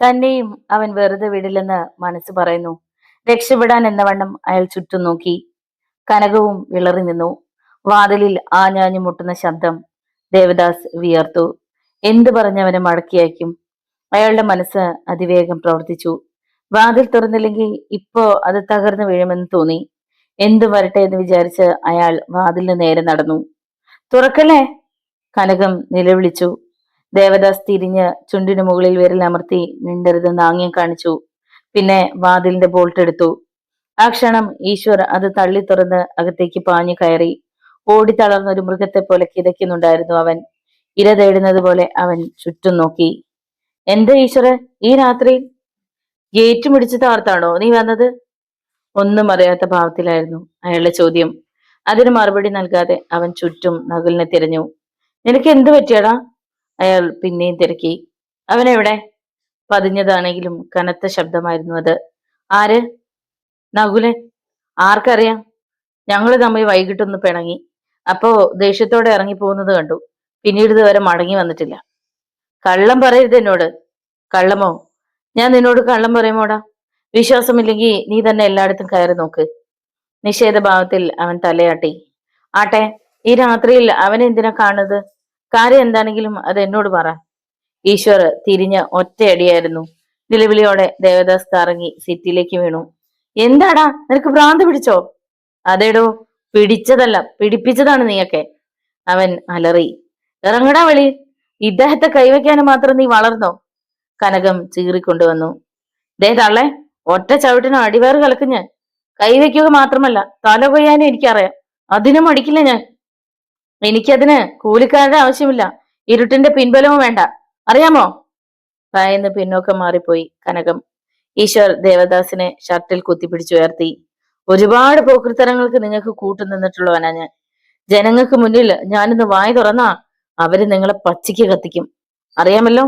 തന്നെയും അവൻ വെറുതെ വിടില്ലെന്ന് മനസ്സ് പറയുന്നു. രക്ഷപ്പെടാൻ എന്നവണ്ണം അയാൾ ചുറ്റും നോക്കി. കനകവും വിളറി നിന്നു. വാതിലിൽ ആഞ്ഞാഞ്ഞു മുട്ടുന്ന ശബ്ദം. ദേവദാസ് വിയർത്തു. എന്ത് പറഞ്ഞവനെ മടക്കി അയക്കും? അയാളുടെ മനസ്സ് അതിവേഗം പ്രവർത്തിച്ചു. വാതിൽ തുറന്നില്ലെങ്കിൽ ഇപ്പോ അത് തകർന്നു വീഴുമെന്ന് തോന്നി. എന്തു വരട്ടെ എന്ന് വിചാരിച്ച് അയാൾ വാതിലിന് നേരെ നടന്നു. തുറക്കല്ലേ? കനകം നിലവിളിച്ചു. ദേവദാസ് തിരിഞ്ഞ് ചുണ്ടിനു മുകളിൽ വിരലമർത്തി മിണ്ടരുതെന്ന് ആംഗ്യം കാണിച്ചു. പിന്നെ വാതിലിന്റെ ബോൾട്ട് എടുത്തു. ആ ക്ഷണം ഈശ്വർ അത് തള്ളി തുറന്ന് അകത്തേക്ക് പാഞ്ഞു കയറി. ഓടി തളർന്ന ഒരു മൃഗത്തെ പോലെ കിതയ്ക്കുന്നുണ്ടായിരുന്നു അവൻ. ഇര തേടുന്നത് പോലെ അവൻ ചുറ്റും നോക്കി. എന്താ ഈശ്വര, ഈ രാത്രി ഗേറ്റ് മുടിച്ച് താർത്താണോ നീ വന്നത്? ഒന്നും അറിയാത്ത ഭാവത്തിലായിരുന്നു അയാളുടെ ചോദ്യം. അതിന് മറുപടി നൽകാതെ അവൻ ചുറ്റും നകുലിനെ തിരഞ്ഞു. നിനക്ക് എന്ത് പറ്റിയടാ? അയാൾ പിന്നെയും തിരക്കി. അവനെവിടെ? പതിഞ്ഞതാണെങ്കിലും കനത്ത ശബ്ദമായിരുന്നു അത്. ആര്? നകുലൻ. ആർക്കറിയാം? ഞങ്ങള് തമ്മിൽ വൈകിട്ടൊന്ന് പിണങ്ങി. അപ്പോ ദേഷ്യത്തോടെ ഇറങ്ങി പോകുന്നത് കണ്ടു. പിന്നീട് ഇതുവരെ മടങ്ങി വന്നിട്ടില്ല. കള്ളം പറയരുത് എന്നോട്. കള്ളമോ? ഞാൻ നിന്നോട് കള്ളം പറയുമോടാ? വിശ്വാസമില്ലെങ്കിൽ നീ തന്നെ എല്ലായിടത്തും കയറി നോക്ക്. നിഷേധഭാവത്തിൽ അവൻ തലയാട്ടി. ആട്ടെ, ഈ രാത്രിയിൽ അവൻ എന്തിനാ കാണുന്നത്? കാര്യം എന്താണെങ്കിലും അത് എന്നോട് പറ. ഈശ്വർ തിരിഞ്ഞ് ഒറ്റയടിയായിരുന്നു. നിലവിളിയോടെ ദേവദാസ് കറങ്ങി സിറ്റിയിലേക്ക് വീണു. എന്താടാ, നിനക്ക് ഭ്രാന്ത് പിടിച്ചോ? അതേടോ, പിടിച്ചതല്ല പിടിപ്പിച്ചതാണ് നീയൊക്കെ, അവൻ അലറി. ഇറങ്ങടാ വെളി. ഇദ്ദേഹത്തെ കൈവയ്ക്കാനും മാത്രം നീ വളർന്നോ? കനകം ചീറിക്കൊണ്ടുവന്നു. ദേ തള്ളേ, ഒറ്റ ചവിട്ടിന് അടിവേറ് കലക്കും ഞാൻ. കൈവയ്ക്കുക മാത്രമല്ല തല കൊയ്യാനും എനിക്കറിയാം. അതിനും മടിക്കില്ല ഞാൻ. എനിക്കതിന് കൂലിക്കാരുടെ ആവശ്യമില്ല. ഇരുട്ടിന്റെ പിൻബലവും വേണ്ട, അറിയാമോ? ഭയന്ന് പിന്നോക്കം മാറിപ്പോയി കനകം. ഈശ്വർ ദേവദാസിനെ ഷർട്ടിൽ കുത്തിപ്പിടിച്ചുയർത്തി. ഒരുപാട് പോക്കൃത്തരങ്ങൾക്ക് നിങ്ങൾക്ക് കൂട്ടുനിന്നിട്ടുള്ളവനാ ഞാൻ. ജനങ്ങൾക്ക് മുന്നിൽ ഞാനിന്ന് വായി തുറന്നാ അവര് നിങ്ങളെ പച്ചയ്ക്ക് കത്തിക്കും, അറിയാമല്ലോ.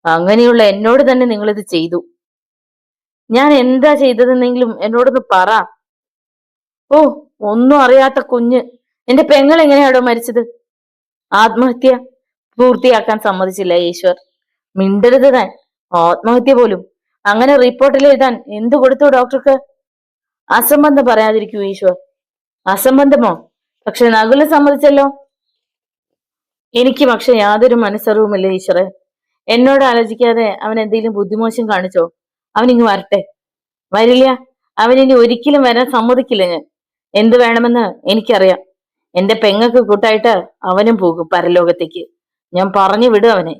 അങ്ങനെയുള്ള എന്നോട് തന്നെ നിങ്ങൾ ഇത് ചെയ്തു. ഞാൻ എന്താ ചെയ്തതെന്നെങ്കിലും എന്നോടൊന്ന് പറ. ഓ, ഒന്നും അറിയാത്ത കുഞ്ഞ്. എന്റെ പെങ്ങൾ എങ്ങനെയാടോ മരിച്ചത്? ആത്മഹത്യ പൂർത്തിയാക്കാൻ സമ്മതിച്ചില്ല ഈശ്വർ. മിണ്ടരുത് താൻ. ആത്മഹത്യ പോലും. അങ്ങനെ റിപ്പോർട്ടിൽ എഴുതാൻ എന്തു കൊടുത്തു ഡോക്ടർക്ക്? അസംബന്ധം പറയാതിരിക്കൂ ഈശ്വർ. അസംബന്ധമോ? പക്ഷെ നകുല സമ്മതിച്ചല്ലോ. എനിക്ക് പക്ഷെ യാതൊരു മനസ്സറിവുമില്ല ഈശ്വറെ. എന്നോട് ആലോചിക്കാതെ അവൻ എന്തെങ്കിലും ബുദ്ധിമോശം കാണിച്ചോ? അവൻ ഇങ്ങ് വരട്ടെ. വരില്ല. അവനിനി ഒരിക്കലും വരാൻ സമ്മതിക്കില്ല ഞാൻ. എന്ത് വേണമെന്ന് എനിക്കറിയാം. എന്റെ പെങ്ങക്ക് കൂട്ടായിട്ട് അവനും പോകും പരലോകത്തേക്ക്. ഞാൻ പറഞ്ഞു വിടും അവനെ.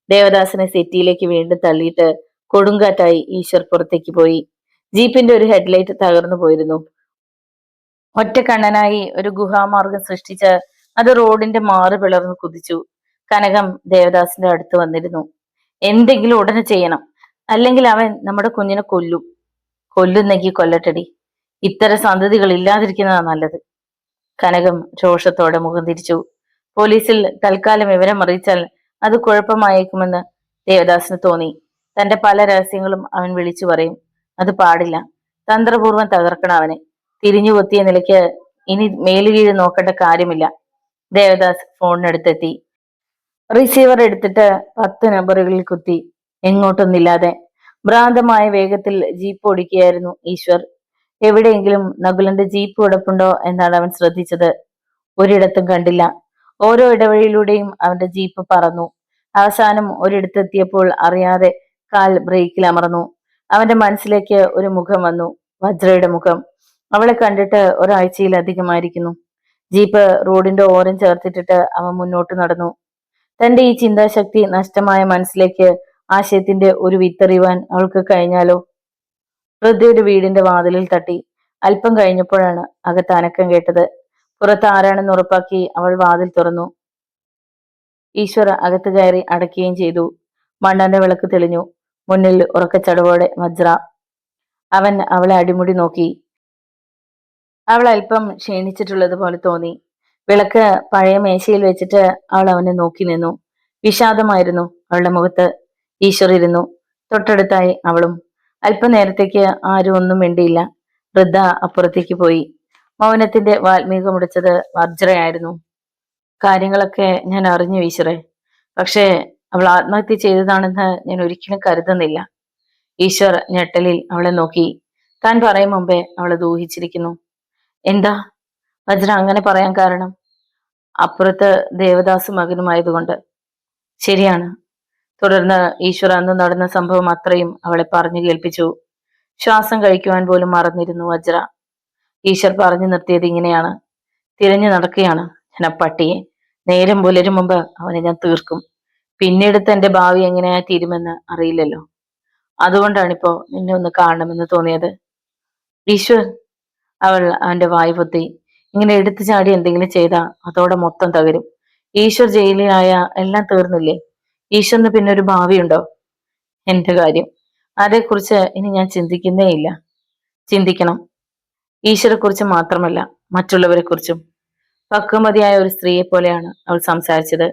ദേവദാസിനെ സിറ്റിയിലേക്ക് വീണ്ടും തള്ളിയിട്ട് കൊടുങ്കാറ്റായി ഈശ്വർ പുറത്തേക്ക് പോയി. ജീപ്പിന്റെ ഒരു ഹെഡ്ലൈറ്റ് തകർന്നു പോയിരുന്നു. ഒറ്റ കണ്ണനായി ഒരു ഗുഹാമാർഗം സൃഷ്ടിച്ച് അത് റോഡിന്റെ മാറ് പിളർന്ന് കുതിച്ചു. കനകം ദേവദാസിന്റെ അടുത്ത് വന്നിരുന്നു. എന്തെങ്കിലും ഉടനെ ചെയ്യണം, അല്ലെങ്കിൽ അവൻ നമ്മുടെ കുഞ്ഞിനെ കൊല്ലും. കൊല്ലുന്നെങ്കിൽ കൊല്ലട്ടടി. ഇത്തരം സന്തതികൾ ഇല്ലാതിരിക്കുന്നതാ നല്ലത്. കനകം രോഷത്തോടെ മുഖം തിരിച്ചു. പോലീസിൽ തൽക്കാലം വിവരം അറിയിച്ചാൽ അത് കുഴപ്പമായേക്കുമെന്ന് ദേവദാസിന് തോന്നി. തന്റെ പല രഹസ്യങ്ങളും അവൻ വിളിച്ചു പറയും. അത് പാടില്ല. തന്ത്രപൂർവ്വം തകർക്കണം അവനെ. തിരിഞ്ഞുകൊത്തിയ നിലയ്ക്ക് ഇനി മേലുകീഴ് നോക്കേണ്ട കാര്യമില്ല. ദേവദാസ് ഫോണിനടുത്തെത്തി. റിസീവർ എടുത്തിട്ട് 10 നമ്പറുകളിൽ കുത്തി. എങ്ങോട്ടൊന്നില്ലാതെ. ഭ്രാന്തമായ വേഗത്തിൽ ജീപ്പ് ഓടിക്കുകയായിരുന്നു ഈശ്വർ. എവിടെയെങ്കിലും നകുലന്റെ ജീപ്പ് കിടപ്പുണ്ടോ എന്നാണ് അവൻ ശ്രദ്ധിച്ചത്. ഒരിടത്തും കണ്ടില്ല. ഓരോ ഇടവഴിയിലൂടെയും അവന്റെ ജീപ്പ് പറന്നു. അവസാനം ഒരിടത്തെത്തിയപ്പോൾ അറിയാതെ കാൽ ബ്രേക്കിൽ അമർന്നു. അവന്റെ മനസ്സിലേക്ക് ഒരു മുഖം വന്നു. വജ്രയുടെ മുഖം. അവളെ കണ്ടിട്ട് ഒരാഴ്ചയിലധികമായിരിക്കുന്നു. ജീപ്പ് റോഡിന്റെ ഓരം ചേർത്തിട്ടിട്ട് അവൻ മുന്നോട്ട് നടന്നു. തന്റെ ഈ ചിന്താശക്തി നഷ്ടമായ മനസ്സിലേക്ക് ആശയത്തിന്റെ ഒരു വിത്തെറിയുവാൻ അവൾക്ക് കഴിഞ്ഞാലോ? വൃദ്ധയുടെ വീടിന്റെ വാതിലിൽ തട്ടി. അല്പം കഴിഞ്ഞപ്പോഴാണ് അകത്ത് അനക്കം കേട്ടത്. പുറത്ത് ആരാണെന്ന് ഉറപ്പാക്കി അവൾ വാതിൽ തുറന്നു. ഈശ്വര അകത്ത് കയറി അടയ്ക്കുകയും ചെയ്തു. മണ്ണെണ്ണ വിളക്ക് തെളിഞ്ഞു. മുന്നിൽ ഉറക്കച്ചടവോടെ വജ്ര. അവൻ അവളെ അടിമുടി നോക്കി. അവൾ അല്പം ക്ഷീണിച്ചിട്ടുള്ളത് പോലെ തോന്നി. വിളക്ക് പഴയ മേശയിൽ വെച്ചിട്ട് അവൾ അവനെ നോക്കി നിന്നു. വിഷാദമായിരുന്നു അവളുടെ മുഖത്ത്. ഈശ്വർ ഇരുന്നു. തൊട്ടടുത്തായി അവളും. അല്പനേരത്തേക്ക് ആരും ഒന്നും മിണ്ടിയില്ല. വൃദ്ധ അപ്പുറത്തേക്ക് പോയി. മൗനത്തിന്റെ വാൽമീകമുടിച്ചത് വജ്രയായിരുന്നു. കാര്യങ്ങളൊക്കെ ഞാൻ അറിഞ്ഞു ഈശ്വറെ. പക്ഷേ അവൾ ആത്മഹത്യ ചെയ്തതാണെന്ന് ഞാൻ ഒരിക്കലും കരുതുന്നില്ല. ഈശ്വർ ഞെട്ടലിൽ അവളെ നോക്കി. താൻ പറയും മുമ്പേ അവളത് ഊഹിച്ചിരിക്കുന്നു. എന്താ വജ്ര അങ്ങനെ പറയാൻ കാരണം? അപ്പുറത്ത് ദേവദാസ് മകനുമായതുകൊണ്ട്. ശരിയാണ്. തുടർന്ന് ഈശ്വർ അന്ന് നടന്ന സംഭവം അത്രയും അവളെ പറഞ്ഞു കേൾപ്പിച്ചു. ശ്വാസം കഴിക്കുവാൻ പോലും മറന്നിരുന്നു വജ്ര. ഈശ്വർ പറഞ്ഞു നിർത്തിയത് ഇങ്ങനെയാണ്. തിരഞ്ഞു നടക്കുകയാണ് ഞാൻ ആ പട്ടിയെ. നേരം പുലരും മുമ്പ് അവനെ ഞാൻ തീർക്കും. പിന്നീട് തന്റെ ഭാവി എങ്ങനെയാ തീരുമെന്ന് അറിയില്ലല്ലോ. അതുകൊണ്ടാണിപ്പോ നിന്നെ ഒന്ന് കാണണമെന്ന് തോന്നിയത്. ഈശ്വർ, അവൾ അവന്റെ വായ് പൊത്തി. ഇങ്ങനെ എടുത്തു ചാടി എന്തെങ്കിലും ചെയ്താ അതോടെ മൊത്തം തകരും. ഈശ്വർ ജയിലിലായ എല്ലാം തീർന്നില്ലേ? ഈശ്വറിന് പിന്നെ ഒരു ഭാവിയുണ്ടോ? എന്റെ കാര്യം, അതേക്കുറിച്ച് ഇനി ഞാൻ ചിന്തിക്കുന്നേ ഇല്ല. ചിന്തിക്കണം. ഈശ്വരെ കുറിച്ച് മാത്രമല്ല, മറ്റുള്ളവരെ കുറിച്ചും. പക്വമതിയായ ഒരു സ്ത്രീയെ പോലെയാണ് അവൾ സംസാരിച്ചത്.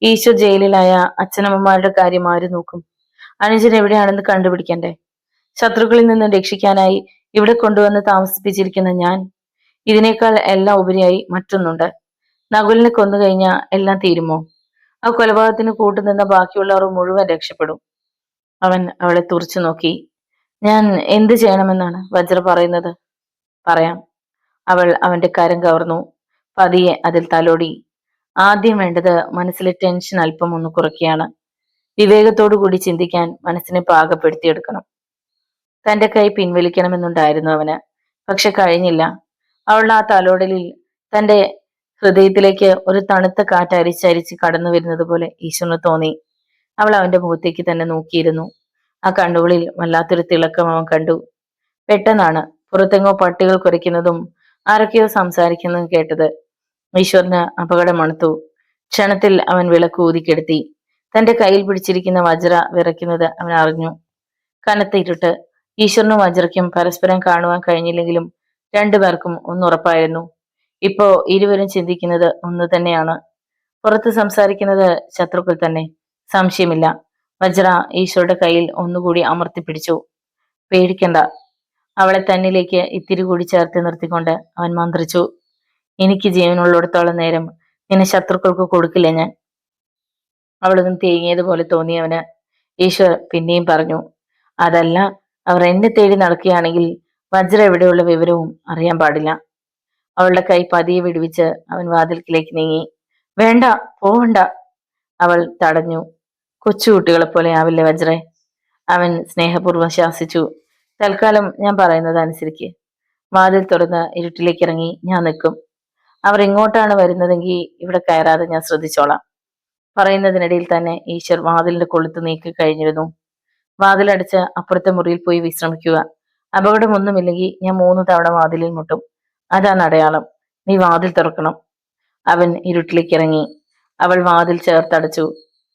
ഈശ്വർ ജയിലിലായ അച്ഛനമ്മമാരുടെ കാര്യം ആര് നോക്കും? അനുജൻ എവിടെയാണെന്ന് കണ്ടുപിടിക്കണ്ടേ? ശത്രുക്കളിൽ നിന്ന് രക്ഷിക്കാനായി ഇവിടെ കൊണ്ടുവന്ന് താമസിപ്പിച്ചിരിക്കുന്ന ഞാൻ. ഇതിനേക്കാൾ എല്ലാം ഉപരിയായി മറ്റൊന്നുണ്ട്. നകുലിനെ കൊന്നുകഴിഞ്ഞാൽ എല്ലാം തീരുമോ? ആ കൊലപാതകത്തിന് കൂട്ടുനിന്ന ബാക്കിയുള്ളവർ മുഴുവൻ രക്ഷപ്പെടും. അവൻ അവളെ തുറച്ചു നോക്കി. ഞാൻ എന്ത് ചെയ്യണമെന്നാണ് വജ്ര പറയുന്നത്? പറയാം. അവൾ അവന്റെ കരം കവർന്നു. പതിയെ അതിൽ തലോടി. ആദ്യം വേണ്ടത് മനസ്സിലെ ടെൻഷൻ അല്പം ഒന്ന് കുറയ്ക്കുകയാണ്. വിവേകത്തോടു കൂടി ചിന്തിക്കാൻ മനസ്സിനെ പാകപ്പെടുത്തിയെടുക്കണം. തന്റെ കൈ പിൻവലിക്കണമെന്നുണ്ടായിരുന്നു അവന്. പക്ഷെ കഴിഞ്ഞില്ല. അവളുടെ ആ തലോടലിൽ തന്റെ ഹൃദയത്തിലേക്ക് ഒരു തണുത്ത കാറ്റ് അരിച്ചരിച്ച് കടന്നു വരുന്നത് പോലെ ഈശ്വരന് തോന്നി. അവൾ അവന്റെ മുഖത്തേക്ക് തന്നെ നോക്കിയിരുന്നു. ആ കണ്ണുകളിൽ വല്ലാത്തൊരു തിളക്കം അവൻ കണ്ടു. പെട്ടെന്നാണ് പുറത്തെങ്ങോ പട്ടികൾ കുരയ്ക്കുന്നതും ആരൊക്കെയോ സംസാരിക്കുന്നതും കേട്ടത്. ഈശ്വരന് അപകടം മണത്തു. ക്ഷണത്തിൽ അവൻ വിളക്ക് ഊതിക്കെടുത്തി. തന്റെ കയ്യിൽ പിടിച്ചിരിക്കുന്ന വജ്ര വിറയ്ക്കുന്നത് അവൻ അറിഞ്ഞു. കനത്ത ഇരുട്ട്. ഈശ്വരനും വജ്രയ്ക്കും പരസ്പരം കാണുവാൻ കഴിഞ്ഞില്ലെങ്കിലും രണ്ടുപേർക്കും ഒന്നുറപ്പായിരുന്നു. ഇപ്പോ ഇരുവരും ചിന്തിക്കുന്നത് ഒന്നു തന്നെയാണ്. പുറത്ത് സംസാരിക്കുന്നത് ശത്രുക്കൾ തന്നെ, സംശയമില്ല. വജ്ര ഈശ്വരുടെ കയ്യിൽ ഒന്നുകൂടി അമർത്തി പിടിച്ചു. പേടിക്കണ്ട. അവളെ തന്നിലേക്ക് ഇത്തിരി കൂടി ചേർത്ത് നിർത്തിക്കൊണ്ട് അവൻ മന്ത്രിച്ചു. എനിക്ക് ജീവനുള്ളിടത്തോളം നേരം നിന്നെ ശത്രുക്കൾക്ക് കൊടുക്കില്ല ഞാൻ. അവളൊന്നും തേങ്ങിയതുപോലെ തോന്നിയവന്. ഈശ്വർ പിന്നെയും പറഞ്ഞു, അതല്ല, അവർ എന്നെ തേടി നടക്കുകയാണെങ്കിൽ വജ്ര എവിടെയുള്ള വിവരവും അറിയാൻ പാടില്ല. അവളുടെ കൈ പതിയെ വിടുവിച്ച് അവൻ വാതിൽക്കിലേക്ക് നീങ്ങി. വേണ്ട, പോവണ്ട. അവൾ തടഞ്ഞു. കൊച്ചുകുട്ടികളെ പോലെ ആവില്ലേ വജ്രേ? അവൻ സ്നേഹപൂർവ്വം ശാസിച്ചു. തൽക്കാലം ഞാൻ പറയുന്നത് അനുസരിക്ക്. വാതിൽ തുറന്ന് ഇരുട്ടിലേക്ക് ഇറങ്ങി ഞാൻ നിൽക്കും. അവർ ഇങ്ങോട്ടാണ് വരുന്നതെങ്കിൽ ഇവിടെ കയറാതെ ഞാൻ ശ്രദ്ധിച്ചോളാം. പറയുന്നതിനിടയിൽ തന്നെ ഈശ്വർ വാതിലിന്റെ കൊളുത്ത് നീക്കി കഴിഞ്ഞിരുന്നു. വാതിലടച്ച് അപ്പുറത്തെ മുറിയിൽ പോയി വിശ്രമിക്കുക. അപകടമൊന്നുമില്ലെങ്കിൽ ഞാൻ 3 തവണ വാതിലിൽ മുട്ടും. അതാണ് അടയാളം. നീ വാതിൽ തുറക്കണം. അവൻ ഇരുട്ടിലേക്ക് ഇറങ്ങി. അവൾ വാതിൽ ചേർത്തടച്ചു,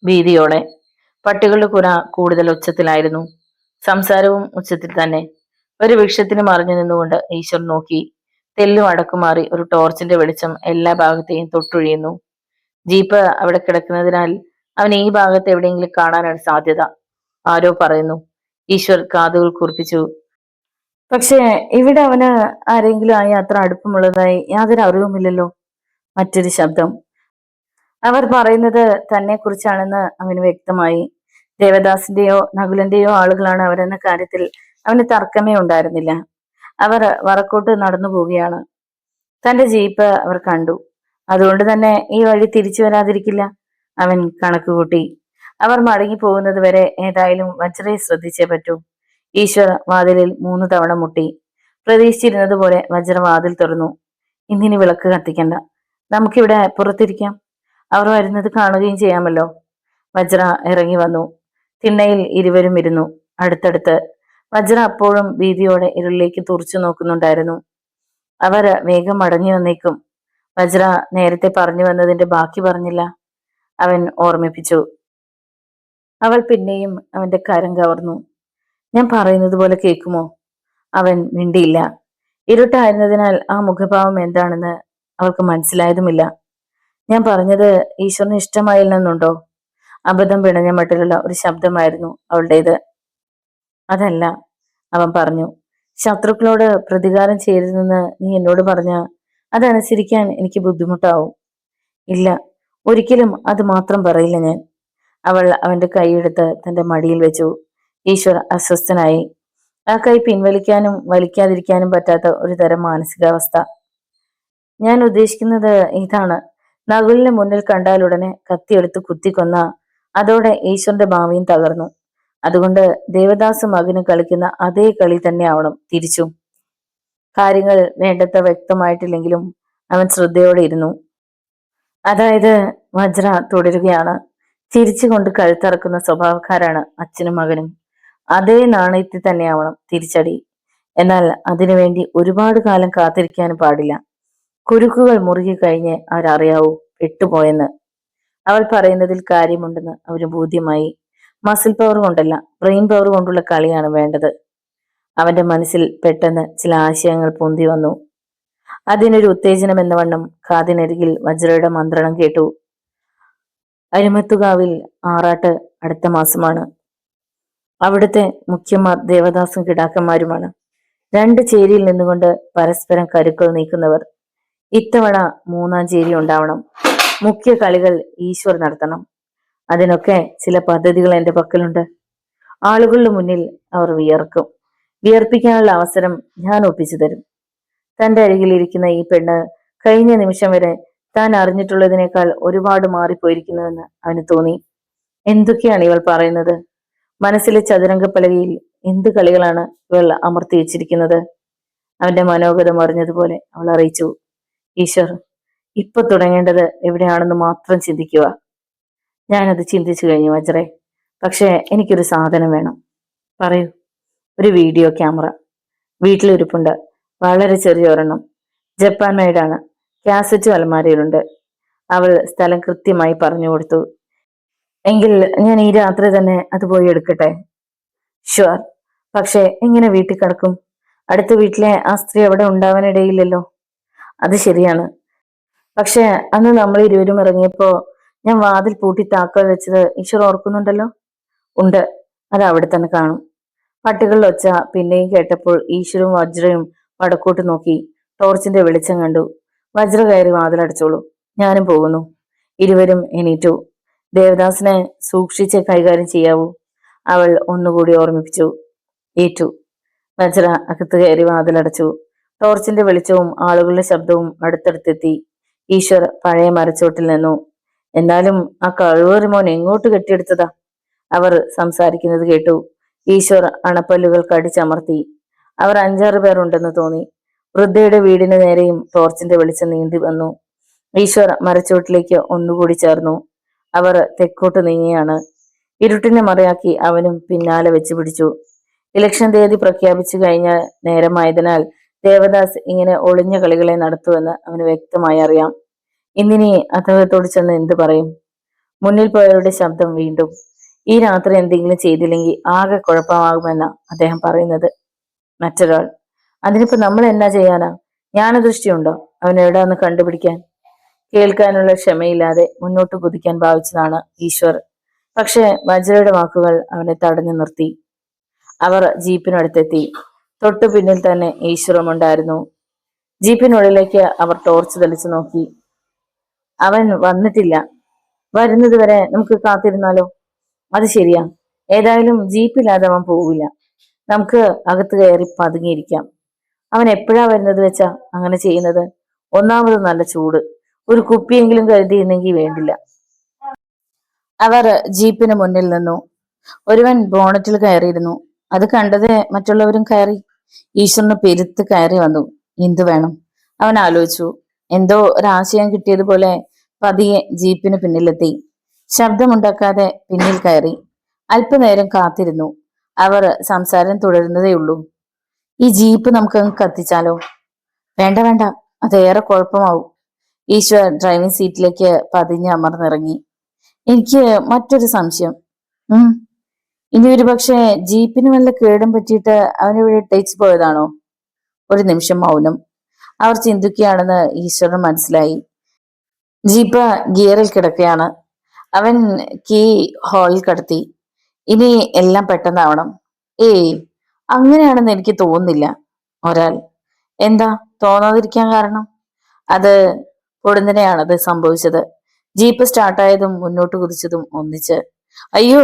ഭീതിയോടെ. പട്ടികളുടെ കുര കൂടുതൽ ഉച്ചത്തിലായിരുന്നു. സംസാരവും ഉച്ചത്തിൽ തന്നെ. ഒരു വൃക്ഷത്തിന് മറിഞ്ഞു നിന്നുകൊണ്ട് ഈശ്വർ നോക്കി. തെല്ലും അടക്കുമാറി ഒരു ടോർച്ചിന്റെ വെളിച്ചം എല്ലാ ഭാഗത്തെയും തൊട്ടൊഴിയുന്നു. ജീപ്പ് അവിടെ കിടക്കുന്നതിനാൽ അവൻ ഈ ഭാഗത്ത് എവിടെയെങ്കിലും കാണാനാണ് സാധ്യത. ആരോ പറയുന്നു. ഈശ്വർ കാതുകൾ കൂർപ്പിച്ചു. പക്ഷേ ഇവിടെ അവന് ആരെങ്കിലും ആയി അത്ര അടുപ്പമുള്ളതായി യാതൊരു അറിവുമില്ലല്ലോ. മറ്റൊരു ശബ്ദം. അവർ പറയുന്നത് തന്നെ കുറിച്ചാണെന്ന് അവന് വ്യക്തമായി. ദേവദാസിന്റെയോ നകുലന്റെയോ ആളുകളാണ് അവരെന്ന കാര്യത്തിൽ അവന് തർക്കമേ ഉണ്ടായിരുന്നില്ല. അവർ വറക്കോട്ട് നടന്നു പോവുകയാണ്. തന്റെ ജീപ്പ് അവർ കണ്ടു. അതുകൊണ്ട് തന്നെ ഈ വഴി തിരിച്ചു വരാതിരിക്കില്ല. അവൻ കണക്കുകൂട്ടി. അവർ മടങ്ങി പോകുന്നത് വരെ ഏതായാലും വജ്രയെ ശ്രദ്ധിച്ചേ പറ്റൂ. ഈശ്വർ വാതിലിൽ 3 തവണ മുട്ടി. പ്രതീക്ഷിച്ചിരുന്നത് പോലെ വജ്ര വാതിൽ തുറന്നു. ഇന്നിനി വിളക്ക് കത്തിക്കണ്ട, നമുക്കിവിടെ പുറത്തിരിക്കാം. അവർ വരുന്നത് കാണുകയും ചെയ്യാമല്ലോ. വജ്ര ഇറങ്ങി വന്നു. തിണ്ണയിൽ ഇരുവരും ഇരുന്നു അടുത്തടുത്ത്. വജ്ര അപ്പോഴും ഭീതിയോടെ ഇരുളിലേക്ക് തുറച്ചു നോക്കുന്നുണ്ടായിരുന്നു. അവർ വേഗം മടങ്ങി വന്നേക്കും. വജ്ര നേരത്തെ പറഞ്ഞു വന്നതിന്റെ ബാക്കി പറഞ്ഞില്ല. അവൻ ഓർമ്മിപ്പിച്ചു. അവൾ പിന്നെയും അവന്റെ കരം കവർന്നു. ഞാൻ പറയുന്നത് പോലെ കേൾക്കുമോ? അവൻ മിണ്ടിയില്ല. ഇരുട്ടായിരുന്നതിനാൽ ആ മുഖഭാവം എന്താണെന്ന് അവൾക്ക് മനസ്സിലായതുമില്ല. ഞാൻ പറഞ്ഞത് ഈശ്വരന് ഇഷ്ടമായില്ലെന്നുണ്ടോ? അബദ്ധം പിണഞ്ഞ മട്ടിലുള്ള ഒരു ശബ്ദമായിരുന്നു അവളുടേത്. അതല്ല, അവൻ പറഞ്ഞു. ശത്രുക്കളോട് പ്രതികാരം ചെയ്യരുതെന്ന് നീ എന്നോട് പറഞ്ഞ അതനുസരിക്കാൻ എനിക്ക് ബുദ്ധിമുട്ടാവും. ഇല്ല, ഒരിക്കലും അത് മാത്രം പറയില്ല ഞാൻ. അവൾ അവന്റെ കൈയെടുത്ത് തന്റെ മടിയിൽ വെച്ചു. ഈശ്വർ അസ്വസ്ഥനായി. ആ കൈ പിൻവലിക്കാനും വലിക്കാതിരിക്കാനും പറ്റാത്ത ഒരു തരം മാനസികാവസ്ഥ. ഞാൻ ഉദ്ദേശിക്കുന്നത് ഇതാണ്. നകുലിനെ മുന്നിൽ കണ്ടാലുടനെ കത്തിയെടുത്ത് കുത്തിക്കൊന്ന അതോടെ ഈശ്വരന്റെ ഭാവിയും തകർന്നു. അതുകൊണ്ട് ദേവദാസ് മകന് കളിക്കുന്ന അതേ കളി തന്നെ ആവണം തിരിച്ചും. കാര്യങ്ങൾ വേണ്ടത്ര വ്യക്തമായിട്ടില്ലെങ്കിലും അവൻ ശ്രദ്ധയോടെ ഇരുന്നു. അതായത് വജ്ര തുടരുകയാണ്. ചിരിച്ചുകൊണ്ട് കഴുത്തറക്കുന്ന സ്വഭാവക്കാരാണ് അച്ഛനും മകനും. അതേ നാണയത്തിൽ തന്നെയാവണം തിരിച്ചടി. എന്നാൽ അതിനുവേണ്ടി ഒരുപാട് കാലം കാത്തിരിക്കാനും പാടില്ല. കുരുക്കുകൾ മുറുകി കഴിഞ്ഞ് അവരറിയാവൂ പെട്ടുപോയെന്ന്. അവൾ പറയുന്നതിൽ കാര്യമുണ്ടെന്ന് അവന് ബോധ്യമായി. മസിൽ പവർ കൊണ്ടല്ല, ബ്രെയിൻ പവർ കൊണ്ടുള്ള കളിയാണ് വേണ്ടത്. അവന്റെ മനസ്സിൽ പെട്ടെന്ന് ചില ആശയങ്ങൾ പൊന്തി വന്നു. അതിനൊരു ഉത്തേജനം എന്ന വണ്ണം കാതിനരികിൽ വജ്രയുടെ മന്ത്രണം കേട്ടു. അരിമത്തുകാവിൽ ആറാട്ട് അടുത്ത മാസമാണ്. അവിടുത്തെ മുഖ്യന്മാർ ദേവദാസും കിടാക്കന്മാരുമാണ്. രണ്ട് ചേരിയിൽ നിന്നുകൊണ്ട് പരസ്പരം കരുക്കൾ നീക്കുന്നവർ. ഇത്തവണ മൂന്നാം ചേരി ഉണ്ടാവണം. മുഖ്യ കളികൾ ഈശ്വർ നടത്തണം. അതിനൊക്കെ ചില പദ്ധതികൾ എന്റെ പക്കലുണ്ട്. ആളുകളുടെ മുന്നിൽ അവർ വിയർക്കും. വിയർപ്പിക്കാനുള്ള അവസരം ഞാൻ ഒപ്പിച്ചു തരും. തന്റെ അരികിലിരിക്കുന്ന ഈ പെണ്ണ് കഴിഞ്ഞ നിമിഷം വരെ താൻ അറിഞ്ഞിട്ടുള്ളതിനേക്കാൾ ഒരുപാട് മാറിപ്പോയിരിക്കുന്നുവെന്ന് അവന് തോന്നി. എന്തൊക്കെയാണ് ഇവൾ പറയുന്നത്? മനസ്സിലെ ചതുരംഗപ്പലകയിൽ എന്ത് കളികളാണ് ഇവൾ അമർത്തി വെച്ചിരിക്കുന്നത്? അവന്റെ മനോഗതം അറിഞ്ഞതുപോലെ അവൾ അറിയിച്ചു. ഈശ്വർ, ഇപ്പൊ തുടങ്ങേണ്ടത് എവിടെയാണെന്ന് മാത്രം ചിന്തിക്കുക. ഞാനത് ചിന്തിച്ചു കഴിഞ്ഞു വജ്രേ. പക്ഷേ എനിക്കൊരു സാധനം വേണം. പറയൂ. ഒരു വീഡിയോ ക്യാമറ വീട്ടിലിരിപ്പുണ്ട്. വളരെ ചെറിയൊരെണ്ണം. ജപ്പാൻ മെയ്ഡാണ്. കാസറ്റും അലമാരയിലുണ്ട്. അവൾ സ്ഥലം കൃത്യമായി പറഞ്ഞു കൊടുത്തു. എങ്കിൽ ഞാൻ ഈ രാത്രി തന്നെ അത് പോയി എടുക്കട്ടെ? ഷുവർ. പക്ഷെ എങ്ങനെ വീട്ടിൽ കിടക്കും? അടുത്ത വീട്ടിലെ ആ സ്ത്രീ അവിടെ ഉണ്ടാവാനിടയില്ലല്ലോ. അത് ശരിയാണ്. പക്ഷെ അന്ന് നമ്മൾ ഇരുവരും ഇറങ്ങിയപ്പോ ഞാൻ വാതിൽ പൂട്ടി താക്കോൽ വെച്ചത് ഈശ്വർ ഓർക്കുന്നുണ്ടല്ലോ? ഉണ്ട്. അത് അവിടെ തന്നെ കാണും. പട്ടികളുടെ ഒച്ച പിന്നെയും കേട്ടപ്പോൾ ഈശ്വരവും വജ്രയും വടക്കോട്ട് നോക്കി. ടോർച്ചിന്റെ വെളിച്ചം കണ്ടു. വജ്ര കയറി വാതിലടച്ചോളൂ, ഞാനും പോകുന്നു. ഇരുവരും എണീറ്റു. ദേവദാസിനെ സൂക്ഷിച്ച് കൈകാര്യം ചെയ്യാവൂ, അവൾ ഒന്നുകൂടി ഓർമ്മിപ്പിച്ചു. ഏറ്റു. വജ്ര അകത്ത് കയറി വാതിലടച്ചു. ടോർച്ചിന്റെ വെളിച്ചവും ആളുകളുടെ ശബ്ദവും അടുത്തടുത്തെത്തി. ഈശ്വർ പഴയ മരച്ചോട്ടിൽ നിന്നു. എന്നാലും ആ കഴിവേറി മോൻ എങ്ങോട്ട് കെട്ടിയെടുത്തതാ? അവർ സംസാരിക്കുന്നത് കേട്ടു. ഈശ്വർ അണപ്പല്ലുകൾ കടിച്ചമർത്തി. അവർ 5-6 പേർ ഉണ്ടെന്ന് തോന്നി. വൃദ്ധയുടെ വീടിന് നേരെയും ടോർച്ചിന്റെ വെളിച്ചം നീണ്ടി വന്നു. ഈശ്വർ മരച്ചോട്ടിലേക്ക് ഒന്നുകൂടി ചേർന്നു. അവർ തെക്കോട്ട് നീങ്ങിയാണ്. ഇരുട്ടിനെ മറയാക്കി അവനും പിന്നാലെ വെച്ച് പിടിച്ചു. ഇലക്ഷൻ തീയതി പ്രഖ്യാപിച്ചു കഴിഞ്ഞ നേരമായതിനാൽ ദേവദാസ് ഇങ്ങനെ ഒളിഞ്ഞ കളികളെ നടത്തുമെന്ന് അവന് വ്യക്തമായി അറിയാം. ഇന്നിനി അദ്ദേഹത്തോട് ചെന്ന് എന്ത് പറയും? മുന്നിൽ പോയവരുടെ ശബ്ദം വീണ്ടും. ഈ രാത്രി എന്തെങ്കിലും ചെയ്തില്ലെങ്കിൽ ആകെ കുഴപ്പമാകുമെന്ന അദ്ദേഹം പറയുന്നത്. മറ്റൊരാൾ. അതിനിപ്പോ നമ്മൾ എന്നാ ചെയ്യാനാ? ജ്ഞാനദൃഷ്ടിയുണ്ടോ അവൻ എവിടാന്ന് കണ്ടുപിടിക്കാൻ? കേൾക്കാനുള്ള ക്ഷമയില്ലാതെ മുന്നോട്ട് കുതിക്കാൻ ഭാവിച്ചതാണ് ഈശ്വർ. പക്ഷെ വജ്രയുടെ വാക്കുകൾ അവനെ തടഞ്ഞു നിർത്തി. അവർ ജീപ്പിനടുത്തെത്തി. തൊട്ടു പിന്നിൽ തന്നെ ഈശ്വരം ഉണ്ടായിരുന്നു. ജീപ്പിനുള്ളിലേക്ക് അവർ ടോർച്ച് തെളിച്ചു നോക്കി. അവൻ വന്നിട്ടില്ല. വരുന്നത് വരെ നമുക്ക് കാത്തിരുന്നാലോ? അത് ശരിയാ. ഏതായാലും ജീപ്പില്ലാതെ അവൻ പോവില്ല. നമുക്ക് അകത്ത് കയറി പതുങ്ങിയിരിക്കാം. അവൻ എപ്പോഴാ വരുന്നത് വെച്ചാ അങ്ങനെ ചെയ്യുന്നത്? ഒന്നാമത് നല്ല ചൂട്. ഒരു കുപ്പിയെങ്കിലും കരുതിയിരുന്നെങ്കിൽ വേണ്ടില്ല. അവർ ജീപ്പിന് മുന്നിൽ നിന്നു. ഒരുവൻ ബോണറ്റിൽ കയറിയിരുന്നു. അത് കണ്ടത് മറ്റുള്ളവരും കയറി. ഈശ്വരന് പെരുത്ത് കയറി വന്നു. എന്തു വേണം? അവൻ ആലോചിച്ചു. എന്തോ ഒരാശയം കിട്ടിയതുപോലെ പതിയെ ജീപ്പിന് പിന്നിലെത്തി. ശബ്ദമുണ്ടാക്കാതെ പിന്നിൽ കയറി. അല്പനേരം കാത്തിരുന്നു. അവർ സംസാരം തുടരുന്നതേയുള്ളൂ. ഈ ജീപ്പ് നമുക്കങ്ങ് കത്തിച്ചാലോ? വേണ്ട വേണ്ട, അതേറെ കുഴപ്പമാവും. ഈശ്വർ ഡ്രൈവിംഗ് സീറ്റിലേക്ക് പതിഞ്ഞ് അമർന്നിറങ്ങി. എനിക്ക് മറ്റൊരു സംശയം. ഇനി ഒരു പക്ഷേ ജീപ്പിന് വല്ല കേടും പറ്റിയിട്ട് അവനിവിടെ ഇട്ടേച്ച് പോയതാണോ? ഒരു നിമിഷം മൗനം. അവർ ചിന്തിക്കുകയാണെന്ന് ഈശ്വരന് മനസ്സിലായി. ജീപ്പ് ഗിയറിൽ കിടക്കുകയാണ്. അവൻ കീ ഹാളിൽ കടത്തി. ഇനി എല്ലാം പെട്ടെന്നാവണം. ഏയ്, അങ്ങനെയാണെന്ന് എനിക്ക് തോന്നുന്നില്ല. ഒരാൾ. എന്താ തോന്നാതിരിക്കാൻ കാരണം? അത് പൊടുന്നനെയാണത് സംഭവിച്ചത്. ജീപ്പ് സ്റ്റാർട്ടായതും മുന്നോട്ട് കുതിച്ചതും ഒന്നിച്ച്. അയ്യോ!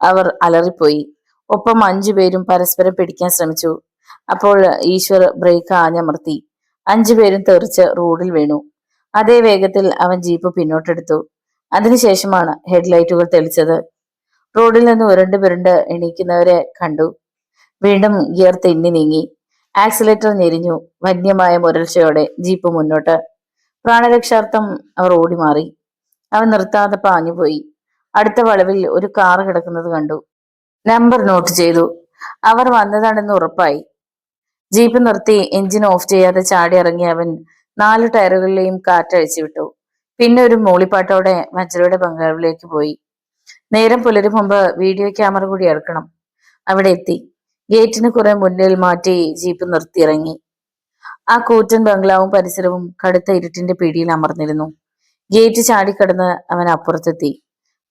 അവർ അലറിപ്പോയി. ഒപ്പം 5 പേരും പരസ്പരം പിടിക്കാൻ ശ്രമിച്ചു. അപ്പോൾ ഈശ്വർ ബ്രേക്ക് ആഞ്ഞമർത്തി. 5 പേരും തെറിച്ച് റോഡിൽ വീണു. അതേ വേഗത്തിൽ അവൻ ജീപ്പ് പിന്നോട്ടെടുത്തു. അതിനുശേഷമാണ് ഹെഡ്ലൈറ്റുകൾ തെളിച്ചത്. റോഡിൽ നിന്ന് ഉരുണ്ട് പുരണ്ട് എണീക്കുന്നവരെ കണ്ടു. വീണ്ടും ഗിയർ തെന്നി നീങ്ങി. ആക്സിലേറ്റർ ഞെരിഞ്ഞു. വന്യമായ മുരൾച്ചയോടെ ജീപ്പ് മുന്നോട്ട്. പ്രാണരക്ഷാർത്ഥം അവർ ഓടി മാറി. അവൻ നിർത്താതെ പാഞ്ഞുപോയി. അടുത്ത വളവിൽ ഒരു കാർ കിടക്കുന്നത് കണ്ടു. നമ്പർ നോട്ട് ചെയ്തു. അവർ വന്നതാണെന്ന് ഉറപ്പായി. ജീപ്പ് നിർത്തി എഞ്ചിൻ ഓഫ് ചെയ്യാതെ ചാടി ഇറങ്ങിയ അവൻ 4 ടയറുകളിലെയും കാറ്റഴിച്ചു വിട്ടു. പിന്നെ ഒരു മൂളിപ്പാട്ടോടെ വജ്രയുടെ ബംഗ്ലാവിലേക്ക് പോയി. നേരം പുലരും മുമ്പ് വീഡിയോ ക്യാമറ കൂടി എടുക്കണം. അവിടെ എത്തി. ഗേറ്റിന് കുറെ മുന്നിൽ മാറ്റി ജീപ്പ് നിർത്തിയിറങ്ങി. ആ കൂറ്റൻ ബംഗ്ലാവും പരിസരവും കടുത്ത ഇരുട്ടിന്റെ പിടിയിൽ അമർന്നിരുന്നു. ഗേറ്റ് ചാടിക്കടന്ന് അവൻ അപ്പുറത്തെത്തി.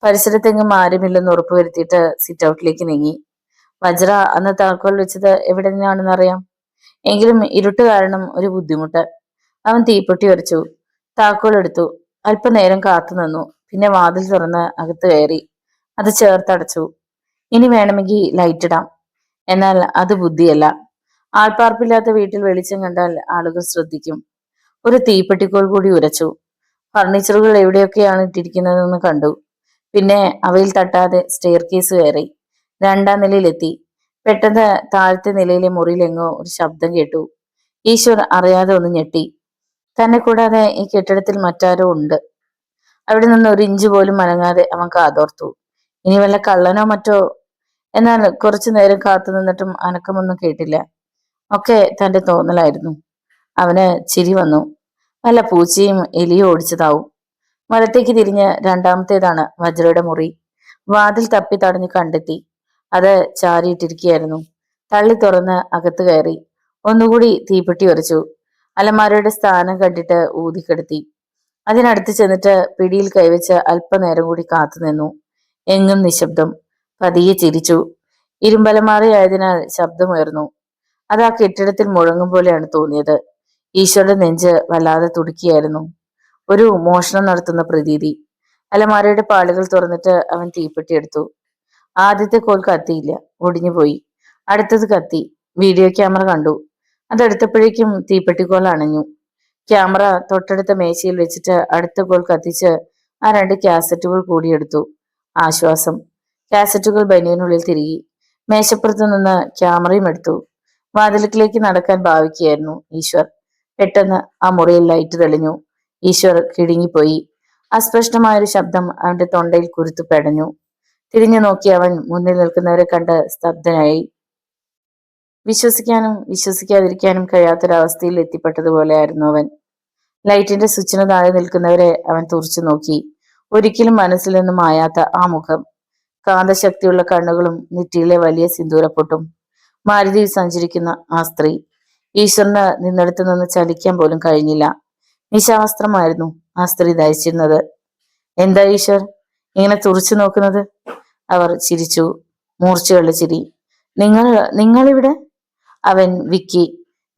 പരിസരത്തെങ്ങും ആരുമില്ലെന്ന് ഉറപ്പുവരുത്തിയിട്ട് സിറ്റ് ഔട്ടിലേക്ക് നീങ്ങി. വജ്ര അന്ന് താക്കോൽ വെച്ചത് എവിടെ നിന്നാണെന്ന് അറിയാം. എങ്കിലും ഇരുട്ട് കാരണം ഒരു ബുദ്ധിമുട്ട്. അവൻ തീപ്പെട്ടി വരച്ചു. താക്കോൽ എടുത്തു. അല്പനേരം കാത്തു നിന്നു. പിന്നെ വാതിൽ തുറന്ന് അകത്ത് കയറി. അത് ചേർത്തടച്ചു. ഇനി വേണമെങ്കിൽ ലൈറ്റ് ഇടാം. എന്നാൽ അത് ബുദ്ധിയല്ല. ആൾപ്പാർപ്പില്ലാത്ത വീട്ടിൽ വെളിച്ചം കണ്ടാൽ ആളുകൾ ശ്രദ്ധിക്കും. ഒരു തീപ്പെട്ടിക്കോൽ കൂടി ഉരച്ചു. ഫർണിച്ചറുകൾ എവിടെയൊക്കെയാണ് ഇട്ടിരിക്കുന്നതെന്ന് കണ്ടു. പിന്നെ അവയിൽ തട്ടാതെ സ്റ്റെയർ കേസ് കയറി. 2ാം നിലയിലെത്തി. പെട്ടെന്ന് താഴത്തെ നിലയിലെ മുറിയിലെങ്ങോ ഒരു ശബ്ദം കേട്ടു. ഈശ്വർ അറിയാതെ ഒന്ന് ഞെട്ടി. തന്നെ കൂടാതെ ഈ കെട്ടിടത്തിൽ മറ്റാരോ ഉണ്ട്. അവിടെ നിന്ന് ഒരു ഇഞ്ച് പോലും അനങ്ങാതെ അവൻ കാതോർത്തു. ഇനി വല്ല കള്ളനോ മറ്റോ. എന്നാൽ കുറച്ചു നേരം കാത്തു നിന്നിട്ടും അനക്കമൊന്നും കേട്ടില്ല. ഒക്കെ തന്റെ തോന്നലായിരുന്നു. അവന് ചിരി വന്നു. വല്ല പൂച്ചയും എലിയും ഓടിച്ചതാവും. വലത്തേക്ക് തിരിഞ്ഞ് 2ാമത്തേതാണ് വജ്രയുടെ മുറി. വാതിൽ തപ്പി തടഞ്ഞ് കണ്ടെത്തി. അത് ചാരിയിട്ടിരിക്കുകയായിരുന്നു. തള്ളി തുറന്ന് അകത്ത് കയറി. ഒന്നുകൂടി തീപ്പെട്ടി ഉരച്ചു. അലമാരയുടെ സ്ഥാനം കണ്ടിട്ട് ഊതിക്കെടുത്തി. അതിനടുത്ത് ചെന്നിട്ട് പിടിയിൽ കൈവച്ച് അല്പനേരം കൂടി കാത്തുനിന്നു. എങ്ങും നിശബ്ദം. പതിയെ ചിരിച്ചു. ഇരുമ്പലമാറയായതിനാൽ ശബ്ദമുയർന്നു. അത് ആ കെട്ടിടത്തിൽ മുഴങ്ങും പോലെയാണ് തോന്നിയത്. ഈശ്വരുടെ നെഞ്ച് വല്ലാതെ തുടിക്കുകയായിരുന്നു. ഒരു മോഷണം നടത്തുന്ന പ്രതീതി. അലമാരയുടെ പാളികൾ തുറന്നിട്ട് അവൻ തീപ്പെട്ടി എടുത്തു. ആദ്യത്തെ കോൽ കത്തിയില്ല, ഒടിഞ്ഞുപോയി. അടുത്തത് കത്തി. വീഡിയോ ക്യാമറ കണ്ടു. അതെടുത്തപ്പോഴേക്കും തീപ്പെട്ടിക്കോൽ അണഞ്ഞു. ക്യാമറ തൊട്ടടുത്ത മേശയിൽ വെച്ചിട്ട് അടുത്ത കോൽ കത്തിച്ച് ആ 2 കാസറ്റുകൾ കൂടിയെടുത്തു. ആശ്വാസം. കാസറ്റുകൾ ബനിയനുള്ളിൽ തിരികി. മേശപ്പുറത്ത് നിന്ന് ക്യാമറയും എടുത്തു. വാതിലിലേക്ക് നടക്കാൻ ഭാവിക്കുകയായിരുന്നു ഈശ്വർ. പെട്ടെന്ന് ആ മുറിയിൽ ലൈറ്റ് തെളിഞ്ഞു. ഈശ്വർ കിടുങ്ങിപ്പോയി. അസ്പഷ്ടമായൊരു ശബ്ദം അവന്റെ തൊണ്ടയിൽ കുരുത്തു പെടഞ്ഞു. തിരിഞ്ഞു നോക്കി അവൻ മുന്നിൽ നിൽക്കുന്നവരെ കണ്ട് സ്തബ്ധനായി. വിശ്വസിക്കാനും വിശ്വസിക്കാതിരിക്കാനും കഴിയാത്തൊരവസ്ഥയിൽ എത്തിപ്പെട്ടതുപോലെയായിരുന്നു അവൻ. ലൈറ്റിന്റെ സ്വിച്ചിന് താഴെ നിൽക്കുന്നവരെ അവൻ തുറച്ചു നോക്കി. ഒരിക്കലും മനസ്സിൽ നിന്നും മായാത്ത ആ മുഖം, കാന്തശക്തിയുള്ള കണ്ണുകളും നെറ്റിയിലെ വലിയ സിന്ദൂരപ്പൊട്ടും. മാരുതിയിൽ സഞ്ചരിക്കുന്ന ആ സ്ത്രീ. ഈശ്വറിന് നിന്നിടത്തു നിന്ന് ചലിക്കാൻ പോലും കഴിഞ്ഞില്ല. നിശാവസ്ത്രമായിരുന്നു ആ സ്ത്രീ ധരിച്ചിരുന്നത്. എന്താ ഈശ്വർ ഇങ്ങനെ തുറച്ചു നോക്കുന്നത്? അവർ ചിരിച്ചു. മൂർച്ചയുള്ള ചിരി. നിങ്ങളിവിടെ? അവൻ വിക്കി.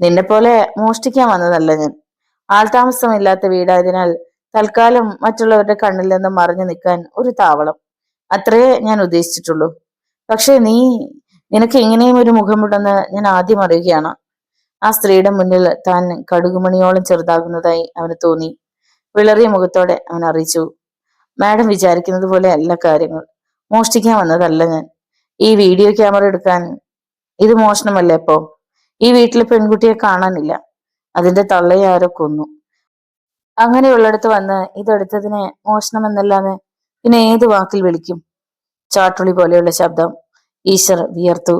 നിന്നെ പോലെ മോഷ്ടിക്കാൻ വന്നതല്ല ഞാൻ. ആൾതാമസമില്ലാത്ത വീടായതിനാൽ തൽക്കാലം മറ്റുള്ളവരുടെ കണ്ണിൽ നിന്ന് മറഞ്ഞു നിൽക്കാൻ ഒരു താവളം. അത്രയേ ഞാൻ ഉദ്ദേശിച്ചിട്ടുള്ളൂ. പക്ഷെ നിനക്ക് ഇങ്ങനെയും ഒരു മുഖമുണ്ടെന്ന് ഞാൻ ആദ്യം അറിയുകയാണ്. ആ സ്ത്രീയുടെ മുന്നിൽ താൻ കടുകുമണിയോളം ചെറുതാകുന്നതായി അവന് തോന്നി. വിളറിയ മുഖത്തോടെ അവൻ അറിയിച്ചു. മാഡം വിചാരിക്കുന്നത് പോലെ അല്ല കാര്യങ്ങൾ. മോഷ്ടിക്കാൻ വന്നതല്ല ഞാൻ. ഈ വീഡിയോ ക്യാമറ എടുക്കാൻ. ഇത് മോഷണമല്ലേ അപ്പോ? ഈ വീട്ടിലെ പെൺകുട്ടിയെ കാണാനില്ല. അതിന്റെ തള്ളയെ ആരോ കൊന്നു. അങ്ങനെയുള്ളിടത്ത് വന്ന് ഇതെടുത്തതിനെ മോഷണം എന്നല്ലാതെ പിന്നെ ഏത് വാക്കിൽ വിളിക്കും? ചാട്ടുളി പോലെയുള്ള ശബ്ദം. ഈശ്വർ വിയർത്തു.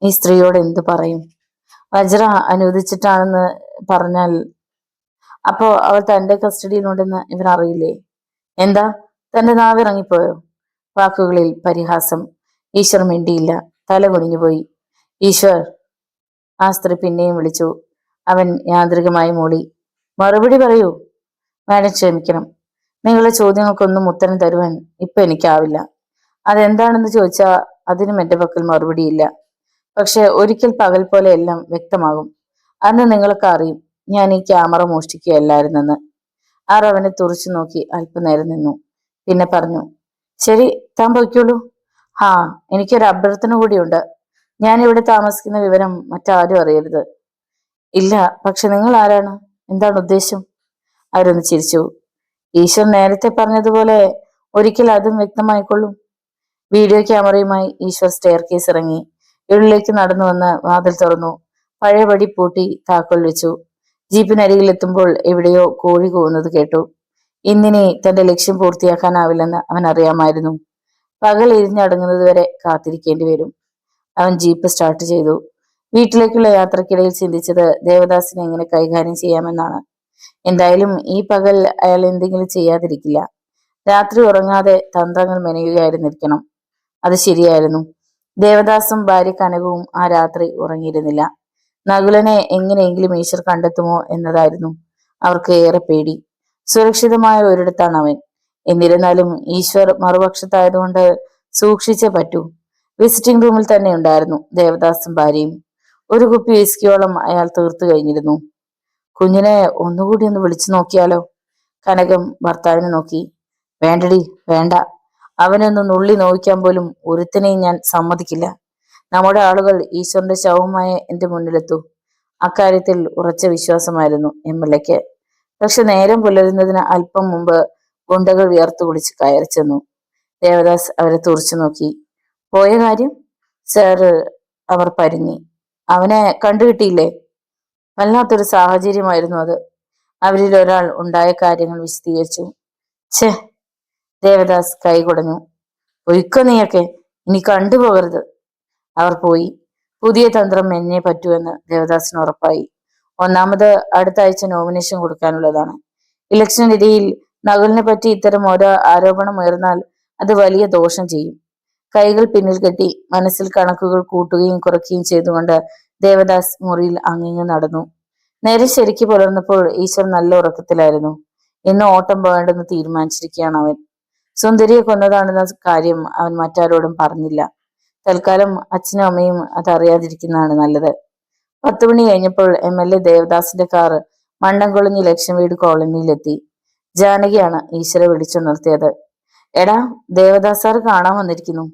ഈ സ്ത്രീയോട് എന്തു പറയും? വജ്ര അനുവദിച്ചിട്ടാണെന്ന് പറഞ്ഞാൽ അപ്പോ അവൾ തന്റെ കസ്റ്റഡിയിലുണ്ടെന്ന് ഇവർ അറിയില്ലേ? എന്താ, തന്റെ നാവിറങ്ങിപ്പോയോ? വാക്കുകളിൽ പരിഹാസം. ഈശ്വർ മിണ്ടിയില്ല. തല കുനിഞ്ഞുപോയി. ഈശ്വർ, ആ സ്ത്രീ പിന്നെയും വിളിച്ചു. അവൻ യാന്ത്രികമായി മൂളി. മറുപടി പറയൂ. മാഡം ക്ഷമിക്കണം. നിങ്ങളുടെ ചോദ്യങ്ങൾക്കൊന്നും ഉത്തരം തരുവാൻ ഇപ്പൊ എനിക്കാവില്ല. അതെന്താണെന്ന് ചോദിച്ചാ അതിനും എന്റെ പക്കൽ മറുപടിയില്ല. പക്ഷെ ഒരിക്കൽ പകൽ പോലെ എല്ലാം വ്യക്തമാകും. അന്ന് നിങ്ങൾക്ക് അറിയും ഞാൻ ഈ ക്യാമറ മോഷ്ടിക്കുകയല്ലായിരുന്നെന്ന്. ആർ അവനെ തുറച്ചു നോക്കി അല്പനേരം നിന്നു. പിന്നെ പറഞ്ഞു, ശരി, താൻ പൊയ്ക്കോളൂ. ആ, എനിക്കൊരു അഭ്യർത്ഥന കൂടിയുണ്ട്. ഞാൻ ഇവിടെ താമസിക്കുന്ന വിവരം മറ്റാരും അറിയരുത്. ഇല്ല, പക്ഷെ നിങ്ങൾ ആരാണ്? എന്താണ് ഉദ്ദേശം? അവരൊന്ന് ചിരിച്ചു. ഈശ്വർ നേരത്തെ പറഞ്ഞതുപോലെ ഒരിക്കൽ അതും വ്യക്തമായിക്കൊള്ളും. വീഡിയോ ക്യാമറയുമായി ഈശ്വർ സ്റ്റെയർ കേസ് ഇറങ്ങി ഉള്ളിലേക്ക് നടന്നു വന്ന് വാതിൽ തുറന്നു. പഴയപടി പൂട്ടി താക്കോൽ വെച്ചു. ജീപ്പിനരികിലെത്തുമ്പോൾ എവിടെയോ കോഴി കൂവുന്നത് കേട്ടു. ഇന്നിനി തന്റെ ലക്ഷ്യം പൂർത്തിയാക്കാനാവില്ലെന്ന് അവൻ അറിയാമായിരുന്നു. പകൽ ഇരിഞ്ഞടങ്ങുന്നത് വരെ കാത്തിരിക്കേണ്ടി വരും. അവൻ ജീപ്പ് സ്റ്റാർട്ട് ചെയ്തു. വീട്ടിലേക്കുള്ള യാത്രക്കിടയിൽ ചിന്തിച്ചത് ദേവദാസിനെ എങ്ങനെ കൈകാര്യം ചെയ്യാമെന്നാണ്. എന്തായാലും ഈ പകൽ അയാൾ എന്തെങ്കിലും ചെയ്യാതിരിക്കില്ല. രാത്രി ഉറങ്ങാതെ തന്ത്രങ്ങൾ മെനയുകയായിരുന്നിരിക്കണം. അത് ശരിയായിരുന്നു. ദേവദാസും ഭാര്യ കനകവും ആ രാത്രി ഉറങ്ങിയിരുന്നില്ല. നകുലനെ എങ്ങനെയെങ്കിലും ഈശ്വർ കണ്ടെത്തുമോ എന്നതായിരുന്നു അവർക്ക് ഏറെ പേടി. സുരക്ഷിതമായ ഒരിടത്താണ് അവൻ. എന്നിരുന്നാലും ഈശ്വർ മറുപക്ഷത്തായതുകൊണ്ട് സൂക്ഷിച്ചേ പറ്റൂ. വിസിറ്റിംഗ് റൂമിൽ തന്നെ ഉണ്ടായിരുന്നു ദേവദാസും ഭാര്യയും. ഒരു കുപ്പി വിസ്കിയോളം അയാൾ തീർത്തു കഴിഞ്ഞിരുന്നു. കുഞ്ഞിനെ ഒന്നുകൂടി ഒന്ന് വിളിച്ചു നോക്കിയാലോ? കനകം ഭർത്താവിനെ നോക്കി. വേണ്ടടി, വേണ്ട. അവനൊന്ന് നുള്ളി നോവിക്കാൻ പോലും ഒരുത്തിനെയും ഞാൻ സമ്മതിക്കില്ല. നമ്മുടെ ആളുകൾ ഈശ്വരന്റെ ശവമായ എന്റെ മുന്നിലെത്തൂ. അക്കാര്യത്തിൽ ഉറച്ച വിശ്വാസമായിരുന്നു MLA-ക്ക്. പക്ഷെ നേരം പുലരുന്നതിന് അല്പം മുമ്പ് ഗുണ്ടകൾ വിയർത്തു കുടിച്ച് കയറി ചെന്നു. ദേവദാസ് അവരെ തുറച്ചു നോക്കി. പോയ കാര്യം? സാറ്, അവർ പരിങ്ങി. അവനെ കണ്ടുകിട്ടിയില്ലേ? വല്ലാത്തൊരു സാഹചര്യമായിരുന്നു അത്. അവരിൽ ഒരാൾ ഉണ്ടായ കാര്യങ്ങൾ വിശദീകരിച്ചു. ഛേ, ദേവദാസ് കൈകുടഞ്ഞു. ഒഴുക്ക നീയൊക്കെ, ഇനി കണ്ടുപോകരുത്. അവർ പോയി. പുതിയ തന്ത്രം എന്നെ പറ്റുമെന്ന് ദേവദാസിന് ഉറപ്പായി. ഒന്നാമത് അടുത്ത ആഴ്ച നോമിനേഷൻ കൊടുക്കാനുള്ളതാണ്. ഇലക്ഷനിടയിൽ നകുലിനെ പറ്റി ഇത്തരം ഓരോ ആരോപണം ഉയർന്നാൽ അത് വലിയ ദോഷം ചെയ്യും. കൈകൾ പിന്നിൽ കെട്ടി മനസ്സിൽ കണക്കുകൾ കൂട്ടുകയും കുറയ്ക്കുകയും ചെയ്തുകൊണ്ട് ദേവദാസ് മുറിയിൽ അങ്ങിങ്ങ് നടന്നു. നേരെ ശരിക്ക് പുലർന്നപ്പോൾ ഈശ്വർ നല്ല ഉറക്കത്തിലായിരുന്നു. ഇന്ന് ഓട്ടം പോകേണ്ടെന്ന് തീരുമാനിച്ചിരിക്കുകയാണ് അവൻ. സുന്ദരിയെ കൊന്നതാണെന്ന കാര്യം അവൻ മറ്റാരോടും പറഞ്ഞില്ല. തൽക്കാലം അച്ഛനും അമ്മയും അതറിയാതിരിക്കുന്നതാണ് നല്ലത്. 10 മണി കഴിഞ്ഞപ്പോൾ MLA ദേവദാസിന്റെ കാർ മണ്ണംകുളഞ്ഞി ലക്ഷം വീട് കോളനിയിലെത്തി. ജാനകിയാണ് ഈശ്വരെ വിളിച്ചുണർത്തിയത്. എടാ, ദേവദാസ് സാർ കാണാൻ വന്നിരിക്കുന്നു.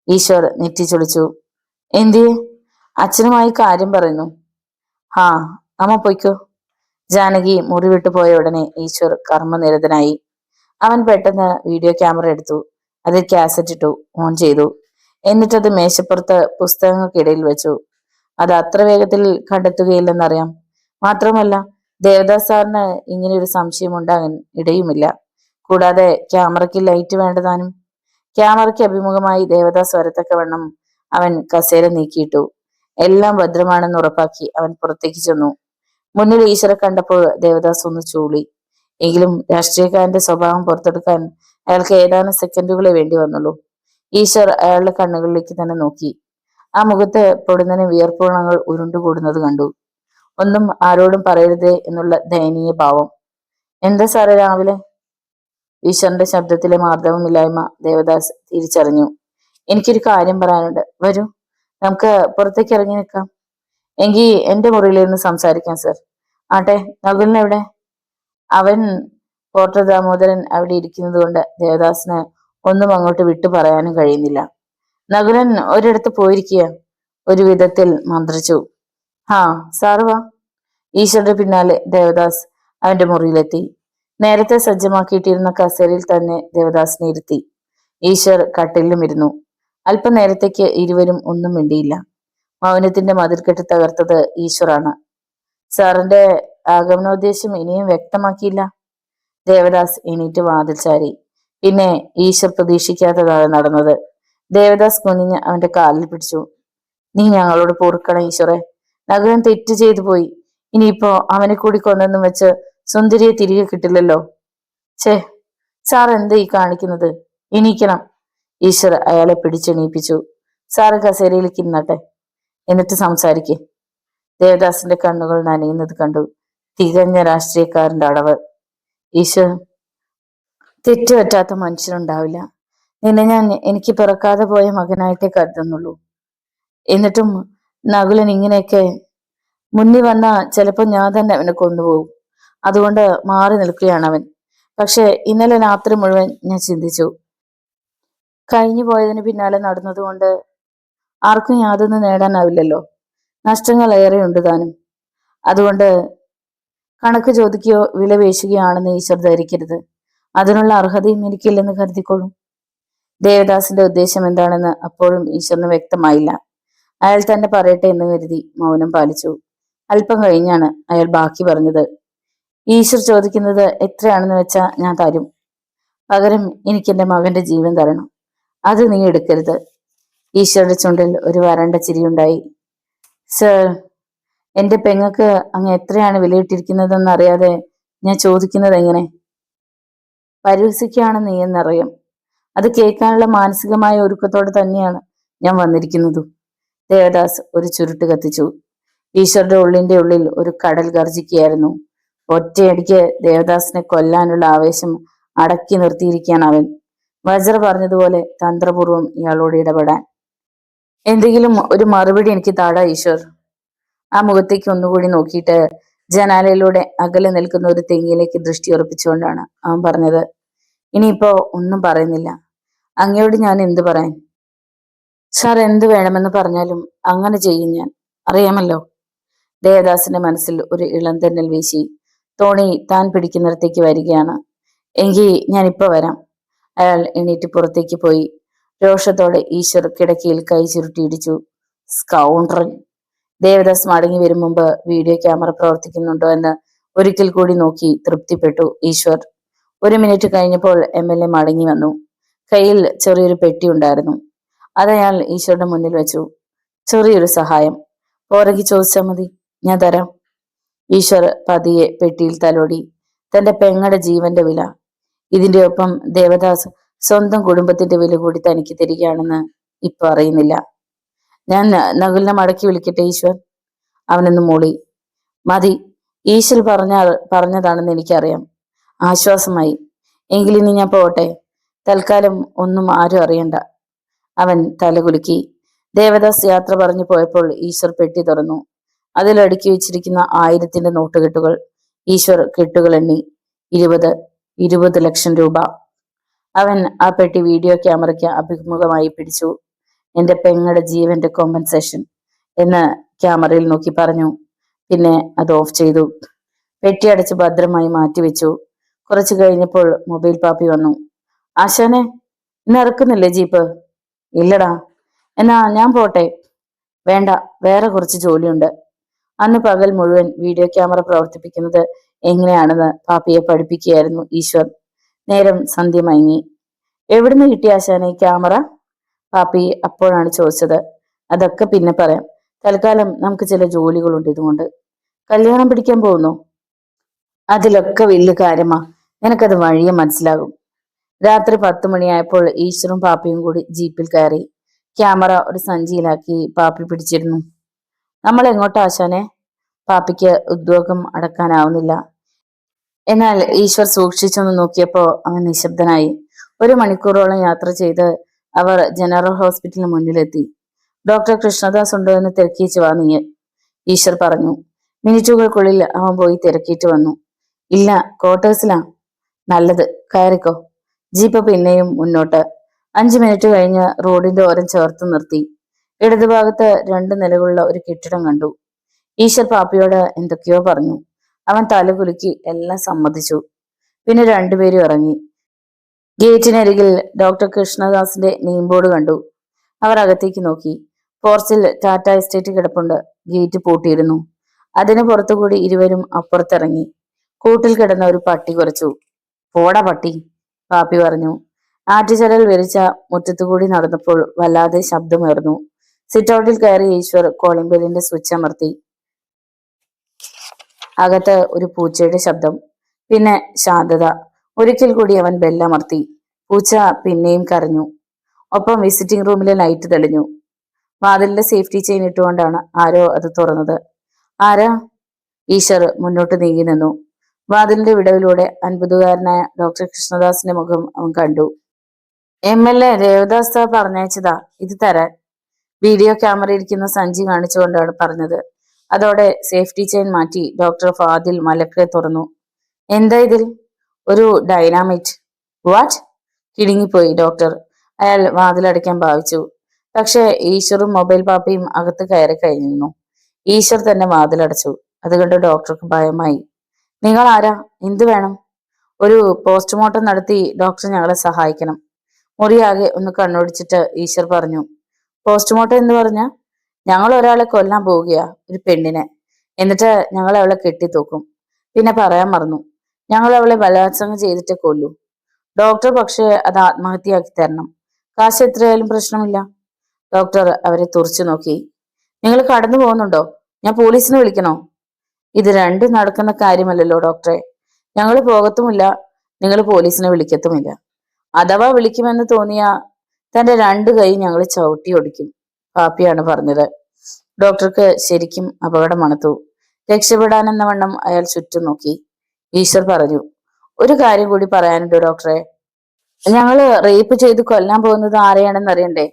ഈശ്വർ നെറ്റിച്ചൊളിച്ചു. എന്തിയെ? അച്ഛനുമായി കാര്യം പറയുന്നു. ആ, അമ്മ പൊയ്ക്കോ. ജാനകി മുറി വിട്ടു പോയ ഉടനെ ഈശ്വർ കർമ്മനിരതനായി. അവൻ പെട്ടെന്ന് വീഡിയോ ക്യാമറ എടുത്തു. അതിൽ കാസറ്റ് ഇട്ടു, ഓൺ ചെയ്തു. എന്നിട്ടത് മേശപ്പുറത്ത് പുസ്തകങ്ങൾക്കിടയിൽ വെച്ചു. അത് അത്ര വേഗത്തിൽ കണ്ടെത്തുകയില്ലെന്നറിയാം. മാത്രമല്ല, ദേവദാസ് സാറിന് ഇങ്ങനെ ഒരു സംശയം ഉണ്ടാകാൻ ഇടയുമില്ല. കൂടാതെ ക്യാമറയ്ക്ക് ലൈറ്റ് വേണ്ടതാനും. ക്യാമറയ്ക്ക് അഭിമുഖമായി ദേവദാസ് വരത്തക്കവണ്ണം അവൻ കസേര നീക്കിയിട്ടു. എല്ലാം ഭദ്രമാണെന്ന് ഉറപ്പാക്കി അവൻ പുറത്തേക്ക് ചെന്നു. മുന്നിൽ ഈശ്വരെ കണ്ടപ്പോൾ ദേവദാസ് ഒന്ന് ചൂളി. എങ്കിലും രാഷ്ട്രീയക്കാരന്റെ സ്വഭാവം പുറത്തെടുക്കാൻ അയാൾക്ക് ഏതാനും സെക്കൻഡുകളെ വേണ്ടി വന്നുള്ളൂ. ഈശ്വർ അയാളുടെ കണ്ണുകളിലേക്ക് തന്നെ നോക്കി. ആ മുഖത്ത് പൊടുന്നനെ വിയർപ്പുണങ്ങൾ ഉരുണ്ടുകൂടുന്നത് കണ്ടു. ഒന്നും ആരോടും പറയരുതേ എന്നുള്ള ദയനീയ ഭാവം. എന്താ സാറേ രാവിലെ? ഈശ്വറിന്റെ ശബ്ദത്തിലെ മാർദ്ദവമില്ലായ്മ ദേവദാസ് തിരിച്ചറിഞ്ഞു. എനിക്കൊരു കാര്യം പറയാനുണ്ട്. വരൂ, നമുക്ക് പുറത്തേക്ക് ഇറങ്ങി നിൽക്കാം. എങ്കിൽ എന്റെ മുറിയിലിരുന്ന് സംസാരിക്കാം സർ. ആട്ടെ, നകുലിനെവിടെ? അവൻ പോർട്ടർ ദാമോദരൻ അവിടെ ഇരിക്കുന്നത് കൊണ്ട് ദേവദാസിന് ഒന്നും അങ്ങോട്ട് വിട്ടു പറയാനും കഴിയുന്നില്ല. നകുലൻ ഒരിടത്ത് പോയിരിക്കുക, ഒരു വിധത്തിൽ മന്ത്രിച്ചു. ഹാ, സാറ് വാ. ഈശ്വരുടെ പിന്നാലെ ദേവദാസ് അവന്റെ മുറിയിലെത്തി. നേരത്തെ സജ്ജമാക്കിയിട്ടിരുന്ന കസേരയിൽ തന്നെ ദേവദാസിനെ ഇരുത്തി. ഈശ്വർ കട്ടിലും ഇരുന്നു. അല്പനേരത്തേക്ക് ഇരുവരും ഒന്നും മിണ്ടിയില്ല. മൗനത്തിന്റെ മതിൽക്കെട്ട് തകർത്തത് ഈശ്വറാണ്. സാറിന്റെ ആഗമനോദ്ദേശം ഇനിയും വ്യക്തമാക്കിയില്ല. ദേവദാസ് എണീറ്റ് വാതിൽ ചാരി. പിന്നെ ഈശ്വർ പ്രതീക്ഷിക്കാത്തതാണ് നടന്നത്. ദേവദാസ് കുനിഞ്ഞ് അവന്റെ കാലിൽ പിടിച്ചു. നീ ഞങ്ങളോട് പൊറുക്കണം ഈശ്വറെ. നഗരൻ തെറ്റ് ചെയ്തു പോയി. ഇനിയിപ്പോ അവനെ കൂടി കൊന്നെന്നും വെച്ച് സുന്ദരിയെ തിരികെ കിട്ടില്ലല്ലോ. ഛേ, സാർ എന്താ ഈ കാണിക്കുന്നത്? എണീക്കണം. ഈശ്വർ അയാളെ പിടിച്ചെണീപ്പിച്ചു. സാറ് കസേരയിലേക്ക് ഇന്നട്ടെ, എന്നിട്ട് സംസാരിക്കേ. ദേവദാസിന്റെ കണ്ണുകൾ നനയുന്നത് കണ്ടു. തികഞ്ഞ രാഷ്ട്രീയക്കാരന്റെ അടവ്. ഈശ്വർ, തെറ്റുപറ്റാത്ത മനുഷ്യനുണ്ടാവില്ല. നിന്നെ ഞാൻ എനിക്ക് പിറക്കാതെ പോയ മകനായിട്ടേ കരുതുന്നുള്ളൂ. എന്നിട്ടും നകുലൻ ഇങ്ങനെയൊക്കെ മുന്നിൽ വന്ന ചിലപ്പോ ഞാൻ തന്നെ അവനെ കൊന്നുപോകും. അതുകൊണ്ട് മാറി നിൽക്കുകയാണ് അവൻ. പക്ഷെ ഇന്നലെ രാത്രി മുഴുവൻ ഞാൻ ചിന്തിച്ചു, കഴിഞ്ഞു പോയതിന് പിന്നാലെ നടന്നതുകൊണ്ട് ആർക്കും യാതൊന്നും നേടാനാവില്ലല്ലോ. നഷ്ടങ്ങൾ ഏറെയുണ്ട് താനും. അതുകൊണ്ട് കണക്ക് ചോദിക്കുകയോ വില പേശുകയോ ആണെന്ന് ഈശ്വർ ധരിക്കരുത്. അതിനുള്ള അർഹതയും എനിക്കില്ലെന്ന് കരുതിക്കോളും. ദേവദാസിന്റെ ഉദ്ദേശം എന്താണെന്ന് അപ്പോഴും ഈശ്വറിന് വ്യക്തമായില്ല. അയാൾ തന്നെ പറയട്ടെ എന്ന് കരുതി മൗനം പാലിച്ചു. അല്പം കഴിഞ്ഞാണ് അയാൾ ബാക്കി പറഞ്ഞത്. ഈശ്വർ ചോദിക്കുന്നത് എത്രയാണെന്ന് വെച്ചാ ഞാൻ തരും. പകരം എനിക്ക് എന്റെ മകന്റെ ജീവൻ തരണം. അത് നീ എടുക്കരുത്. ഈശ്വരുടെ ചുണ്ടിൽ ഒരു വരണ്ട ചിരിയുണ്ടായി. സർ, എന്റെ പെങ്ങക്ക് അങ്ങ് എത്രയാണ് വിലയിട്ടിരിക്കുന്നതെന്ന് അറിയാതെ ഞാൻ ചോദിക്കുന്നത് എങ്ങനെ? പരിഹസിക്കുകയാണ് നീ എന്നറിയാം. അത് കേൾക്കാനുള്ള മാനസികമായ ഒരുക്കത്തോടെ തന്നെയാണ് ഞാൻ വന്നിരിക്കുന്നതും. ദേവദാസ് ഒരു ചുരുട്ട് കത്തിച്ചു. ഈശ്വരുടെ ഉള്ളിന്റെ ഉള്ളിൽ ഒരു കടൽ ഗർജിക്കുകയായിരുന്നു. ഒറ്റയടിക്ക് ദേവദാസിനെ കൊല്ലാനുള്ള ആവേശം അടക്കി നിർത്തിയിരിക്കുകയാണ് അവൻ. വജ്ര പറഞ്ഞതുപോലെ തന്ത്രപൂർവം ഇയാളോട് ഇടപെടാൻ. എന്തെങ്കിലും ഒരു മറുപടി എനിക്ക് താടാ ഈശ്വർ. ആ മുഖത്തേക്ക് ഒന്നുകൂടി നോക്കിയിട്ട് ജനാലയിലൂടെ അകലെ നിൽക്കുന്ന ഒരു തെങ്ങിലേക്ക് ദൃഷ്ടി ഉറപ്പിച്ചുകൊണ്ടാണ് അവൻ പറഞ്ഞത്. ഇനിയിപ്പോ ഒന്നും പറയുന്നില്ല. അങ്ങയോട് ഞാൻ എന്തു പറയാൻ? സാർ എന്ത് വേണമെന്ന് പറഞ്ഞാലും അങ്ങനെ ചെയ്യും ഞാൻ, അറിയാമല്ലോ. ദേവദാസിന്റെ മനസ്സിൽ ഒരു ഇളം തെന്നൽ വീശി. തോണി താൻ പിടിക്കുന്നിടത്തേക്ക് വരികയാണ്. എങ്കിൽ ഞാൻ ഇപ്പൊ വരാം. അയാൾ എണീറ്റ് പുറത്തേക്ക് പോയി. രോഷത്തോടെ ഈശ്വർ കിടക്കയിൽ കൈ ചുരുട്ടിയിടിച്ചു. സ്കൗണ്ടറൽ. ദേവദാസ് മടങ്ങി വരും മുമ്പ് വീഡിയോ ക്യാമറ പ്രവർത്തിക്കുന്നുണ്ടോ എന്ന് ഒരിക്കൽ കൂടി നോക്കി തൃപ്തിപ്പെട്ടു ഈശ്വർ. 1 മിനിറ്റ് കഴിഞ്ഞപ്പോൾ MLA മടങ്ങി വന്നു. കയ്യിൽ ചെറിയൊരു പെട്ടി ഉണ്ടായിരുന്നു. അതയാൾ ഈശ്വരുടെ മുന്നിൽ വെച്ചു. ചെറിയൊരു സഹായം, പോരകി ചോദിച്ചാൽ മതി, ഞാൻ തരാം. ഈശ്വർ പതിയെ പെട്ടിയിൽ തലോടി. തന്റെ പെങ്ങടെ ജീവന്റെ വില. ഇതിന്റെ ഒപ്പം ദേവദാസ് സ്വന്തം കുടുംബത്തിന്റെ വില കൂടി തനിക്ക് തരികയാണെന്ന് ഇപ്പൊ അറിയുന്നില്ല. ഞാൻ നകുലിനെ മടക്കി വിളിക്കട്ടെ ഈശ്വർ? അവനൊന്ന് മൂളി. മതി, ഈശ്വർ പറഞ്ഞതാണെന്ന് എനിക്കറിയാം. ആശ്വാസമായി. എങ്കിലിനി ഞാൻ പോട്ടെ. തൽക്കാലം ഒന്നും ആരും അറിയണ്ട. അവൻ തലകുലുക്കി. ദേവദാസ് യാത്ര പറഞ്ഞു പോയപ്പോൾ ഈശ്വർ പെട്ടി തുറന്നു. അതിൽ അടുക്കി വെച്ചിരിക്കുന്ന 1000ന്റെ നോട്ടുകെട്ടുകൾ. ഈശ്വർ കെട്ടുകൾ എണ്ണി. 20 ലക്ഷം രൂപ. അവൻ ആ പെട്ടി വീഡിയോ ക്യാമറയ്ക്ക് അഭിമുഖമായി പിടിച്ചു. എന്റെ പെങ്ങടെ ജീവന്റെ കോമ്പൻസേഷൻ എന്ന് ക്യാമറയിൽ നോക്കി പറഞ്ഞു. പിന്നെ അത് ഓഫ് ചെയ്തു. പെട്ടി അടച്ച് ഭദ്രമായി മാറ്റിവെച്ചു. കുറച്ചു കഴിഞ്ഞപ്പോൾ മൊബൈൽ പാപ്പി വന്നു. ആശാനെ, ഇന്ന് ഇറക്കുന്നില്ലേ ജീപ്പ്? ഇല്ലടാ. എന്നാ ഞാൻ പോട്ടെ. വേണ്ട, വേറെ കുറച്ച് ജോലിയുണ്ട്. അന്ന് പകൽ മുഴുവൻ വീഡിയോ ക്യാമറ പ്രവർത്തിപ്പിക്കുന്നത് എങ്ങനെയാണെന്ന് പാപ്പിയെ പഠിപ്പിക്കുകയായിരുന്നു ഈശ്വർ. നേരം സന്ധ്യ മയങ്ങി. എവിടുന്ന് കിട്ടിയ ആശാനെ ഈ ക്യാമറ? പാപ്പി അപ്പോഴാണ് ചോദിച്ചത്. അതൊക്കെ പിന്നെ പറയാം. തൽക്കാലം നമുക്ക് ചില ജോലികളുണ്ട്. ഇതുകൊണ്ട് കല്യാണം പിടിക്കാൻ പോകുന്നു. അതിലൊക്കെ വലിയ കാര്യമാ. നിനക്കത് വഴിയെ മനസ്സിലാകും. രാത്രി 10 മണിയായപ്പോൾ ഈശ്വറും പാപ്പിയും കൂടി ജീപ്പിൽ കയറി. ക്യാമറ ഒരു സഞ്ചിയിലാക്കി പാപ്പി പിടിച്ചിരുന്നു. നമ്മൾ എങ്ങോട്ടാ ആശാനെ? പാപ്പിക്ക് ഉദ്യോഗം അടക്കാനാവുന്നില്ല. എന്നാൽ ഈശ്വർ സൂക്ഷിച്ചൊന്ന് നോക്കിയപ്പോ അവൻ നിശബ്ദനായി. 1 മണിക്കൂറോളം യാത്ര ചെയ്ത് അവർ ജനറൽ ഹോസ്പിറ്റലിന് മുന്നിലെത്തി. ഡോക്ടർ കൃഷ്ണദാസ് ഉണ്ടോ എന്ന് തിരക്കിച്ചു വാ നീ, ഈശ്വർ പറഞ്ഞു. മിനിറ്റുകൾക്കുള്ളിൽ അവൻ പോയി തിരക്കിയിട്ട് വന്നു. ഇല്ല, ക്വാർട്ടേഴ്സിലാ. നല്ലത്, കയറിക്കോ. ജീപ്പ് പിന്നെയും മുന്നോട്ട്. 5 മിനിറ്റ് കഴിഞ്ഞ് റോഡിന്റെ ഓരം ചേർത്ത് നിർത്തി. ഇടതുഭാഗത്ത് 2 നിലകളുള്ള ഒരു കെട്ടിടം കണ്ടു. ഈശ്വർ പാപ്പിയോട് എന്തൊക്കെയോ പറഞ്ഞു. അവൻ തലകുലുക്കി എല്ലാം സമ്മതിച്ചു. പിന്നെ രണ്ടുപേരും ഇറങ്ങി. ഗേറ്റിനരികിൽ ഡോക്ടർ കൃഷ്ണദാസിന്റെ നെയിം ബോർഡ് കണ്ടു. അവർ അകത്തേക്ക് നോക്കി. പോർച്ചിൽ ടാറ്റ എസ്റ്റേറ്റ് കിടപ്പുണ്ട്. ഗേറ്റ് പൂട്ടിയിരുന്നു. അതിന് പുറത്തുകൂടി ഇരുവരും അപ്പുറത്തിറങ്ങി. കൂട്ടിൽ കിടന്ന ഒരു പട്ടി കുറച്ചു. പോടാ പട്ടി, പാപ്പി പറഞ്ഞു. ആറ്റുചരൽ വിരിച്ച മുറ്റത്തുകൂടി നടന്നപ്പോൾ വല്ലാതെ ശബ്ദമുയർന്നു. സിറ്റൗട്ടിൽ കയറി ഈശ്വർ കോളിംഗ് ബെല്ലിന്റെ സ്വിച്ച് അമർത്തി. അകത്ത് ഒരു പൂച്ചയുടെ ശബ്ദം. പിന്നെ ശാന്തത. ഒരിക്കൽ കൂടി അവൻ ബെല്ലമർത്തി. പൂച്ച പിന്നെയും കരഞ്ഞു. ഒപ്പം വിസിറ്റിംഗ് റൂമിലെ ലൈറ്റ് തെളിഞ്ഞു. വാതിലിന്റെ സേഫ്റ്റി ചെയിൻ ഇട്ടുകൊണ്ടാണ് ആരോ അത് തുറന്നത്. ആരാ? ഈശ്വർ മുന്നോട്ട് നീങ്ങി നിന്നു. വാതിലിന്റെ വിടവിലൂടെ അത്ഭുതകാരനായ ഡോക്ടർ കൃഷ്ണദാസിന്റെ മുഖം അവൻ കണ്ടു. MLA ദേവദാസ് സാർ പറഞ്ഞയച്ചതാ ഇത് തരാൻ. വീഡിയോ ക്യാമറ ഇരിക്കുന്ന സഞ്ചി കാണിച്ചുകൊണ്ടാണ് പറഞ്ഞത്. അതോടെ സേഫ്റ്റി ചെയിൻ മാറ്റി ഡോക്ടർ ഫാദിൽ മലക്കെ തുറന്നു. എന്താ ഇതിൽ? ഒരു ഡൈനാമൈറ്റ്. വാട്ട്? കിടുങ്ങിപ്പോയി ഡോക്ടർ. അയാൾ വാതിലടയ്ക്കാൻ ഭാവിച്ചു. പക്ഷേ ഈശ്വറും മൊബൈൽ പാപ്പയും അകത്ത് കയറി കഴിഞ്ഞിരുന്നു. ഈശ്വർ തന്നെ വാതിലടച്ചു. അതുകൊണ്ട് ഡോക്ടർക്ക് ഭയമായി. നിങ്ങൾ ആരാ? എന്തു വേണം? ഒരു പോസ്റ്റ്മോർട്ടം നടത്തി ഡോക്ടർ ഞങ്ങളെ സഹായിക്കണം. മുറിയാകെ ഒന്ന് കണ്ണോടിച്ചിട്ട് ഈശ്വർ പറഞ്ഞു. പോസ്റ്റ്മോർട്ടം എന്ന് പറഞ്ഞ? ഞങ്ങൾ ഒരാളെ കൊല്ലാൻ പോവുകയാ, ഒരു പെണ്ണിനെ. എന്നിട്ട് ഞങ്ങൾ അവളെ കെട്ടിത്തൂക്കും. പിന്നെ പറയാൻ മറന്നു, ഞങ്ങൾ അവളെ ബലാത്സംഗം ചെയ്തിട്ട് കൊല്ലൂ. ഡോക്ടർ പക്ഷേ അത് ആത്മഹത്യയാക്കി തരണം. കാശ് എത്രയായാലും പ്രശ്നമില്ല. ഡോക്ടർ അവരെ തുറച്ചു നോക്കി. നിങ്ങൾ കടന്നു പോകുന്നുണ്ടോ? ഞാൻ പോലീസിനെ വിളിക്കണോ? ഇത് രണ്ടും നടക്കുന്ന കാര്യമല്ലല്ലോ ഡോക്ടറെ. ഞങ്ങൾ പോകത്തുമില്ല, നിങ്ങൾ പോലീസിനെ വിളിക്കത്തുമില്ല. അഥവാ വിളിക്കുമെന്ന് തോന്നിയ തന്റെ രണ്ടു കൈ ഞങ്ങൾ ചവിട്ടി ഒടിക്കും, പാപ്പിയാണ് പറഞ്ഞത്. ഡോക്ടർക്ക് ശരിക്കും അപകടം മണത്തു. രക്ഷപ്പെടാനെന്ന വണ്ണം അയാൾ ചുറ്റും നോക്കി. ഈശ്വർ പറഞ്ഞു. ഒരു കാര്യം കൂടി പറയാനുണ്ട് ഡോക്ടറെ. ഞങ്ങള് റേപ്പ് ചെയ്ത് കൊല്ലാൻ പോകുന്നത് ആരെയാണെന്ന് അറിയണ്ടേ?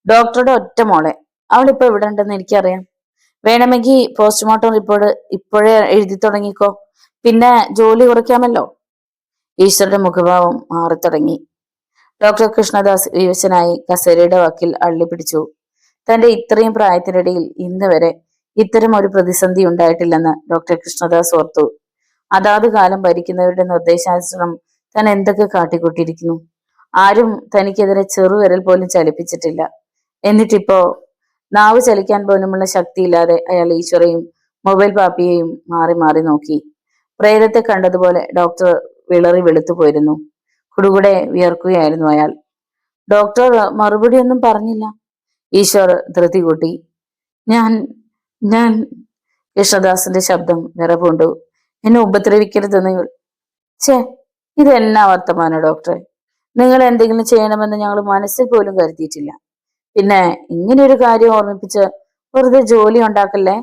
ഡോക്ടറുടെ ഒറ്റ മോളെ. അവളിപ്പോ ഇവിടെ ഉണ്ടെന്ന് എനിക്കറിയാം. വേണമെങ്കിൽ പോസ്റ്റ്മോർട്ടം റിപ്പോർട്ട് ഇപ്പോഴേ എഴുതി തുടങ്ങിക്കോ. പിന്നെ ജോലി കുറയ്ക്കാമല്ലോ. ഈശ്വരുടെ മുഖഭാവം മാറിത്തുടങ്ങി. ഡോക്ടർ കൃഷ്ണദാസ് വിവശനായി കസേരയുടെ വക്കിൽ അള്ളിപ്പിടിച്ചു. തന്റെ ഇത്രയും പ്രായത്തിനിടയിൽ ഇന്ന് വരെ ഇത്തരം ഒരു പ്രതിസന്ധി ഉണ്ടായിട്ടില്ലെന്ന് ഡോക്ടർ കൃഷ്ണദാസ് ഓർത്തു. അതാത് കാലം ഭരിക്കുന്നവരുടെ നിർദ്ദേശാനുസരണം താൻ എന്തൊക്കെ കാട്ടിക്കൂട്ടിയിരിക്കുന്നു. ആരും തനിക്കെതിരെ ചെറുവിരൽ പോലും ചലിപ്പിച്ചിട്ടില്ല. എന്നിട്ടിപ്പോ നാവ് ചലിക്കാൻ പോലുമുള്ള ശക്തിയില്ലാതെ അയാൾ ഈശ്വരയും മൊബൈൽ പാപ്പിയെയും മാറി മാറി നോക്കി. പ്രേതത്തെ കണ്ടതുപോലെ ഡോക്ടർ വിളറി വെളുത്തു പോയിരുന്നു. കുടുകൂടെ വിയർക്കുകയായിരുന്നു അയാൾ. ഡോക്ടർ മറുപടി ഒന്നും പറഞ്ഞില്ല. ഈശ്വർ ധൃതി കൂട്ടി. ഞാൻ ഞാൻ കൃഷ്ണദാസിന്റെ ശബ്ദം വിറപൂണ്ടു. എന്നെ ഉപദ്രവിക്കരുത് നിങ്ങൾ. ഛേ, ഇത് എന്നാ വർത്തമാനം ഡോക്ടറെ? നിങ്ങൾ എന്തെങ്കിലും ചെയ്യണമെന്ന് ഞങ്ങൾ മനസ്സിൽ പോലും കരുതിയിട്ടില്ല. പിന്നെ ഇങ്ങനെയൊരു കാര്യം ഓർമ്മിപ്പിച്ച് വെറുതെ ജോലി ഉണ്ടാക്കല്ലേ.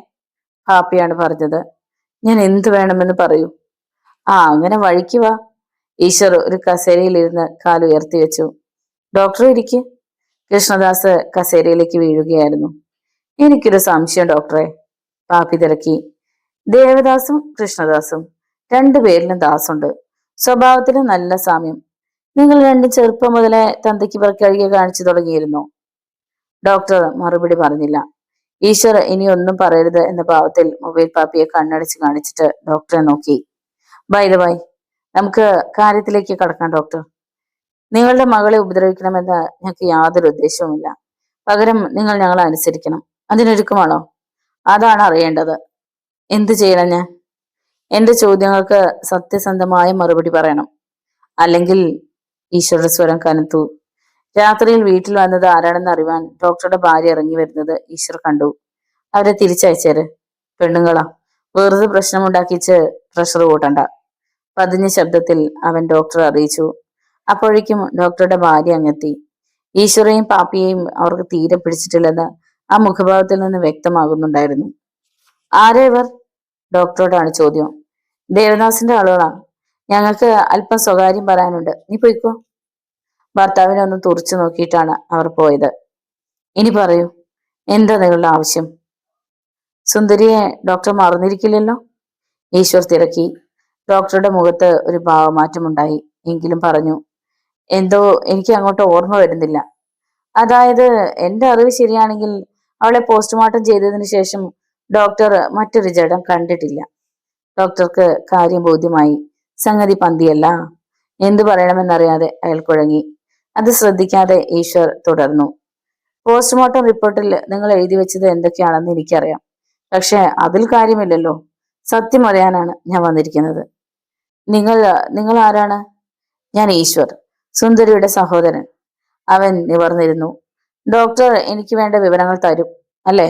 ഹാപ്പിയാണ് പറഞ്ഞത്. ഞാൻ എന്ത് വേണമെന്ന് പറയൂ. അങ്ങനെ വഴിക്ക് വാ. ഈശ്വർ ഒരു കസേരയിലിരുന്ന് കാലുയർത്തി വെച്ചു. ഡോക്ടർ ഇരിക്ക്. കൃഷ്ണദാസ് കസേരയിലേക്ക് വീഴുകയായിരുന്നു. എനിക്കൊരു സംശയം ഡോക്ടറെ. പാപ്പി തിരക്കി. ദേവദാസും കൃഷ്ണദാസും രണ്ടുപേരിലും ദാസുണ്ട്. സ്വഭാവത്തിലും നല്ല സാമ്യം. നിങ്ങൾ രണ്ടും ചെറുപ്പം മുതലേ തന്തയ്ക്ക് പിറക്കഴുകിയ കാണിച്ചു തുടങ്ങിയിരുന്നോ? ഡോക്ടർ മറുപടി പറഞ്ഞില്ല. ഈശ്വർ ഇനി ഒന്നും പറയരുത് എന്ന ഭാവത്തിൽ മൊബൈൽ പാപ്പിയെ കണ്ണടച്ച് കാണിച്ചിട്ട് ഡോക്ടറെ നോക്കി. ബൈ ദ ബൈ, നമുക്ക് കാര്യത്തിലേക്ക് കടക്കാം ഡോക്ടർ. നിങ്ങളുടെ മകളെ ഉപദ്രവിക്കണമെന്ന് ഞങ്ങൾക്ക് യാതൊരു ഉദ്ദേശവുമില്ല. പകരം നിങ്ങൾ ഞങ്ങളെ അനുസരിക്കണം. അതിനൊരുക്കമാണോ? അതാണ് അറിയേണ്ടത്. എന്തു ചെയ്യണം ഞാൻ? എന്റെ ചോദ്യങ്ങൾക്ക് സത്യസന്ധമായ മറുപടി പറയണം. അല്ലെങ്കിൽ ഈശ്വരുടെ സ്വരം കനത്തു. രാത്രിയിൽ വീട്ടിൽ വന്നത് ആരാണെന്ന് അറിയാൻ ഡോക്ടറുടെ ഭാര്യ ഇറങ്ങി വരുന്നത് ഈശ്വർ കണ്ടു. അവരെ തിരിച്ചയച്ചേര്. പെണ്ണുങ്ങളാ, വെറുതെ പ്രശ്നമുണ്ടാക്കിച്ച് പ്രഷർ കൂട്ടണ്ട. പതിഞ്ഞ ശബ്ദത്തിൽ അവൻ ഡോക്ടറെ അറിയിച്ചു. അപ്പോഴേക്കും ഡോക്ടറുടെ ഭാര്യ അങ്ങെത്തി. ഈശ്വരയും പാപ്പിയെയും അവർക്ക് തീരെ പിടിച്ചിട്ടില്ലെന്ന് ആ മുഖഭാവത്തിൽ നിന്ന് വ്യക്തമാകുന്നുണ്ടായിരുന്നു. ആരെ ഇവർ? ഡോക്ടറോടാണ് ചോദ്യം. ദേവദാസിന്റെ ആളുകളാ. ഞങ്ങൾക്ക് അല്പം സ്വകാര്യം പറയാനുണ്ട്. നീ പോയിക്കോ. ഭർത്താവിനെ ഒന്ന് തുറച്ചു നോക്കിയിട്ടാണ് അവർ പോയത്. ഇനി പറയൂ, എന്താ നിങ്ങളുടെ ആവശ്യം? സുന്ദരിയെ ഡോക്ടർ മറന്നിരിക്കില്ലല്ലോ? ഈശ്വർ തിരക്കി. ഡോക്ടറുടെ മുഖത്ത് ഒരു ഭാവമാറ്റമുണ്ടായി. എങ്കിലും പറഞ്ഞു. എന്തോ എനിക്ക് അങ്ങോട്ട് ഓർമ്മ വരുന്നില്ല. അതായത് എന്റെ അറിവ് ശരിയാണെങ്കിൽ അവളെ പോസ്റ്റ്മോർട്ടം ചെയ്തതിനു ശേഷം ഡോക്ടർ മറ്റൊരു ജഡം കണ്ടിട്ടില്ല. ഡോക്ടർക്ക് കാര്യം ബോധ്യമായി. സംഗതി പന്തിയല്ല. എന്തു പറയണമെന്നറിയാതെ അയാൾ കുഴങ്ങി. അത് ശ്രദ്ധിക്കാതെ ഈശ്വർ തുടർന്നു. പോസ്റ്റ്മോർട്ടം റിപ്പോർട്ടിൽ നിങ്ങൾ എഴുതി വെച്ചത് എന്തൊക്കെയാണെന്ന് എനിക്കറിയാം. പക്ഷെ അതിൽ കാര്യമില്ലല്ലോ. സത്യം അറിയാനാണ് ഞാൻ വന്നിരിക്കുന്നത്. നിങ്ങൾ നിങ്ങൾ ആരാണ്? ഞാൻ ഈശ്വർ, സുന്ദരിയുടെ സഹോദരൻ. അവൻ നിവർന്നിരുന്നു. ഡോക്ടർ എനിക്ക് വേണ്ട വിവരങ്ങൾ തരും അല്ലേ?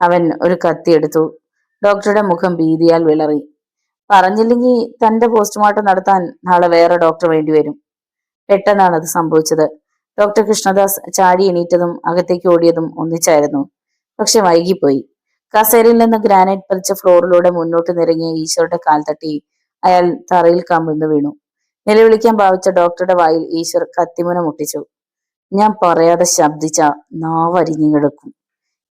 അവൻ ഒരു കത്തി എടുത്തു. ഡോക്ടറുടെ മുഖം ഭീതിയാൽ വിളറി. പറഞ്ഞില്ലെങ്കിൽ തന്റെ പോസ്റ്റ്മോർട്ടം നടത്താൻ നാളെ വേറെ ഡോക്ടർ വേണ്ടിവരും. പെട്ടെന്നാണ് അത് സംഭവിച്ചത്. ഡോക്ടർ കൃഷ്ണദാസ് ചാടി എണീറ്റതും അകത്തേക്ക് ഓടിയതും ഒന്നിച്ചായിരുന്നു. പക്ഷെ വൈകിപ്പോയി. കസേരയിൽ നിന്ന് ഗ്രാനൈറ്റ് പതിച്ച ഫ്ലോറിലൂടെ മുന്നോട്ട് നിരങ്ങിയ ഈശ്വരുടെ കാൽ തട്ടി അയാൾ തറയിൽ കമിഴ്ന്നു വീണു. നിലവിളിക്കാൻ ഭാവിച്ച ഡോക്ടറുടെ വായിൽ ഈശ്വർ കത്തിമുന മുട്ടിച്ചു. ഞാൻ പറയാതെ ശബ്ദിച്ച നാവരിഞ്ഞു കിടക്കും.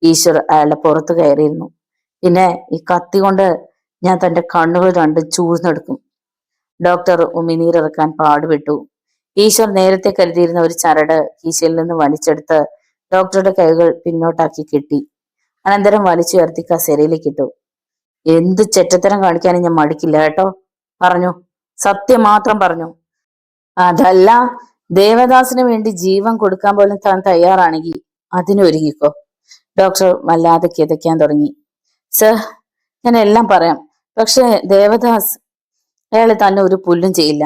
ഈശ്വർ അയാളുടെ പുറത്ത് കയറിയിരുന്നു. പിന്നെ ഈ കത്തി കൊണ്ട് ഞാൻ തന്റെ കണ്ണുകൾ രണ്ടും ചൂഴ്ന്നെടുക്കും. ഡോക്ടർ ഉമിനീരിറക്കാൻ പാടുപെട്ടു. ഈശ്വർ നേരത്തെ കരുതിയിരുന്ന ഒരു ചരട് കീശയിൽ നിന്ന് വലിച്ചെടുത്ത് ഡോക്ടറുടെ കൈകൾ പിന്നോട്ടാക്കി കെട്ടി. അനന്തരം വലിച്ചുയർത്തി കസേരയിലേക്ക് ഇട്ടു. എന്ത് ചെറ്റത്തരം കാണിക്കാനും ഞാൻ മടിക്കില്ല കേട്ടോ. പറഞ്ഞു. സത്യം മാത്രം പറഞ്ഞു. അതല്ല, ദേവദാസിന് വേണ്ടി ജീവൻ കൊടുക്കാൻ പോലും താൻ തയ്യാറാണെങ്കിൽ അതിനൊരുങ്ങിക്കോ. ഡോക്ടർ വല്ലാതെ കിതയ്ക്കാൻ തുടങ്ങി. സർ, ഞാൻ എല്ലാം പറയാം. പക്ഷേ ദേവദാസ്, അയാൾ തന്നെ ഒരു പുല്ലും ചെയ്യില്ല.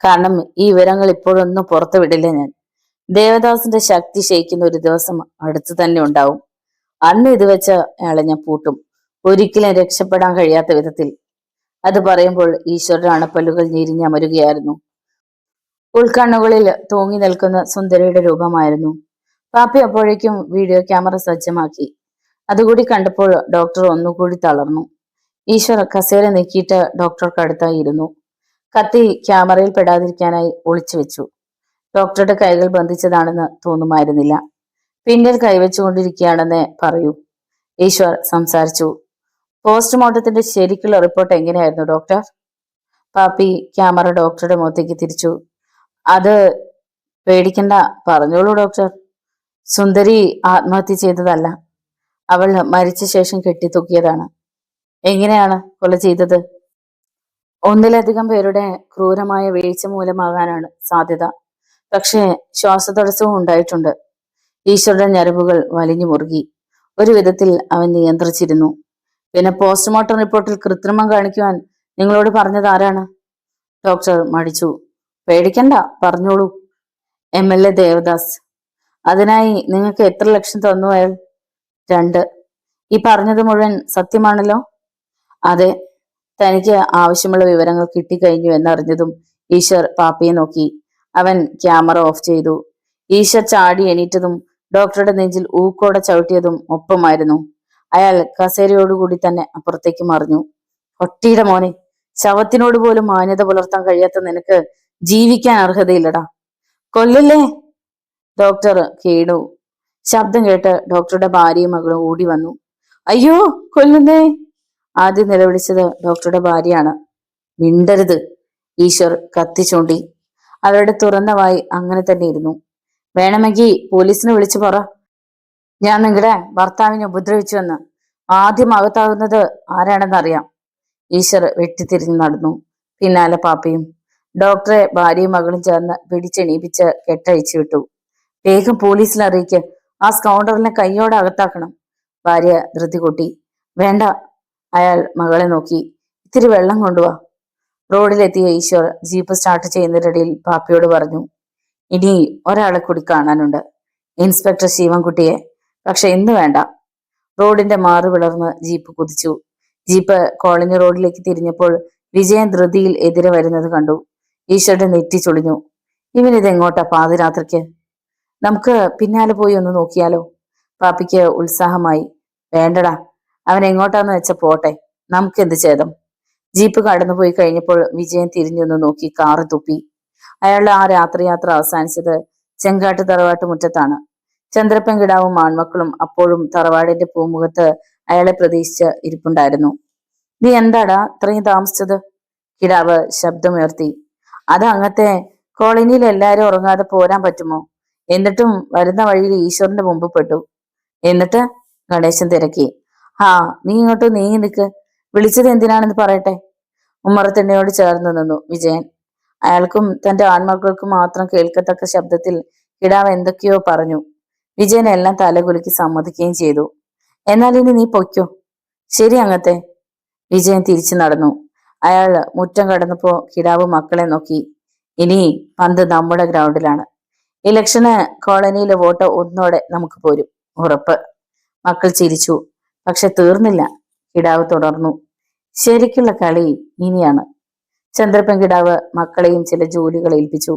കാരണം ഈ വിവരങ്ങൾ ഇപ്പോഴൊന്നും പുറത്തു വിടില്ല ഞാൻ. ദേവദാസിന്റെ ശക്തി ക്ഷയിക്കുന്ന ഒരു ദിവസം അടുത്ത് തന്നെ ഉണ്ടാവും. അന്ന് ഇത് വെച്ച് അയാളെ ഞാൻ പൂട്ടും, ഒരിക്കലും രക്ഷപ്പെടാൻ കഴിയാത്ത വിധത്തിൽ. അത് പറയുമ്പോൾ ഈശ്വരന്റെ അണപ്പല്ലുകൾ ഞെരിഞ്ഞമരുകയായിരുന്നു. ഉൾക്കണ്ണുകളിൽ തൂങ്ങി നിൽക്കുന്ന സുന്ദരിയുടെ രൂപമായിരുന്നു. പാപ്പി അപ്പോഴേക്കും വീഡിയോ ക്യാമറ സജ്ജമാക്കി. അതുകൂടി കണ്ടപ്പോൾ ഡോക്ടർ ഒന്നുകൂടി തളർന്നു. ഈശ്വർ കസേര നീക്കിയിട്ട് ഡോക്ടർക്ക് അടുത്തായി ഇരുന്നു. കത്തി ക്യാമറയിൽ പെടാതിരിക്കാനായി ഒളിച്ചു വെച്ചു. ഡോക്ടറുടെ കൈകൾ ബന്ധിച്ചതാണെന്ന് തോന്നുമായിരുന്നില്ല. പിന്നിൽ കൈവച്ചുകൊണ്ടിരിക്കുകയാണെന്ന് പറയൂ, ഈശ്വർ സംസാരിച്ചു. പോസ്റ്റ്മോർട്ടത്തിന്റെ ശരിക്കുള്ള റിപ്പോർട്ട് എങ്ങനെയായിരുന്നു ഡോക്ടർ? പാപ്പി ക്യാമറ ഡോക്ടറുടെ മുഖത്തേക്ക് തിരിച്ചു. അത് പേടിക്കണ്ട, പറഞ്ഞോളൂ ഡോക്ടർ. സുന്ദരി ആത്മഹത്യ ചെയ്തതല്ല, അവൾ മരിച്ച ശേഷം കെട്ടിത്തൂക്കിയതാണ്. എങ്ങനെയാണ് കൊല ചെയ്തത്? ഒന്നിലധികം പേരുടെ ക്രൂരമായ വീഴ്ച മൂലമാകാനാണ് സാധ്യത. പക്ഷേ ശ്വാസതടസ്സവും ഉണ്ടായിട്ടുണ്ട്. ഈശ്വരുടെ ഞരമ്പുകൾ വലിഞ്ഞു മുറുകി. ഒരു വിധത്തിൽ അവൻ നിയന്ത്രിച്ചിരുന്നു. പിന്നെ പോസ്റ്റ്മോർട്ടം റിപ്പോർട്ടിൽ കൃത്രിമം കാണിക്കുവാൻ നിങ്ങളോട് പറഞ്ഞത് ആരാണ്? ഡോക്ടർ മടിച്ചു. പേടിക്കണ്ട, പറഞ്ഞോളൂ. MLA ദേവദാസ്. അതിനായി നിങ്ങൾക്ക് എത്ര ലക്ഷം തന്നു അയാൾ? 2. ഈ പറഞ്ഞത് മുഴുവൻ സത്യമാണല്ലോ? അതെ. തനിക്ക് ആവശ്യമുള്ള വിവരങ്ങൾ കിട്ടിക്കഴിഞ്ഞു എന്നറിഞ്ഞതും ഈശ്വർ പാപ്പിയെ നോക്കി. അവൻ ക്യാമറ ഓഫ് ചെയ്തു. ഈശ്വർ ചാടി എണീറ്റതും ഡോക്ടറുടെ നെഞ്ചിൽ ഊക്കോടെ ചവിട്ടിയതും ഒപ്പമായിരുന്നു. അയാൾ കസേരയോടുകൂടി തന്നെ അപ്പുറത്തേക്ക് മറിഞ്ഞു. ഒട്ടിയുടെ മോനെ, ശവത്തിനോട് പോലും മാന്യത പുലർത്താൻ കഴിയാത്ത നിനക്ക് ജീവിക്കാൻ അർഹതയില്ലടാ. കൊല്ലല്ലേ? ഡോക്ടർ കേടു. ശബ്ദം കേട്ട് ഡോക്ടറുടെ ഭാര്യയും മകളും ഓടി വന്നു. അയ്യോ, കൊല്ലുന്നേ! ആദ്യം നിലവിളിച്ചത് ഡോക്ടറുടെ ഭാര്യയാണ്. മിണ്ടരുത്, ഈശ്വർ കത്തി ചൂണ്ടി. അവരുടെ തുറന്ന വായി അങ്ങനെ തന്നെ ഇരുന്നു. വേണമെങ്കിൽ പോലീസിനെ വിളിച്ചു പറ, ഞാൻ നിങ്ങളുടെ ഭർത്താവിനെ ഉപദ്രവിച്ചുവെന്ന്. ആദ്യം അകത്താകുന്നത് ആരാണെന്നറിയാം. ഈശ്വർ വെട്ടിത്തിരിഞ്ഞു നടന്നു. പിന്നാലെ പാപ്പയും. ഡോക്ടറെ ഭാര്യയും മകളും ചേർന്ന് പിടിച്ചെണീപ്പിച്ച് കെട്ടഴിച്ചു വിട്ടു. വേഗം പോലീസിൽ അറിയിക്ക്, ആ സ്കൗണ്ടറിനെ കൈയോടെ അകത്താക്കണം. ഭാര്യ ധൃതി കൂട്ടി. വേണ്ട. അയാൾ മകളെ നോക്കി. ഇത്തിരി വെള്ളം കൊണ്ടുവാ. റോഡിലെത്തിയ ഈശ്വർ ജീപ്പ് സ്റ്റാർട്ട് ചെയ്യുന്നതിനിടയിൽ പാപ്പയോട് പറഞ്ഞു. ഇനി ഒരാളെ കൂടി കാണാനുണ്ട്, ഇൻസ്പെക്ടർ ശിവൻകുട്ടിയെ. പക്ഷെ ഇന്ന് വേണ്ട. റോഡിന്റെ മാറു വിളർന്ന് ജീപ്പ് കുതിച്ചു. ജീപ്പ് കോളനി റോഡിലേക്ക് തിരിഞ്ഞപ്പോൾ വിജയൻ ധൃതിയിൽ എതിരെ വരുന്നത് കണ്ടു. ഈശ്വരുടെ നെറ്റി ചൊളിഞ്ഞു. ഇവനിതെങ്ങോട്ടാ പാതിരാത്രിക്ക്? നമുക്ക് പിന്നാലെ പോയി ഒന്ന് നോക്കിയാലോ? പാപ്പിക്ക് ഉത്സാഹമായി. വേണ്ടടാ, അവൻ എങ്ങോട്ടാന്ന് വെച്ച പോട്ടെ, നമുക്കെന്ത് ഛേദം. ജീപ്പ് കടന്നുപോയി കഴിഞ്ഞപ്പോൾ വിജയൻ തിരിഞ്ഞൊന്ന് നോക്കി കാറ് തുപ്പി. അയാളുടെ ആ രാത്രി യാത്ര അവസാനിച്ചത് ചെങ്കാട്ട് തറവാട്ട് മുറ്റത്താണ്. ചന്ദ്രപ്പൻ കിടാവും ആൺമക്കളും അപ്പോഴും തറവാടിന്റെ പൂമുഖത്ത് അയാളെ പ്രതീക്ഷിച്ച് ഇരിപ്പുണ്ടായിരുന്നു. നീ എന്താടാ ഇത്രയും താമസിച്ചത്? കിടാവ് ശബ്ദമുയർത്തി. അത് അങ്ങത്തെ കോളനിയിൽ എല്ലാരും ഉറങ്ങാതെ പോരാൻ പറ്റുമോ? എന്നിട്ടും വരുന്ന വഴിയിൽ ഈശ്വരന്റെ മുമ്പ് പെട്ടു. എന്നിട്ട്? ഗണേശൻ തിരക്കി. നീ ഇങ്ങോട്ട് നീങ്ങി നിൽക്ക്, വിളിച്ചത് എന്തിനാണെന്ന് പറയട്ടെ. ഉമ്മറത്തെണ്ണയോട് ചേർന്ന് നിന്നു വിജയൻ. അയാൾക്കും തന്റെ ആൺമക്കൾക്കും മാത്രം കേൾക്കത്തക്ക ശബ്ദത്തിൽ കിടാവ് എന്തൊക്കെയോ പറഞ്ഞു. വിജയൻ എല്ലാം തലകുലുക്കി സമ്മതിക്കുകയും ചെയ്തു. എന്നാൽ ഇനി നീ പൊയ്ക്കോ. ശരി അങ്ങത്തെ. വിജയൻ തിരിച്ചു നടന്നു. അയാൾ മുറ്റം കടന്നപ്പോ കിടാവ് മക്കളെ നോക്കി. ഇനി പന്ത് നമ്മുടെ ഗ്രൗണ്ടിലാണ്. ഇലക്ഷന് കോളനിയിലെ വോട്ട് ഒന്നോടെ നമുക്ക് പോരും, ഉറപ്പ്. മക്കൾ ചിരിച്ചു. പക്ഷെ തീർന്നില്ല. കിടാവ് തുടർന്നു. ശരിക്കുള്ള കളി ഇനിയാണ്. ചന്ദ്രപ്പൻ കിടാവ് മക്കളെയും ചില ജോലികൾ ഏൽപ്പിച്ചു.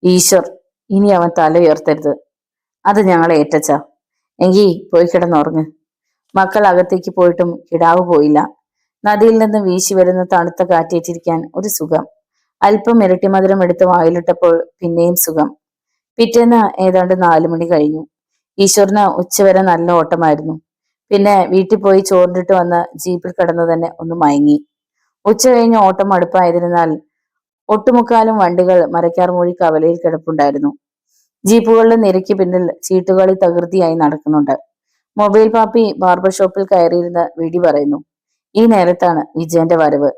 ഈശ്വർ, ഇനി അവൻ തല ഉയർത്തരുത്. അത് ഞങ്ങളെ ഏറ്റച്ച. എങ്കിൽ പോയി കിടന്നുറങ്ങ്. മക്കൾ അകത്തേക്ക് പോയിട്ടും കിടാവ് പോയില്ല. നദിയിൽ നിന്ന് വീശി വരുന്ന തണുത്ത കാറ്റേറ്റിരിക്കാൻ ഒരു സുഖം. അല്പം ഇരട്ടി മധുരം എടുത്ത് വായിലിട്ടപ്പോൾ പിന്നെയും സുഖം. പിറ്റേന്ന് ഏതാണ്ട് 4 മണി കഴിഞ്ഞു. ഈശ്വരന് ഉച്ചവരെ നല്ല ഓട്ടമായിരുന്നു. പിന്നെ വീട്ടിൽ പോയി ചോറിട്ട് വന്ന് ജീപ്പിൽ കിടന്നു തന്നെ ഒന്ന് മയങ്ങി. ഉച്ച കഴിഞ്ഞ് ഓട്ടം അടുപ്പായിരുന്നാൽ ഒട്ടുമുക്കാലും വണ്ടികൾ മരക്കാർ മൂഴി കവലയിൽ കിടപ്പുണ്ടായിരുന്നു. ജീപ്പുകളുടെ നിരയ്ക്ക് പിന്നിൽ ചീട്ടുകളി തകൃതിയായി നടക്കുന്നുണ്ട്. മൊബൈൽ പാപ്പി ബാർബർ ഷോപ്പിൽ കയറിയിരുന്ന് വിടി പറയുന്നു. ഈ നേരത്താണ് വിജയന്റെ വരവ്.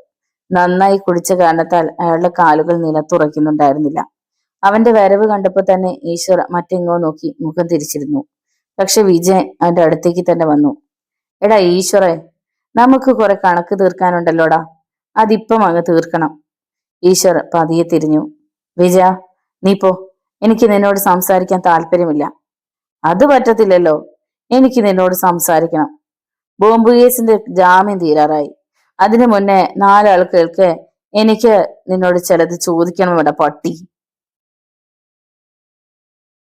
നന്നായി കുടിച്ച കാരണത്താൽ അയാളുടെ കാലുകൾ നിലത്തുറയ്ക്കുന്നുണ്ടായിരുന്നില്ല. അവന്റെ വരവ് കണ്ടപ്പോൾ തന്നെ ഈശ്വർ മറ്റെങ്ങോ നോക്കി മുഖം തിരിച്ചിരുന്നു. പക്ഷെ വിജയൻ അവന്റെ അടുത്തേക്ക് തന്നെ വന്നു. എടാ ഈശ്വറെ, നമുക്ക് കുറെ കണക്ക് തീർക്കാനുണ്ടല്ലോടാ, അതിപ്പം അങ്ങ് തീർക്കണം. ഈശ്വർ പതിയെ തിരിഞ്ഞു. വിജയ, നീ പോ, എനിക്ക് നിന്നോട് സംസാരിക്കാൻ താല്പര്യമില്ല. അത് പറ്റത്തില്ലല്ലോ, എനിക്ക് നിന്നോട് സംസാരിക്കണം. ബോംബ് കേസിന്റെ ജാമ്യം തീരാറായി. അതിനു മുന്നേ നാലാൾ കേൾക്കെ എനിക്ക് നിന്നോട് ചിലത് ചോദിക്കണമെടാ പട്ടി.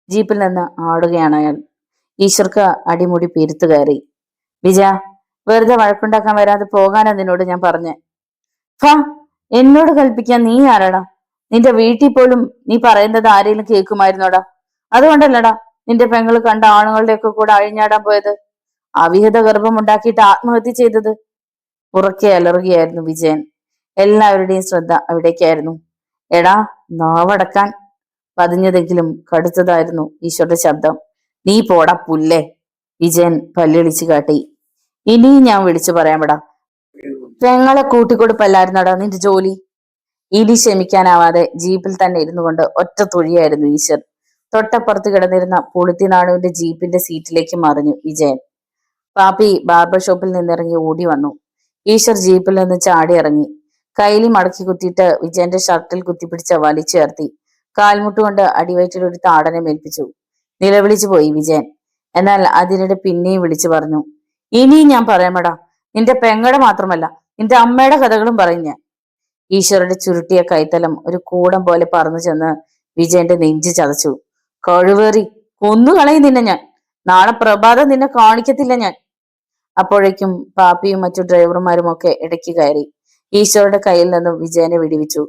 ജീപ്പിൽ നിന്ന് ആടുകയാണ് അയാൾ. ഈശ്വർക്ക് അടിമുടി പെരുത്തു കയറി. വിജയ, വെറുതെ വഴക്കുണ്ടാക്കാൻ വരാതെ പോകാനാ നിന്നോട് ഞാൻ പറഞ്ഞേ. ഫ, എന്നോട് കൽപ്പിക്കാൻ നീ ആരാടാ? നിന്റെ വീട്ടിൽ പോലും നീ പറയുന്നത് ആരെങ്കിലും കേൾക്കുമായിരുന്നോടാ? അതുകൊണ്ടല്ലടാ നിന്റെ പെങ്ങൾ കണ്ട ആണുങ്ങളുടെ ഒക്കെ കൂടെ അഴിഞ്ഞാടാൻ പോയത്, അവിഹിത ഗർഭം ഉണ്ടാക്കിയിട്ട് ആത്മഹത്യ ചെയ്തത്. ഉറക്കെ അലറുകയായിരുന്നു വിജയൻ. എല്ലാവരുടെയും ശ്രദ്ധ അവിടേക്കായിരുന്നു. എടാ, നാവടക്കാൻ. പതിഞ്ഞതെങ്കിലും കടുത്തതായിരുന്നു ഈശ്വരുടെ ശബ്ദം. നീ പോടാ പുല്ലേ. വിജയൻ പല്ലിളിച്ചു കാട്ടി. ഇനിയും ഞാൻ വിളിച്ചു പറയാമടാ, പെങ്ങളെ കൂട്ടിക്കൊടുപ്പല്ലായിരുന്നടാ നിന്റെ ജോലി. ഇനി ക്ഷമിക്കാനാവാതെ ജീപ്പിൽ തന്നെ ഇരുന്നു കൊണ്ട് ഒറ്റ തൊഴിയായിരുന്നു ഈശ്വർ. തൊട്ടപ്പുറത്ത് കിടന്നിരുന്ന പുളുത്തിനാടുവിന്റെ ജീപ്പിന്റെ സീറ്റിലേക്ക് മറിഞ്ഞു വിജയൻ. പാപ്പി ബാർബർ ഷോപ്പിൽ നിന്നിറങ്ങി ഓടി വന്നു. ഈശ്വർ ജീപ്പിൽ നിന്ന് ചാടി ഇറങ്ങി. കൈലി മടക്കി കുത്തിയിട്ട് വിജയന്റെ ഷർട്ടിൽ കുത്തിപ്പിടിച്ച് വലിച്ചുയർത്തി. കാൽമുട്ടുകൊണ്ട് അടിവയറ്റിൽ ഒരു താടനെ മേൽപ്പിച്ചു. നിലവിളിച്ചു പോയി വിജയൻ. എന്നാൽ അതിനിടെ പിന്നെയും വിളിച്ചു പറഞ്ഞു. ഇനിയും ഞാൻ പറയാമടാ, നിന്റെ പെങ്ങടെ മാത്രമല്ല നിന്റെ അമ്മയുടെ കഥകളും പറയും ഞാൻ. ഈശ്വരുടെ ചുരുട്ടിയ കൈത്തലം ഒരു കൂടം പോലെ പറന്നു ചെന്ന് വിജയന്റെ നെഞ്ചു ചതച്ചു. കഴിവേറി കൊന്നുകളയും നിന്നെ ഞാൻ. നാളെ പ്രഭാതം നിന്നെ കാണിക്കത്തില്ല ഞാൻ. അപ്പോഴേക്കും പാപ്പിയും മറ്റു ഡ്രൈവർമാരും ഒക്കെ ഇടയ്ക്ക് കയറി ഈശ്വരുടെ കയ്യിൽ നിന്നും വിജയനെ വിടിവിച്ചു.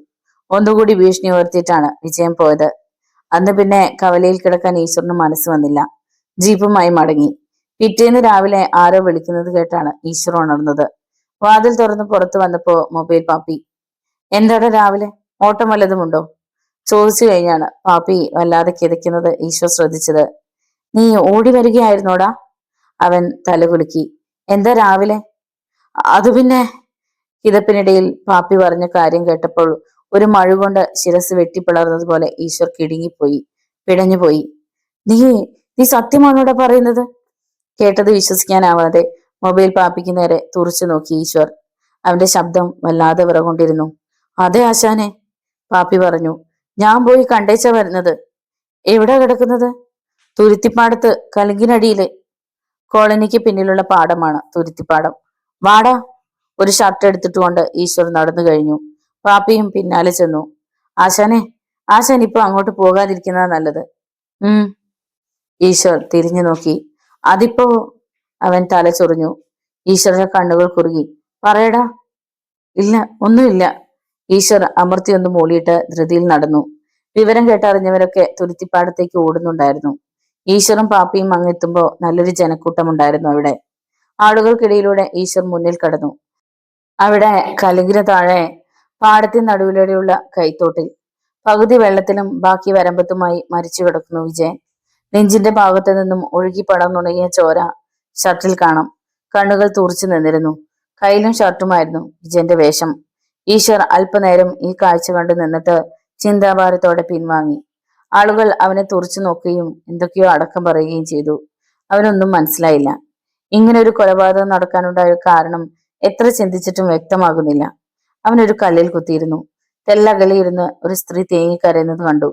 ഒന്നുകൂടി ഭീഷണി ഉയർത്തിയിട്ടാണ് വിജയൻ പോയത്. അന്ന് പിന്നെ കവലയിൽ കിടക്കാൻ ഈശ്വറിന് മനസ്സ് വന്നില്ല. ജീപ്പുമായി മടങ്ങി. പിറ്റേന്ന് രാവിലെ ആരോ വിളിക്കുന്നത് കേട്ടാണ് ഈശ്വർ ഉണർന്നത്. വാതിൽ തുറന്ന് പുറത്തു വന്നപ്പോ മൊബൈൽ പാപ്പി. എന്താടാ രാവിലെ, ഓട്ടം വല്ലതുമുണ്ടോ? ചോദിച്ചു കഴിഞ്ഞാണ് പാപ്പി വല്ലാതെ കിതയ്ക്കുന്നത് ഈശ്വർ ശ്രദ്ധിച്ചത്. നീ ഓടി വരികയായിരുന്നോടാ? അവൻ തലകുലുക്കി. എന്താ രാവിലെ? അത് പിന്നെ. കിതപ്പിനിടയിൽ പാപ്പി പറഞ്ഞ കാര്യം കേട്ടപ്പോൾ ഒരു മഴ കൊണ്ട് ശിരസ് വെട്ടിപ്പിളർന്നതുപോലെ ഈശ്വർ കിടുങ്ങിപ്പോയി, പിടഞ്ഞുപോയി. നീ നീ സത്യമാണോടാ പറയുന്നത്? കേട്ടത് വിശ്വസിക്കാനാവാതെ മൊബൈൽ പാപ്പിക്ക് നേരെ തുറച്ചു നോക്കി ഈശ്വർ. അവന്റെ ശബ്ദം വല്ലാതെ വിറകൊണ്ടിരുന്നു. അതെ ആശാനെ, പാപ്പി പറഞ്ഞു. ഞാൻ പോയി കണ്ടേച്ചാ വരുന്നത്. എവിടെ കിടക്കുന്നത്? തുരുത്തിപ്പാടത്ത് കലുങ്കിനടിയില്. കോളനിക്ക് പിന്നിലുള്ള പാടമാണ് തുരുത്തിപ്പാടം. വാടാ. ഒരു ഷർട്ട് എടുത്തിട്ടുകൊണ്ട് ഈശ്വർ നടന്നു കഴിഞ്ഞു. പാപ്പിയും പിന്നാലെ ചെന്നു. ആശാനെ, ആശാൻ ഇപ്പൊ അങ്ങോട്ട് പോകാതിരിക്കുന്നതാ നല്ലത്. ഈശ്വർ തിരിഞ്ഞു നോക്കി. അതിപ്പോ. അവൻ തല ചൊറിഞ്ഞു. ഈശ്വരന്റെ കണ്ണുകൾ കുറുകി. പറയടാ. ഇല്ല, ഒന്നുമില്ല. ഈശ്വർ അമർത്തിയൊന്ന് മൂളിയിട്ട് ധൃതിയിൽ നടന്നു. വിവരം കേട്ടറിഞ്ഞവരൊക്കെ തുരുത്തിപ്പാടത്തേക്ക് ഓടുന്നുണ്ടായിരുന്നു. ഈശ്വറും പാപ്പിയും അങ്ങെത്തുമ്പോ നല്ലൊരു ജനക്കൂട്ടം ഉണ്ടായിരുന്നു അവിടെ. ആളുകൾക്കിടയിലൂടെ ഈശ്വർ മുന്നിൽ കടന്നു. അവിടെ കലുങ്കിന് താഴെ പാടത്തിന് നടുവിലൂടെയുള്ള കൈത്തോട്ടിൽ പകുതി വെള്ളത്തിലും ബാക്കി വരമ്പത്തുമായി മരിച്ചു കിടക്കുന്നു വിജയൻ. നെഞ്ചിന്റെ ഭാഗത്തു നിന്നും ഒഴുകി പടർന്നുണങ്ങിയ ചോര ഷർട്ടിൽ കാണാം. കണ്ണുകൾ തുറച്ചു നിന്നിരുന്നു. കയ്യിലും ഷർട്ടുമായിരുന്നു വിജയന്റെ വേഷം. ഈശ്വർ അല്പനേരം ഈ കാഴ്ച കണ്ടു നിന്നിട്ട് ചിന്താഭാരത്തോടെ പിൻവാങ്ങി. ആളുകൾ അവനെ തുറച്ചു നോക്കുകയും എന്തൊക്കെയോ അടക്കം പറയുകയും ചെയ്തു. അവനൊന്നും മനസ്സിലായില്ല. ഇങ്ങനെ ഒരു കൊലപാതകം നടക്കാനുണ്ടായ കാരണം എത്ര ചിന്തിച്ചിട്ടും വ്യക്തമാകുന്നില്ല. അവനൊരു കല്ലിൽ കുത്തിയിരുന്നു. തെല്ലകലിയിരുന്ന് ഒരു സ്ത്രീ തേങ്ങിക്കരയുന്നത് കണ്ടു.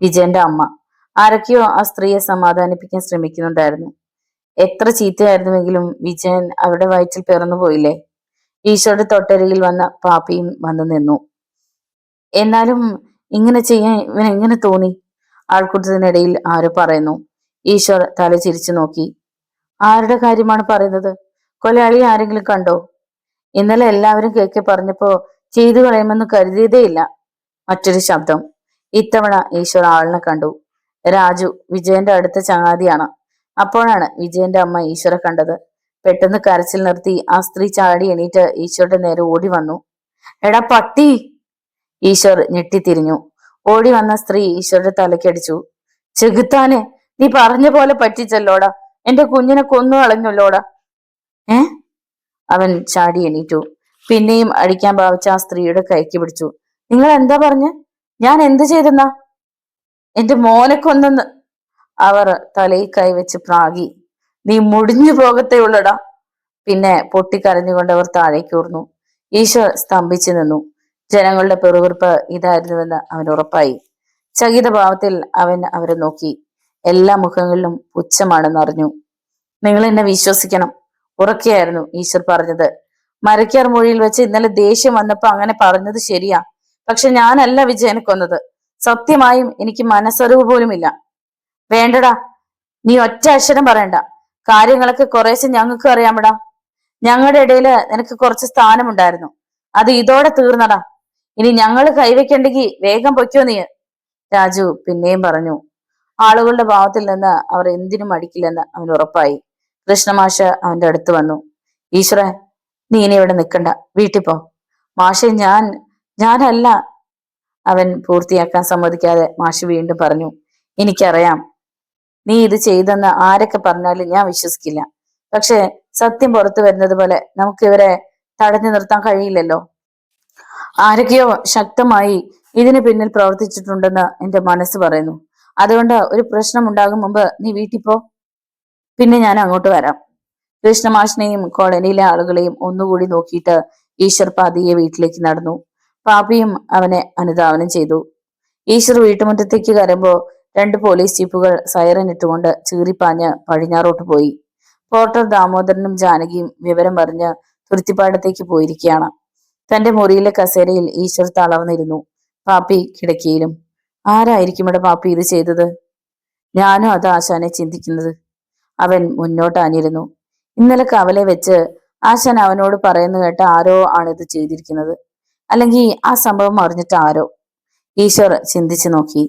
വിജയന്റെ അമ്മ. ആരൊക്കെയോ ആ സ്ത്രീയെ സമാധാനിപ്പിക്കാൻ ശ്രമിക്കുന്നുണ്ടായിരുന്നു. എത്ര ചീത്തയായിരുന്നുവെങ്കിലും വിജയൻ അവരുടെ വയറ്റിൽ പിറന്നു പോയില്ലേ. ഈശോയുടെ തൊട്ടരികിൽ വന്ന പാപ്പിയും വന്നു നിന്നു. എന്നാലും ഇങ്ങനെ ചെയ്യാൻ ഇവൻ എങ്ങനെ തോന്നി? ആൾക്കൂട്ടത്തിനിടയിൽ ആരോ പറയുന്നു. ഈശ്വർ തല ചിരിച്ചു നോക്കി. ആരുടെ കാര്യമാണ് പറയുന്നത്? കൊലയാളി ആരെങ്കിലും കണ്ടോ? ഇന്നലെ എല്ലാവരും കേക്കെ പറഞ്ഞപ്പോ ചെയ്തു കളയുമെന്ന് കരുതിയതേയില്ല. മറ്റൊരു ശബ്ദം. ഇത്തവണ ഈശ്വർ ആളിനെ കണ്ടു. രാജു, വിജയന്റെ അടുത്ത ചങ്ങാതിയാണ്. അപ്പോഴാണ് വിജയന്റെ അമ്മ ഈശ്വരെ കണ്ടത്. പെട്ടെന്ന് കരച്ചിൽ നിർത്തി ആ സ്ത്രീ ചാടി എണീറ്റ് ഈശ്വരുടെ നേരെ ഓടി വന്നു. എടാ പട്ടി! ഈശ്വർ ഞെട്ടിത്തിരിഞ്ഞു. ഓടി വന്ന സ്ത്രീ ഈശ്വരുടെ തലക്കടിച്ചു. ചെകുത്താനെ, നീ പറഞ്ഞ പോലെ പറ്റിച്ചല്ലോടാ, എന്റെ കുഞ്ഞിനെ കൊന്നു കളഞ്ഞല്ലോടാ. ഏ? അവൻ ചാടി എണീറ്റു. പിന്നെയും അടിക്കാൻ ഭാവിച്ച ആ സ്ത്രീയുടെ കൈക്ക് പിടിച്ചു. നിങ്ങൾ എന്താ പറഞ്ഞ? ഞാൻ എന്ത് ചെയ്തെന്നാ? എന്റെ മോനെ കൊന്നെന്ന് അവർ തലയിൽ കൈവച്ച് പ്രാഗി. നീ മുടിഞ്ഞു പോകത്തേ ഉള്ളടാ. പിന്നെ പൊട്ടിക്കരഞ്ഞുകൊണ്ട് അവർ താഴേക്ക് ഊർന്നു. ഈശ്വർ സ്തംഭിച്ചു നിന്നു. ജനങ്ങളുടെ പെറുവിറുപ്പ് ഇതായിരുന്നുവെന്ന് അവൻ ഉറപ്പായി. ചകിത ഭാവത്തിൽ അവൻ അവരെ നോക്കി. എല്ലാ മുഖങ്ങളിലും പുച്ഛമാണെന്ന് അറിഞ്ഞു. നിങ്ങൾ എന്നെ വിശ്വസിക്കണം, ഉറക്കെയായിരുന്നു ഈശ്വർ പറഞ്ഞത്. മരക്കാർ മൊഴിയിൽ വെച്ച് ഇന്നലെ ദേഷ്യം വന്നപ്പോ അങ്ങനെ പറഞ്ഞത് ശരിയാ. പക്ഷെ ഞാനല്ല വിജയനെ കൊന്നത്. സത്യമായും എനിക്ക് മനസ്സറിവ് പോലുമില്ല. വേണ്ടടാ, നീ ഒറ്റ അക്ഷരം പറയണ്ട. കാര്യങ്ങളൊക്കെ കുറേശ്ശെ ഞങ്ങൾക്ക് അറിയാമടാ. ഞങ്ങളുടെ ഇടയില് നിനക്ക് കുറച്ച് സ്ഥാനമുണ്ടായിരുന്നു, അത് ഇതോടെ തീർന്നടാ. ഇനി ഞങ്ങൾ കൈവയ്ക്കണ്ടെങ്കിൽ വേഗം പൊയ്ക്കോ നീ. രാജു പിന്നെയും പറഞ്ഞു. ആളുകളുടെ ഭാവത്തിൽ നിന്ന് അവർ എന്തിനും അടിക്കില്ലെന്ന് അവൻ ഉറപ്പായി. കൃഷ്ണമാഷ് അവന്റെ അടുത്ത് വന്നു. ഈശ്വര, നീ ഇനി ഇവിടെ നിൽക്കണ്ട, വീട്ടിൽ പോ. മാഷെ, ഞാനല്ല. അവൻ പൂർത്തിയാക്കാൻ സമ്മതിക്കാതെ മാഷ് വീണ്ടും പറഞ്ഞു. എനിക്കറിയാം, നീ ഇത് ചെയ്തെന്ന് ആരൊക്കെ പറഞ്ഞാലും ഞാൻ വിശ്വസിക്കില്ല. പക്ഷെ സത്യം പുറത്തു വരുന്നത് പോലെ നമുക്ക് ഇവരെ തടഞ്ഞു നിർത്താൻ കഴിയില്ലല്ലോ. ആരൊക്കെയോ ശക്തമായി ഇതിന് പിന്നിൽ പ്രവർത്തിച്ചിട്ടുണ്ടെന്ന് എന്റെ മനസ്സ് പറയുന്നു. അതുകൊണ്ട് ഒരു പ്രശ്നം ഉണ്ടാകും മുമ്പ് നീ വീട്ടിൽ പോ, പിന്നെ ഞാൻ അങ്ങോട്ട് വരാം. കൃഷ്ണമാഷിനെയും കോളനിയിലെ ആളുകളെയും ഒന്നുകൂടി നോക്കിയിട്ട് ഈശ്വർ പതിയെ വീട്ടിലേക്ക് നടന്നു. പാപ്പിയും അവനെ അനുധാവനം ചെയ്തു. ഈശ്വർ വീട്ടുമുറ്റത്തേക്ക് കയറുമ്പോ 2 പോലീസ് ജീപ്പുകൾ സൈറൻ ഇട്ടുകൊണ്ട് ചീറിപ്പാഞ്ഞ് പടിഞ്ഞാറോട്ട് പോയി. പോർട്ടർ ദാമോദരനും ജാനകിയും വിവരം പറഞ്ഞ് തുരുത്തിപ്പാടത്തേക്ക് പോയിരിക്കുകയാണ്. തന്റെ മുറിയിലെ കസേരയിൽ ഈശ്വർ തളർന്നിരുന്നു. പാപ്പി കിടക്കയിലും. ആരായിരിക്കും ഇവിടെ പാപ്പി ഇത് ചെയ്തത്? ഞാനും അത് ആശാനെ ചിന്തിക്കുന്നത്. അവൻ മുന്നോട്ടാഞ്ഞിരുന്നു. ഇന്നലെ കവലെ വെച്ച് ആശാൻ അവനോട് പറയുന്നു കേട്ട ആരോ ആണിത് ചെയ്തിരിക്കുന്നത്. അല്ലെങ്കിൽ ആ സംഭവം അറിഞ്ഞിട്ട് ആരോ. ഈശ്വർ ചിന്തിച്ചു നോക്കി.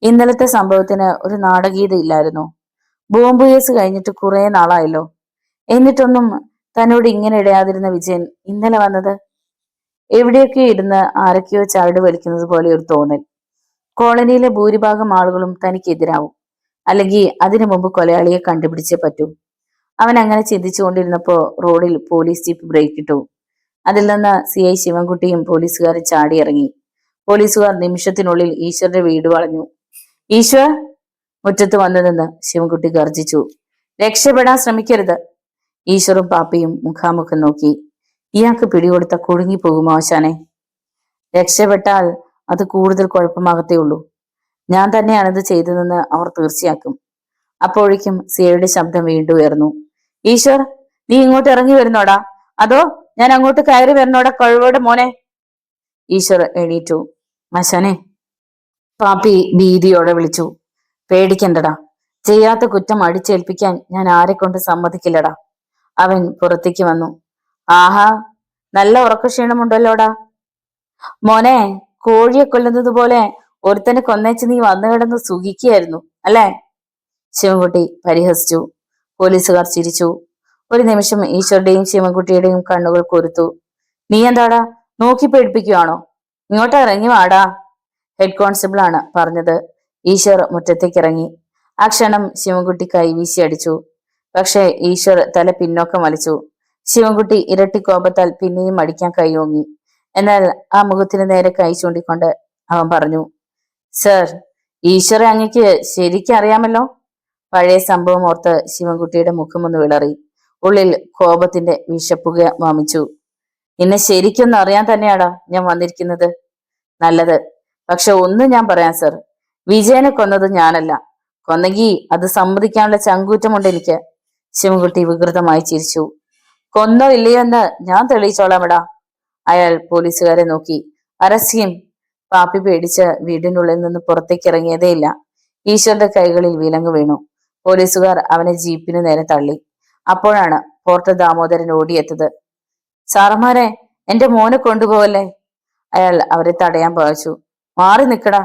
ഇന്നലത്തെ സംഭവത്തിന് ഒരു നാടകീയത ഇല്ലായിരുന്നോ? ബോംബ് കേസ് കഴിഞ്ഞിട്ട് കുറെ നാളായല്ലോ. എന്നിട്ടൊന്നും തന്നോട് ഇങ്ങനെ ഇടയാതിരുന്ന വിജയൻ ഇന്നലെ വന്നത്? എവിടെയൊക്കെ ഇരുന്ന് ആരൊക്കെയോ ചരട് വലിക്കുന്നത് പോലെ ഒരു തോന്നൽ. കോളനിയിലെ ഭൂരിഭാഗം ആളുകളും തനിക്കെതിരാവും, അല്ലെങ്കിൽ അതിനു മുമ്പ് കൊലയാളിയെ കണ്ടുപിടിച്ചേ പറ്റൂ. അവൻ അങ്ങനെ ചിന്തിച്ചുകൊണ്ടിരുന്നപ്പോ റോഡിൽ പോലീസ് ജീപ്പ് ബ്രേക്ക് ഇട്ടു. അതിൽ നിന്ന് CI ശിവൻകുട്ടിയും പോലീസുകാരും ചാടിയിറങ്ങി. പോലീസുകാർ നിമിഷത്തിനുള്ളിൽ ഈശ്വരന്റെ വീട് വളഞ്ഞു. ഈശ്വർ! മുറ്റത്ത് വന്നു നിന്ന് ശിവൻകുട്ടി ഗർജിച്ചു. രക്ഷപ്പെടാൻ ശ്രമിക്കരുത്. ഈശ്വറും പാപ്പിയും മുഖാമുഖം നോക്കി. ഇയാൾക്ക് പിടികൊടുത്ത കുടുങ്ങി പോകുമോ ആശാനെ? രക്ഷപ്പെട്ടാൽ അത് കൂടുതൽ കുഴപ്പമാകത്തേ ഉള്ളൂ. ഞാൻ തന്നെയാണിത് ചെയ്തതെന്ന് അവർ തീർച്ചയാക്കും. അപ്പോഴേക്കും സിയയുടെ ശബ്ദം വീണ്ടും ഉയർന്നു. ഈശ്വർ, നീ ഇങ്ങോട്ട് ഇറങ്ങി വരുന്നോടാ, അതോ ഞാൻ അങ്ങോട്ട് കയറി വരണോടാ കഴിവോടെ മോനെ? ഈശ്വർ എണീറ്റു. ആശാനെ! പാപ്പി ഭീതിയോടെ വിളിച്ചു. പേടിക്കണ്ടടാ, ചെയ്യാത്ത കുറ്റം അടിച്ചേൽപ്പിക്കാൻ ഞാൻ ആരെ കൊണ്ട് സമ്മതിക്കില്ലടാ. അവൻ പുറത്തേക്ക് വന്നു. ആഹാ, നല്ല ഉറക്കക്ഷീണമുണ്ടല്ലോടാ. മോനെ, കോഴിയെ കൊല്ലുന്നത് പോലെ ഒരുത്തനെ കൊന്നേച്ച് നീ വന്നു കിടന്ന് സുഖിക്കുകയായിരുന്നു അല്ലേ? ശിവൻകുട്ടി പരിഹസിച്ചു. പോലീസുകാർ ചിരിച്ചു. ഒരു നിമിഷം ഈശ്വരുടെയും ശിവൻകുട്ടിയുടെയും കണ്ണുകൾ കൊരുത്തു. നീ എന്താടാ നോക്കി പേടിപ്പിക്കുവാണോ? ഇങ്ങോട്ട് ഇറങ്ങി വാടാ. ഹെഡ് കോൺസ്റ്റബിൾ ആണ് പറഞ്ഞത്. ഈശ്വർ മുറ്റത്തേക്ക് ഇറങ്ങി. ആ ക്ഷണം ശിവൻകുട്ടി കൈവീശി അടിച്ചു. പക്ഷേ ഈശ്വർ തല പിന്നോക്കം വലിച്ചു. ശിവൻകുട്ടി ഇരട്ടി കോപത്താൽ പിന്നെയും അടിക്കാൻ കൈയോങ്ങി. എന്നാൽ ആ മുഖത്തിന് നേരെ കൈ ചൂണ്ടിക്കൊണ്ട് അവൻ പറഞ്ഞു, സർ, ഈശ്വരെ അങ്ങക്ക് ശരിക്കും അറിയാമല്ലോ. പഴയ സംഭവം ഓർത്ത് ശിവൻകുട്ടിയുടെ മുഖമൊന്ന് വിളറി. ഉള്ളിൽ കോപത്തിന്റെ വിഷപ്പുക വമിച്ചു. നിന്നെ ശരിക്കൊന്നും അറിയാൻ തന്നെയാടാ ഞാൻ വന്നിരിക്കുന്നത്. നല്ലത്. പക്ഷെ ഒന്ന് ഞാൻ പറയാം സർ, വിജയനെ കൊന്നത് ഞാനല്ല. കൊന്നെങ്കി അത് സമ്മതിക്കാനുള്ള ചങ്കൂറ്റമുണ്ട് എനിക്ക്. ശിവൻകുട്ടി വികൃതമായി ചിരിച്ചു. കൊന്നോ ഇല്ലയോ എന്ന് ഞാൻ തെളിയിച്ചോളാമിടാ. അയാൾ പോലീസുകാരെ നോക്കി. അറസ്റ്റ്. പാപ്പി പേടിച്ച് വീടിനുള്ളിൽ നിന്ന് പുറത്തേക്ക് ഇറങ്ങിയതേയില്ല. ഈശ്വരന്റെ കൈകളിൽ വിലങ്ങ് വീണു. പോലീസുകാർ അവനെ ജീപ്പിന് നേരെ തള്ളി. അപ്പോഴാണ് പോർട്ടർ ദാമോദരൻ ഓടിയെത്തത്. സാറന്മാരെ, എന്റെ മോനെ കൊണ്ടുപോകല്ലേ. അയാൾ അവരെ തടയാൻ പായിച്ചു. മാറി നിക്കടാ.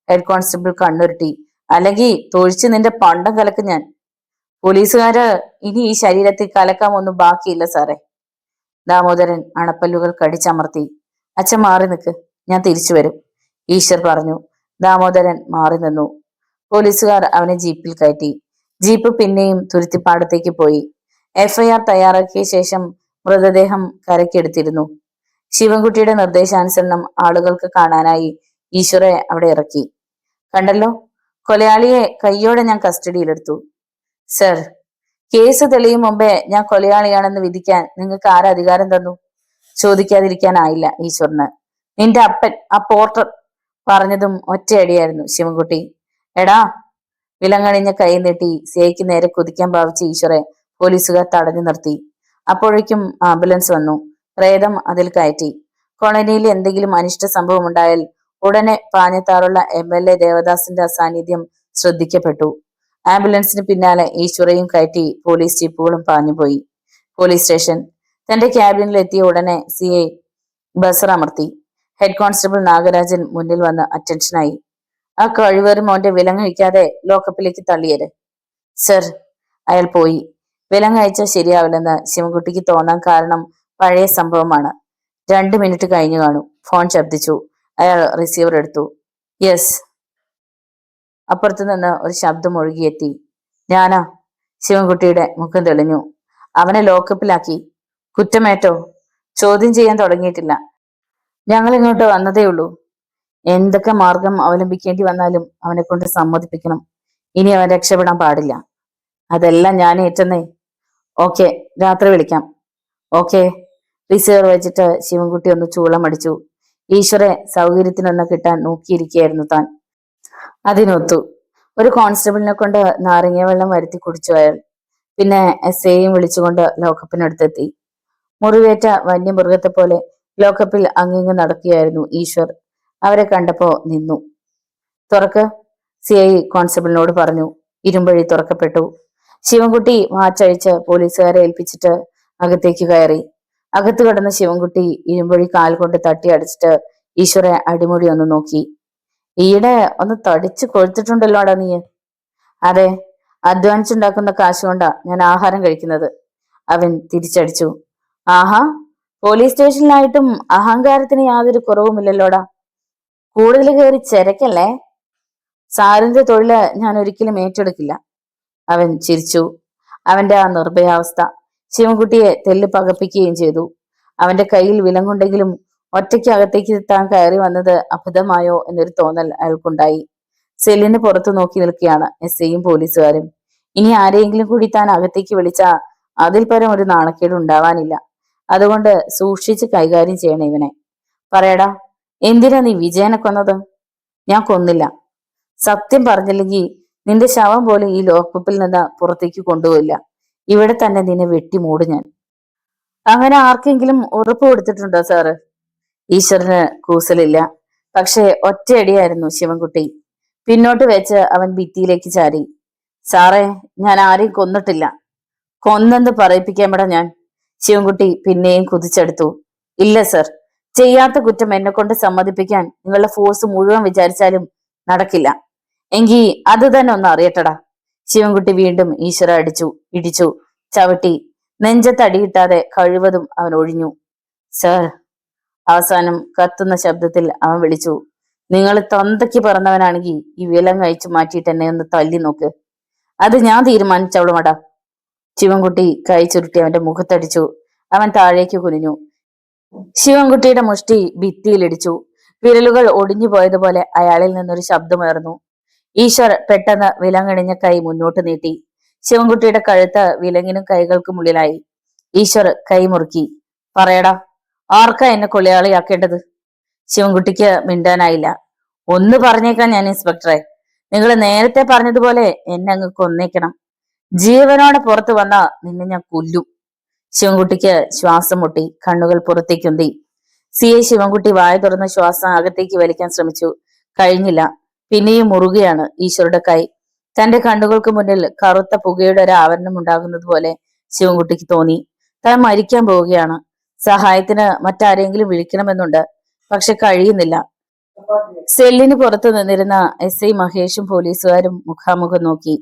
ഹെഡ് കോൺസ്റ്റബിൾ കണ്ണുരുട്ടി. അല്ലെങ്കിൽ തൊഴിച്ച് നിന്റെ പണ്ടം കലക്കും ഞാൻ. പോലീസുകാര് ഇനി ഈ ശരീരത്തിൽ കലക്കാമൊന്നും ബാക്കിയില്ല സാറേ. ദാമോദരൻ അണപ്പല്ലുകൾ കടിച്ചമർത്തി. അച്ഛൻ മാറി നിക്ക്. ഞാൻ തിരിച്ചു വരും, ഈശ്വർ പറഞ്ഞു. ദാമോദരൻ മാറി നിന്നു. പോലീസുകാർ അവനെ ജീപ്പിൽ കയറ്റി. ജീപ്പ് പിന്നെയും തുരുത്തിപ്പാടത്തേക്ക് പോയി. എഫ്ഐആർ തയ്യാറാക്കിയ ശേഷം മൃതദേഹം കരക്കെടുത്തിരുന്നു. ശിവൻകുട്ടിയുടെ നിർദ്ദേശാനുസരണം ആളുകൾക്ക് കാണാനായി ഈശ്വറെ അവിടെ ഇറക്കി. കണ്ടല്ലോ, കൊലയാളിയെ കയ്യോടെ ഞാൻ കസ്റ്റഡിയിലെടുത്തു. സർ, കേസ് തെളിയും മുമ്പേ ഞാൻ കൊലയാളിയാണെന്ന് വിധിക്കാൻ നിങ്ങൾക്ക് ആര് അധികാരം തന്നു? ചോദിക്കാതിരിക്കാനായില്ല ഈശ്വറിന്. നിന്റെ അപ്പൻ, ആ പോർട്ടർ പറഞ്ഞതും ഒറ്റയടിയായിരുന്നു ശിവൻകുട്ടി. എടാ, വിലങ്ങണിഞ്ഞ കൈ നീട്ടി സിഐക്ക് നേരെ കുതിക്കാൻ ഭാവിച്ച ഈശ്വറെ പോലീസുകാർ തടഞ്ഞു നിർത്തി. അപ്പോഴേക്കും ആംബുലൻസ് വന്നു. പ്രേതം അതിൽ കയറ്റി. കോളനിയിൽ എന്തെങ്കിലും അനിഷ്ട സംഭവം ഉണ്ടായാൽ ഉടനെ പാഞ്ഞത്താറുള്ള MLA ദേവദാസിന്റെ അസാന്നിധ്യം ശ്രദ്ധിക്കപ്പെട്ടു. ആംബുലൻസിന് പിന്നാലെ ഈശ്വരയും കയറ്റി പോലീസ് ജീപ്പുകളും പാഞ്ഞുപോയി. Police station. തന്റെ ക്യാബിനിൽ എത്തിയ ഉടനെ CI ബസർ അമർത്തി. ഹെഡ് കോൺസ്റ്റബിൾ നാഗരാജൻ മുന്നിൽ വന്ന് അറ്റൻഷനായി. ആ കഴിവേറി മോന്റെ വിലങ്ങഴിക്കാതെ ലോക്കപ്പിലേക്ക് തള്ളിയത്. സർ, അയാൾ പോയി. വിലങ്ങയച്ചാൽ ശരിയാവില്ലെന്ന് ശിവൻകുട്ടിക്ക് തോന്നാൻ കാരണം പഴയ സംഭവമാണ്. 2 മിനിറ്റ് കഴിഞ്ഞു കാണും. ഫോൺ ശബ്ദിച്ചു. അയാൾ റിസീവർ എടുത്തു. യെസ്. അപ്പുറത്തു നിന്ന് ഒരു ശബ്ദം ഒഴുകിയെത്തി. ഞാനാ. ശിവൻകുട്ടിയുടെ മുഖം തെളിഞ്ഞു. അവനെ ലോക്കപ്പിലാക്കി. കുറ്റമേറ്റോ? ചോദ്യം ചെയ്യാൻ തുടങ്ങിയിട്ടില്ല. ഞങ്ങൾ ഇങ്ങോട്ട് വന്നതേ ഉള്ളൂ. എന്തൊക്കെ മാർഗം അവലംബിക്കേണ്ടി വന്നാലും അവനെ കൊണ്ട് സമ്മതിപ്പിക്കണം. ഇനി അവൻ രക്ഷപ്പെടാൻ പാടില്ല. അതെല്ലാം ഞാൻ ഏറ്റെന്നേ. ഓക്കെ, രാത്രി വിളിക്കാം. ഓക്കെ. റിസീവർ വെച്ചിട്ട് ശിവൻകുട്ടി ഒന്ന് ചൂളമടിച്ചു. ഈശ്വരെ സൗകര്യത്തിനൊന്ന് കിട്ടാൻ നോക്കിയിരിക്കുകയായിരുന്നു താൻ. അതിനൊത്തു. ഒരു കോൺസ്റ്റബിളിനെ കൊണ്ട് നാരങ്ങ വെള്ളം വരുത്തി കുടിച്ചു അയാൾ. പിന്നെ SIയെയും വിളിച്ചുകൊണ്ട് ലോക്കപ്പിനടുത്തെത്തി. മുറിവേറ്റ വന്യമൃഗത്തെ പോലെ ലോക്കപ്പിൽ അങ്ങിങ്ങ് നടക്കുകയായിരുന്നു ഈശ്വർ. അവരെ കണ്ടപ്പോ നിന്നു. തുറക്ക്, CI കോൺസ്റ്റബിളിനോട് പറഞ്ഞു. ഇരുമ്പഴി തുറക്കപ്പെട്ടു. ശിവൻകുട്ടി വാച്ചഴിച്ച് പോലീസുകാരെ ഏൽപ്പിച്ചിട്ട് അകത്തേക്ക് കയറി. അകത്ത് കടന്ന ശിവൻകുട്ടി ഇരുമ്പഴി കാൽ കൊണ്ട് തട്ടി അടിച്ചിട്ട് ഈശ്വരെ അടിമുടി ഒന്ന് നോക്കി. ഈയിടെ ഒന്ന് തടിച്ചു കൊഴുത്തിട്ടുണ്ടല്ലോടാ നീ. അതെ, അധ്വാനിച്ചുണ്ടാക്കുന്ന കാശ് കൊണ്ടാ ഞാൻ ആഹാരം കഴിക്കുന്നത്, അവൻ തിരിച്ചടിച്ചു. ആഹാ, പോലീസ് സ്റ്റേഷനിലായിട്ടും അഹങ്കാരത്തിന് യാതൊരു കുറവുമില്ലല്ലോടാ. കൂടുതൽ കയറി ചെരക്കല്ലേ. സാറിന്റെ തൊഴില് ഞാൻ ഒരിക്കലും ഏറ്റെടുക്കില്ല, അവൻ ചിരിച്ചു. അവന്റെ ആ നിർഭയാവസ്ഥ ശിവൻകുട്ടിയെ തെല്ല് പകപ്പിക്കുകയും ചെയ്തു. അവന്റെ കയ്യിൽ വിലങ്ങുണ്ടെങ്കിലും ഒറ്റയ്ക്ക് അകത്തേക്ക് താൻ കയറി വന്നത് അബദ്ധമായോ എന്നൊരു തോന്നൽ അയാൾക്കുണ്ടായി. സെല്ലിന് പുറത്തു നോക്കി നിൽക്കുകയാണ് SIയും പോലീസുകാരും. ഇനി ആരെയെങ്കിലും കൂടി താൻ അകത്തേക്ക് വിളിച്ചാ അതിൽ പരം ഒരു നാണക്കേട് ഉണ്ടാവാനില്ല. അതുകൊണ്ട് സൂക്ഷിച്ച് കൈകാര്യം ചെയ്യണം ഇവനെ. പറയടാ, എന്തിനാ നീ വിജയനെ കൊന്നത്? ഞാൻ കൊന്നില്ല. സത്യം പറഞ്ഞില്ലെങ്കിൽ നിന്റെ ശവം പോലും ഈ ലോക്കപ്പിൽ നിന്ന് പുറത്തേക്ക് കൊണ്ടുപോയില്ല. ഇവിടെ തന്നെ നിന്നെ വെട്ടിമൂടും ഞാൻ. അങ്ങനെ ആർക്കെങ്കിലും ഉറപ്പ് കൊടുത്തിട്ടുണ്ടോ സാറ്? ഈശ്വരന് കൂസലില്ല. പക്ഷെ ഒറ്റയടിയായിരുന്നു ശിവൻകുട്ടി. പിന്നോട്ട് വെച്ച് അവൻ ഭിത്തിയിലേക്ക് ചാരി. സാറേ, ഞാൻ ആരെയും കൊന്നിട്ടില്ല. കൊന്നെന്ന് പറയിപ്പിക്കാമെടാ ഞാൻ. ശിവൻകുട്ടി പിന്നെയും കുതിച്ചെടുത്തു. ഇല്ല സർ, ചെയ്യാത്ത കുറ്റം എന്നെ കൊണ്ട് സമ്മതിപ്പിക്കാൻ നിങ്ങളുടെ ഫോഴ്സ് മുഴുവൻ വിചാരിച്ചാലും നടക്കില്ല. എങ്കി അത് തന്നെ ഒന്ന് അറിയട്ടടാ. ശിവൻകുട്ടി വീണ്ടും ഈശ്വര ഇടിച്ചു, ചവിട്ടി. നെഞ്ചത്തടിയിട്ടാതെ കഴിവതും അവൻ ഒഴിഞ്ഞു. സർ, അവസാനം കത്തുന്ന ശബ്ദത്തിൽ അവൻ വിളിച്ചു. നിങ്ങൾ തൊന്തയ്ക്ക് പറഞ്ഞവനാണെങ്കിൽ ഈ വിലം കഴിച്ചു മാറ്റിയിട്ട് എന്നെ ഒന്ന് തല്ലി നോക്ക്. അത് ഞാൻ തീരുമാനിച്ചവളുമടാ. ശിവൻകുട്ടി കൈ ചുരുട്ടി അവന്റെ മുഖത്തടിച്ചു. അവൻ താഴേക്ക് കുനിഞ്ഞു. ശിവൻകുട്ടിയുടെ മുഷ്ടി ഭിത്തിയിലിടിച്ചു. വിരലുകൾ ഒടിഞ്ഞു പോയതുപോലെ അയാളിൽ നിന്നൊരു ശബ്ദമുയർന്നു. ഈശ്വർ പെട്ടെന്ന് വിലങ്ങണിഞ്ഞ കൈ മുന്നോട്ട് നീട്ടി. ശിവൻകുട്ടിയുടെ കഴുത്ത് വിലങ്ങിനും കൈകൾക്കും ഉള്ളിലായി. ഈശ്വർ കൈ മുറുക്കി. പറയടാ, ആർക്കാ എന്നെ കൊലയാളിയാക്കേണ്ടത്? ശിവൻകുട്ടിക്ക് മിണ്ടാനായില്ല. ഒന്ന് പറഞ്ഞേക്കാൻ ഞാൻ ഇൻസ്പെക്ടറെ, നിങ്ങൾ നേരത്തെ പറഞ്ഞതുപോലെ എന്നെ അങ്ങ് കൊന്നേക്കണം. ജീവനോടെ പുറത്തു വന്നാ നിന്നെ ഞാൻ കൊല്ലും. ശിവൻകുട്ടിക്ക് ശ്വാസം മുട്ടി. കണ്ണുകൾ പുറത്തേക്കുന്തി. CI ശിവൻകുട്ടി വായ തുറന്ന് ശ്വാസം അകത്തേക്ക് വലിക്കാൻ ശ്രമിച്ചു. കഴിഞ്ഞില്ല. പിന്നെയും മുറുകയാണ് ഈശ്വരുടെ കൈ. തന്റെ കണ്ണുകൾക്ക് മുന്നിൽ കറുത്ത പുകയുടെ ഒരു ആവരണം ഉണ്ടാകുന്നത് പോലെ ശിവൻകുട്ടിക്ക് തോന്നി. താൻ മരിക്കാൻ പോവുകയാണ്. സഹായത്തിന് മറ്റാരെങ്കിലും വിളിക്കണമെന്നുണ്ട്, പക്ഷെ കഴിയുന്നില്ല. സെല്ലിന് പുറത്തു നിന്നിരുന്ന SI മഹേഷും പോലീസുകാരും മുഖാമുഖം നോക്കി.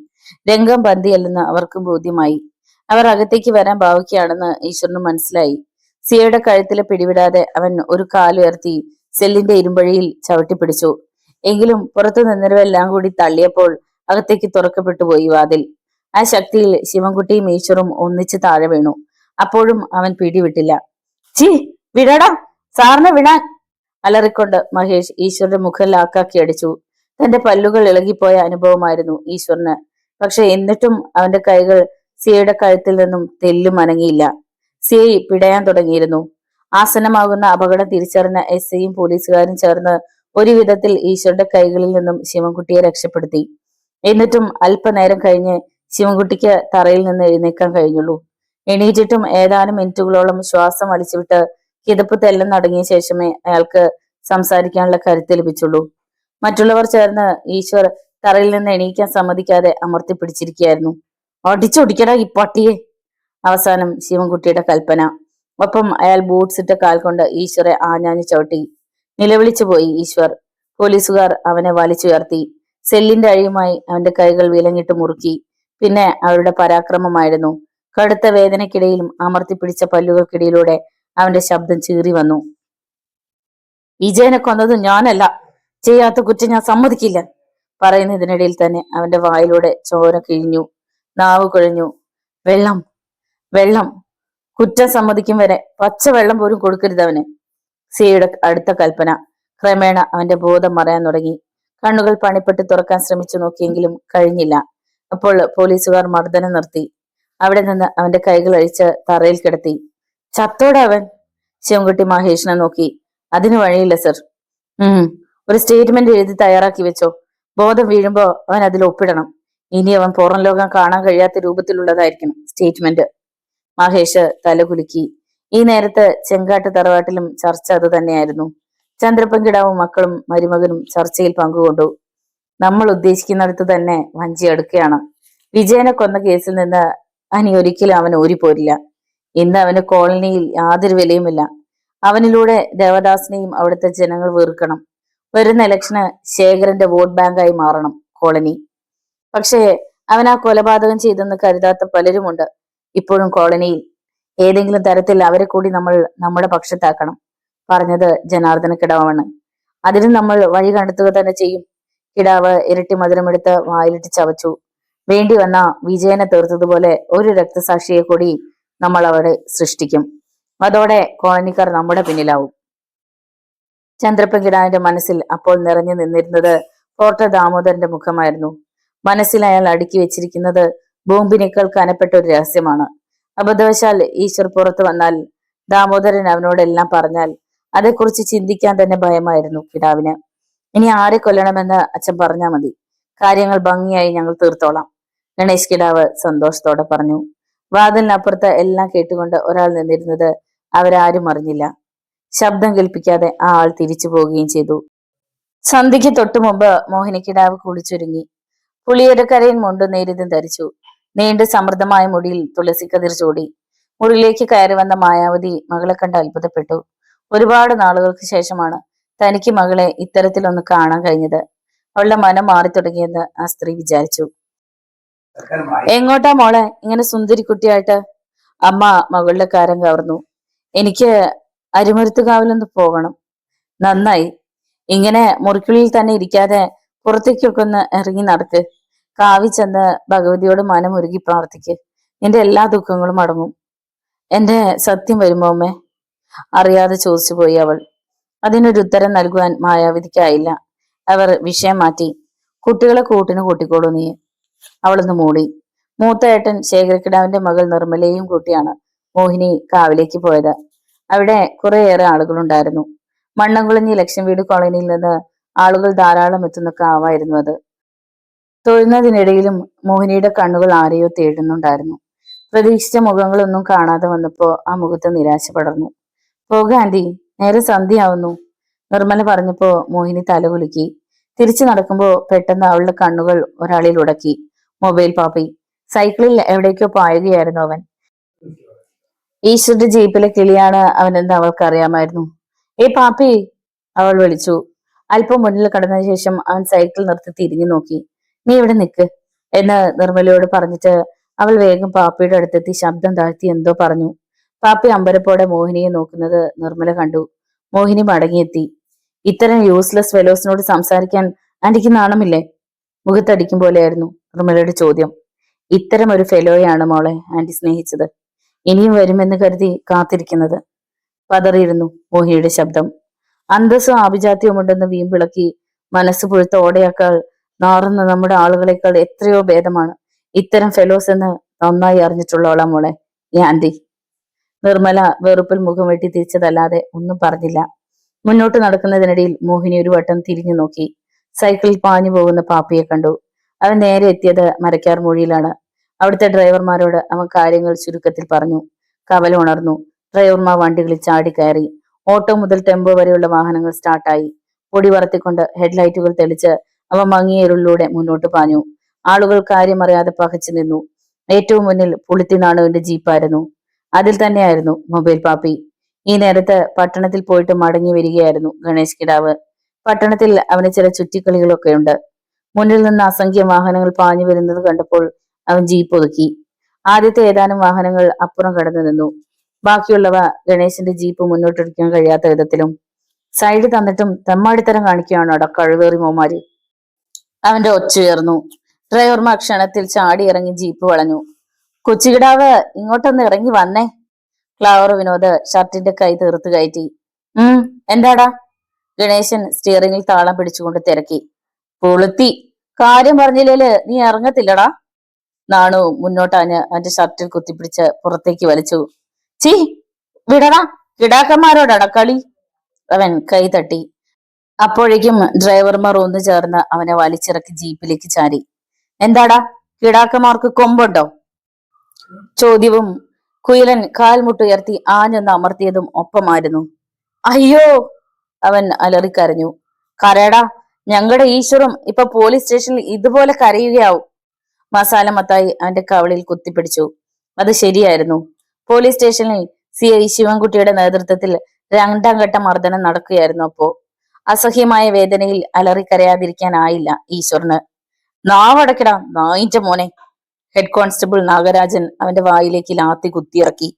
രംഗം പന്തിയല്ലെന്ന് അവർക്കും ബോധ്യമായി. അവർ അകത്തേക്ക് വരാൻ ഭാവിക്കുകയാണെന്ന് ഈശ്വരന് മനസ്സിലായി. സിയയുടെ കഴുത്തിൽ പിടിവിടാതെ അവൻ ഒരു കാലുയർത്തി സെല്ലിന്റെ ഇരുമ്പഴിയിൽ ചവിട്ടിപ്പിടിച്ചു. എങ്കിലും പുറത്തു നിന്നവരെല്ലാം കൂടി തള്ളിയപ്പോൾ അകത്തേക്ക് തുറക്കപ്പെട്ടു പോയി വാതിൽ. ആ ശക്തിയിൽ ശിവൻകുട്ടിയും ഈശ്വറും ഒന്നിച്ച് താഴെ വീണു. അപ്പോഴും അവൻ പിടിവിട്ടില്ല. ചീ, വിടടാ, സാറിനെ വിടാൻ! അലറിക്കൊണ്ട് മഹേഷ് ഈശ്വറിന്റെ മുഖം ലാക്കാക്കി അടിച്ചു. തന്റെ പല്ലുകൾ ഇളകിപ്പോയ അനുഭവമായിരുന്നു ഈശ്വറിന്. പക്ഷെ എന്നിട്ടും അവന്റെ കൈകൾ സിയയുടെ കഴുത്തിൽ നിന്നും തെല്ലും അനങ്ങിയില്ല. സിഐ പിടയാൻ തുടങ്ങിയിരുന്നു. ആസന്നമാകുന്ന അപകടം തിരിച്ചറിഞ്ഞ എസ് ഐയും പോലീസുകാരും ചേർന്ന് ഒരു വിധത്തിൽ ഈശ്വരുടെ കൈകളിൽ നിന്നും ശിവൻകുട്ടിയെ രക്ഷപ്പെടുത്തി. എന്നിട്ടും അല്പനേരം കഴിഞ്ഞ് ശിവൻകുട്ടിക്ക് തറയിൽ നിന്ന് എഴുന്നേക്കാൻ കഴിഞ്ഞുള്ളൂ. എണീറ്റിട്ടും ഏതാനും മിനിറ്റുകളോളം ശ്വാസം അടിച്ചുവിട്ട് കിതപ്പ് തെല്ലും നടങ്ങിയ ശേഷമേ അയാൾക്ക് സംസാരിക്കാനുള്ള കരുത്ത് ലഭിച്ചുള്ളൂ. മറ്റുള്ളവർ ചേർന്ന് ഈശ്വർ തറയിൽ നിന്ന് എണീക്കാൻ സമ്മതിക്കാതെ അമർത്തി പിടിച്ചിരിക്കുകയായിരുന്നു. അടിച്ചൊടിക്കടാ ഈ പട്ടിയെ! അവസാനം ശിവൻകുട്ടിയുടെ കൽപ്പന. ഒപ്പം അയാൾ ബൂട്ട്സ് ഇട്ട കാൽ കൊണ്ട് ഈശ്വറെ ആഞ്ഞാഞ്ഞു ചവിട്ടി. നിലവിളിച്ചു പോയി ഈശ്വർ. പോലീസുകാർ അവനെ വലിച്ചുയർത്തി. സെല്ലിന്റെ അഴിയുമായി അവന്റെ കൈകൾ വിലങ്ങിട്ട് മുറുക്കി. പിന്നെ അവരുടെ പരാക്രമമായിരുന്നു. കടുത്ത വേദനയ്ക്കിടയിലും അമർത്തിപ്പിടിച്ച പല്ലുകൾക്കിടയിലൂടെ അവന്റെ ശബ്ദം ചീറി വന്നു. വിജയനെ കൊന്നത് ഞാനല്ല, ചെയ്യാത്ത കുറ്റം ഞാൻ സമ്മതിക്കില്ല. പറയുന്നതിനിടയിൽ തന്നെ അവന്റെ വായിലൂടെ ചോര കിഴിഞ്ഞു, നാവ് കുഴഞ്ഞു. വെള്ളം, വെള്ളം, കുറ്റം സമ്മതിക്കും വരെ പച്ചവെള്ളം പോലും കൊടുക്കരുത് അവന്. സിയുടെ അടുത്ത കൽപ്പന. ക്രമേണ അവന്റെ ബോധം മറയാൻ തുടങ്ങി. കണ്ണുകൾ പണിപ്പെട്ട് തുറക്കാൻ ശ്രമിച്ചു നോക്കിയെങ്കിലും കഴിഞ്ഞില്ല. അപ്പോൾ പോലീസുകാർ മർദ്ദനം നിർത്തി. അവിടെ നിന്ന് അവന്റെ കൈകൾ അഴിച്ച് തറയിൽ കിടത്തി. ചത്തോടെ അവൻ! ശിവൻകുട്ടി മഹേഷിനെ നോക്കി. അതിന് വഴിയില്ല സർ. ഒരു സ്റ്റേറ്റ്മെന്റ് എഴുതി തയ്യാറാക്കി വെച്ചോ. ബോധം വീഴുമ്പോ അവൻ അതിൽ ഒപ്പിടണം. ഇനി അവൻ പുറം ലോകം കാണാൻ കഴിയാത്ത രൂപത്തിലുള്ളതായിരിക്കണം സ്റ്റേറ്റ്മെന്റ്. മഹേഷ് തലകുലുക്കി. ഈ നേരത്ത് ചെങ്കാട്ട് തറവാട്ടിലും ചർച്ച അത് തന്നെയായിരുന്നു. ചന്ദ്രപ്പൻകിടാവും മക്കളും മരുമകനും ചർച്ചയിൽ പങ്കുകൊണ്ടു. നമ്മൾ ഉദ്ദേശിക്കുന്നിടത്ത് തന്നെ വഞ്ചി അടുക്കുകയാണ്. വിജയനെ കൊന്ന കേസിൽ നിന്ന് അനി ഒരിക്കലും അവൻ ഊരിപ്പോരില്ല. ഇന്ന് അവന് കോളനിയിൽ യാതൊരു വിലയുമില്ല. അവനിലൂടെ ദേവദാസിനെയും അവിടുത്തെ ജനങ്ങൾ വെറുക്കണം. വരുന്ന ഇലക്ഷന് ശേഖരന്റെ വോട്ട് ബാങ്കായി മാറണം കോളനി. പക്ഷേ അവൻ ആ കൊലപാതകം ചെയ്തെന്ന് കരുതാത്ത പലരുമുണ്ട് ഇപ്പോഴും കോളനിയിൽ. ഏതെങ്കിലും തരത്തിൽ അവരെ കൂടി നമ്മൾ നമ്മുടെ പക്ഷത്താക്കണം. പറഞ്ഞത് ജനാർദ്ദന കിടാവാണ്. അതിന് നമ്മൾ വഴി കണ്ടെത്തുക തന്നെ ചെയ്യും. കിടാവ് ഇരട്ടി മധുരമെടുത്ത് വായിലിട്ട് ചവച്ചു. വേണ്ടി വന്ന വിജയനെ തീർത്തതുപോലെ ഒരു രക്തസാക്ഷിയെ കൂടി നമ്മൾ അവിടെ സൃഷ്ടിക്കും. അതോടെ കോളനിക്കാർ നമ്മുടെ പിന്നിലാവും. ചന്ദ്രപ്പൻ കിടാവിന്റെ മനസ്സിൽ അപ്പോൾ നിറഞ്ഞു നിന്നിരുന്നത് പോർട്ടർ ദാമോദരന്റെ മുഖമായിരുന്നു. മനസ്സിൽ അയാൾ അടുക്കി വെച്ചിരിക്കുന്നത് ബോംബിനേക്കാൾ കനപ്പെട്ട ഒരു രഹസ്യമാണ്. അബദ്ധവശാൽ ഈശ്വർ പുറത്തു വന്നാൽ, ദാമോദരൻ അവനോടെല്ലാം പറഞ്ഞാൽ അതേക്കുറിച്ച് ചിന്തിക്കാൻ തന്നെ ഭയമായിരുന്നു കിടാവിന്. ഇനി ആരെ കൊല്ലണമെന്ന് അച്ഛൻ പറഞ്ഞാൽ മതി, കാര്യങ്ങൾ ഭംഗിയായി ഞങ്ങൾ തീർത്തോളാം, ഗണേശ് കിടാവ് സന്തോഷത്തോടെ പറഞ്ഞു. വാതിലിനപ്പുറത്ത് എല്ലാം കേട്ടുകൊണ്ട് ഒരാൾ നിന്നിരുന്നത് അവരാരും അറിഞ്ഞില്ല. ശബ്ദം കേൾപ്പിക്കാതെ ആ ആൾ തിരിച്ചു പോവുകയും ചെയ്തു. സന്ധ്യയ്ക്ക് തൊട്ടു മുമ്പ് മോഹിനിക്കിടാവ് കുളിച്ചൊരുങ്ങി. പുളിയരക്കരയും മുണ്ടും നേരിതും ധരിച്ചു. നീണ്ട സമൃദ്ധമായ മുടിയിൽ തുളസിക്കതിർ ചൂടി. മുറിയിലേക്ക് കയറി വന്ന മായാവതി മകളെ കണ്ട് അത്ഭുതപ്പെട്ടു. ഒരുപാട് നാളുകൾക്ക് ശേഷമാണ് തനിക്ക് മകളെ ഇത്തരത്തിലൊന്ന് കാണാൻ കഴിഞ്ഞത്. അവളുടെ മനം മാറി തുടങ്ങിയെന്ന് ആ സ്ത്രീ വിചാരിച്ചു. എങ്ങോട്ടാ മോളെ ഇങ്ങനെ സുന്ദരി കുട്ടിയായിട്ട്? അമ്മ മകളുടെ കാരം കവർന്നു. എനിക്ക് അരിമരുത്തുകാവിലൊന്ന് പോകണം. നന്നായി. ഇങ്ങനെ മുറിക്കുള്ളിൽ തന്നെ ഇരിക്കാതെ പുറത്തേക്കൊക്കെ ഒന്ന് ഇറങ്ങി നടക്ക്. കാവി ചെന്ന് ഭഗവതിയോട് മനമുരുകി പ്രാർത്ഥിക്ക്. നിന്റെ എല്ലാ ദുഃഖങ്ങളും അടങ്ങും. എന്റെ സത്യം വരുമോ അമ്മേ? അറിയാതെ ചോദിച്ചു പോയി അവൾ. അതിനൊരു ഉത്തരം നൽകുവാൻ മായാവതിക്കായില്ല. അവർ വിഷയം മാറ്റി. കുട്ടികളെ കൂട്ടിന് കൂട്ടിക്കോളൂ നീ. അവളൊന്ന് മൂടി. മൂത്ത ഏട്ടൻ ശേഖരക്കിടാവിന്റെ മകൾ നിർമ്മലയും കൂട്ടിയാണ് മോഹിനി കാവിലേക്ക് പോയത്. അവിടെ കുറേയേറെ ആളുകളുണ്ടായിരുന്നു. മണ്ണംകുളഞ്ഞി ലക്ഷം വീട് കോളനിയിൽ നിന്ന് ആളുകൾ ധാരാളം എത്തുന്ന കാവായിരുന്നു അത്. തൊഴുന്നതിനിടയിലും മോഹിനിയുടെ കണ്ണുകൾ ആരെയോ തേടുന്നുണ്ടായിരുന്നു. പ്രതീക്ഷിച്ച മുഖങ്ങളൊന്നും കാണാതെ വന്നപ്പോ ആ മുഖത്ത് നിരാശ പടർന്നു. പോക ആന്റി, നേരെ സന്ധ്യയാവുന്നു, നിർമ്മല പറഞ്ഞപ്പോ മോഹിനി തലകുലുക്കി. തിരിച്ചു നടക്കുമ്പോ പെട്ടെന്ന് അവളുടെ കണ്ണുകൾ ഒരാളിൽ ഉടക്കി. മൊബൈൽ പാപ്പി. സൈക്കിളിൽ എവിടേക്കോ പായുകയായിരുന്നു അവൻ. ഈശ്വരുടെ ജീപ്പിലെ കിളിയാണ് അവനെന്ന് അവൾക്കറിയാമായിരുന്നു. പാപ്പി, അവൾ വിളിച്ചു. അല്പം മുന്നിൽ കടന്ന ശേഷം അവൻ സൈക്കിൾ നിർത്തി തിരിഞ്ഞു നോക്കി. നീ ഇവിടെ നിൽക്ക് എന്ന് നിർമ്മലയോട് പറഞ്ഞിട്ട് അവൾ വേഗം പാപ്പിയുടെ അടുത്തെത്തി ശബ്ദം താഴ്ത്തി എന്തോ പറഞ്ഞു. പാപ്പി അമ്പരപ്പോടെ മോഹിനിയെ നോക്കുന്നത് നിർമ്മല കണ്ടു. മോഹിനി മടങ്ങിയെത്തി. ഇത്തരം യൂസ്ലെസ് ഫെലോസിനോട് സംസാരിക്കാൻ ആന്റിക്ക് നാണമില്ലേ? മുഖത്തടിക്കും പോലെയായിരുന്നു നിർമ്മലയുടെ ചോദ്യം. ഇത്തരം ഒരു ഫെലോയാണ് മോളെ ആന്റി സ്നേഹിച്ചത്, ഇനിയും വരുമെന്ന് കരുതി കാത്തിരിക്കുന്നത്. പതറിയിരുന്നു മോഹിയുടെ ശബ്ദം. അന്തസ്സും ആഭിജാത്യവുമുണ്ടെന്ന് വീമ്പിളക്കി മനസ്സ് പുഴുത്ത ഓടയാക്കാൾ നാറുന്ന നമ്മുടെ ആളുകളെക്കാൾ എത്രയോ ഭേദമാണ് ഇത്തരം ഫെലോസ് എന്ന് നന്നായി അറിഞ്ഞിട്ടുള്ളോളാം മോളെ ഈ ആന്റി. നിർമ്മല വെറുപ്പിൽ മുഖം വെട്ടി തിരിച്ചതല്ലാതെ ഒന്നും പറഞ്ഞില്ല. മുന്നോട്ട് നടക്കുന്നതിനിടയിൽ മോഹിനി ഒരു വട്ടം തിരിഞ്ഞു നോക്കി. സൈക്കിളിൽ പാഞ്ഞു പോകുന്ന പാപ്പിയെ കണ്ടു. അവൻ നേരെ എത്തിയത് മരക്കാർ മൊഴിയിലാണ്. അവിടുത്തെ ഡ്രൈവർമാരോട് അവൻ കാര്യങ്ങൾ ചുരുക്കത്തിൽ പറഞ്ഞു. കവല ഉണർന്നു. ഡ്രൈവർമാർ വണ്ടികളിൽ ചാടിക്കയറി. ഓട്ടോ മുതൽ ടെമ്പോ വരെയുള്ള വാഹനങ്ങൾ സ്റ്റാർട്ടായി. പൊടി പറത്തിക്കൊണ്ട് ഹെഡ്ലൈറ്റുകൾ തെളിച്ച് അവ മങ്ങിയ ഇരുളിലൂടെ മുന്നോട്ട് പാഞ്ഞു. ആളുകൾ കാര്യമറിയാതെ പകച്ചു നിന്നു. ഏറ്റവും മുന്നിൽ പുളിത്തി നാണുവിന്റെ ജീപ്പായിരുന്നു. അതിൽ തന്നെയായിരുന്നു മൊബൈൽ പാപ്പി. ഈ നേരത്ത് പട്ടണത്തിൽ പോയിട്ട് മടങ്ങി വരികയായിരുന്നു ഗണേശ് കിടാവ്. പട്ടണത്തിൽ അവന് ചില ചുറ്റിക്കളികളൊക്കെ ഉണ്ട്. മുന്നിൽ നിന്ന് അസംഖ്യം വാഹനങ്ങൾ പാഞ്ഞു വരുന്നത് കണ്ടപ്പോൾ അവൻ ജീപ്പ് ഒതുക്കി. ആദ്യത്തെ ഏതാനും വാഹനങ്ങൾ അപ്പുറം കടന്നു നിന്നു. ബാക്കിയുള്ളവ ഗണേശന്റെ ജീപ്പ് മുന്നോട്ടെടുക്കാൻ കഴിയാത്ത വിധത്തിലും. സൈഡ് തന്നിട്ടും തെമ്മാടിത്തരം കാണിക്കുകയാണോ അട കഴിവേറി മോമാര്? അവന്റെ ഒച്ചയുയർന്നു. ഡ്രൈവർമാർ ക്ഷണത്തിൽ ചാടി ഇറങ്ങി ജീപ്പ് വളഞ്ഞു. കൊച്ചുകിടാവ് ഇങ്ങോട്ടൊന്ന് ഇറങ്ങി വന്നേ. ക്ലാവർ വിനോദ് ഷർട്ടിന്റെ കൈ തീർത്ത് കയറ്റി. എന്താടാ? ഗണേശൻ സ്റ്റിയറിംഗിൽ താളം പിടിച്ചുകൊണ്ട് തിരക്കി. പൊളുത്തി, കാര്യം പറഞ്ഞില്ലേല് നീ ഇറങ്ങത്തില്ലടാ. നാണു മുന്നോട്ടാഞ്ഞ് അവന്റെ ഷർട്ടിൽ കുത്തിപ്പിടിച്ച് പുറത്തേക്ക് വലിച്ചു. ചീ വിടടാ, കിടാക്കന്മാരോടാടാ കളി. അവൻ കൈ തട്ടി. അപ്പോഴേക്കും ഡ്രൈവർമാർ ഒന്നു ചേർന്ന് അവനെ വലിച്ചിറക്കി ജീപ്പിലേക്ക് ചാരി. എന്താടാ, കിടാക്കന്മാർക്ക് കൊമ്പുണ്ടോ? ചോദ്യവും കുയിലൻ കാൽമുട്ടുയർത്തി ആഞ്ഞൊന്ന് അമർത്തിയതും ഒപ്പമായിരുന്നു. അയ്യോ, അവൻ അലറിക്കരഞ്ഞു. കരയടാ, ഞങ്ങളുടെ ഈശ്വറും ഇപ്പൊ പോലീസ് സ്റ്റേഷനിൽ ഇതുപോലെ കരയുകയാവും. മസാല മത്തായി അവന്റെ കവളിൽ കുത്തിപ്പിടിച്ചു. അത് ശരിയായിരുന്നു. പോലീസ് സ്റ്റേഷനിൽ CI ശിവൻകുട്ടിയുടെ നേതൃത്വത്തിൽ 2ാം ഘട്ട മർദ്ദനം നടക്കുകയായിരുന്നു. അപ്പോ അസഹ്യമായ വേദനയിൽ അലറിക്കരയാതിരിക്കാനായില്ല ഈശ്വറിന്. നാവടക്കടാ നായിന്റെ മോനെ. ഹെഡ് കോൺസ്റ്റബിൾ നാഗരാജൻ അവന്റെ വായിലേക്ക് ലാത്തി കുത്തിയിറക്കി.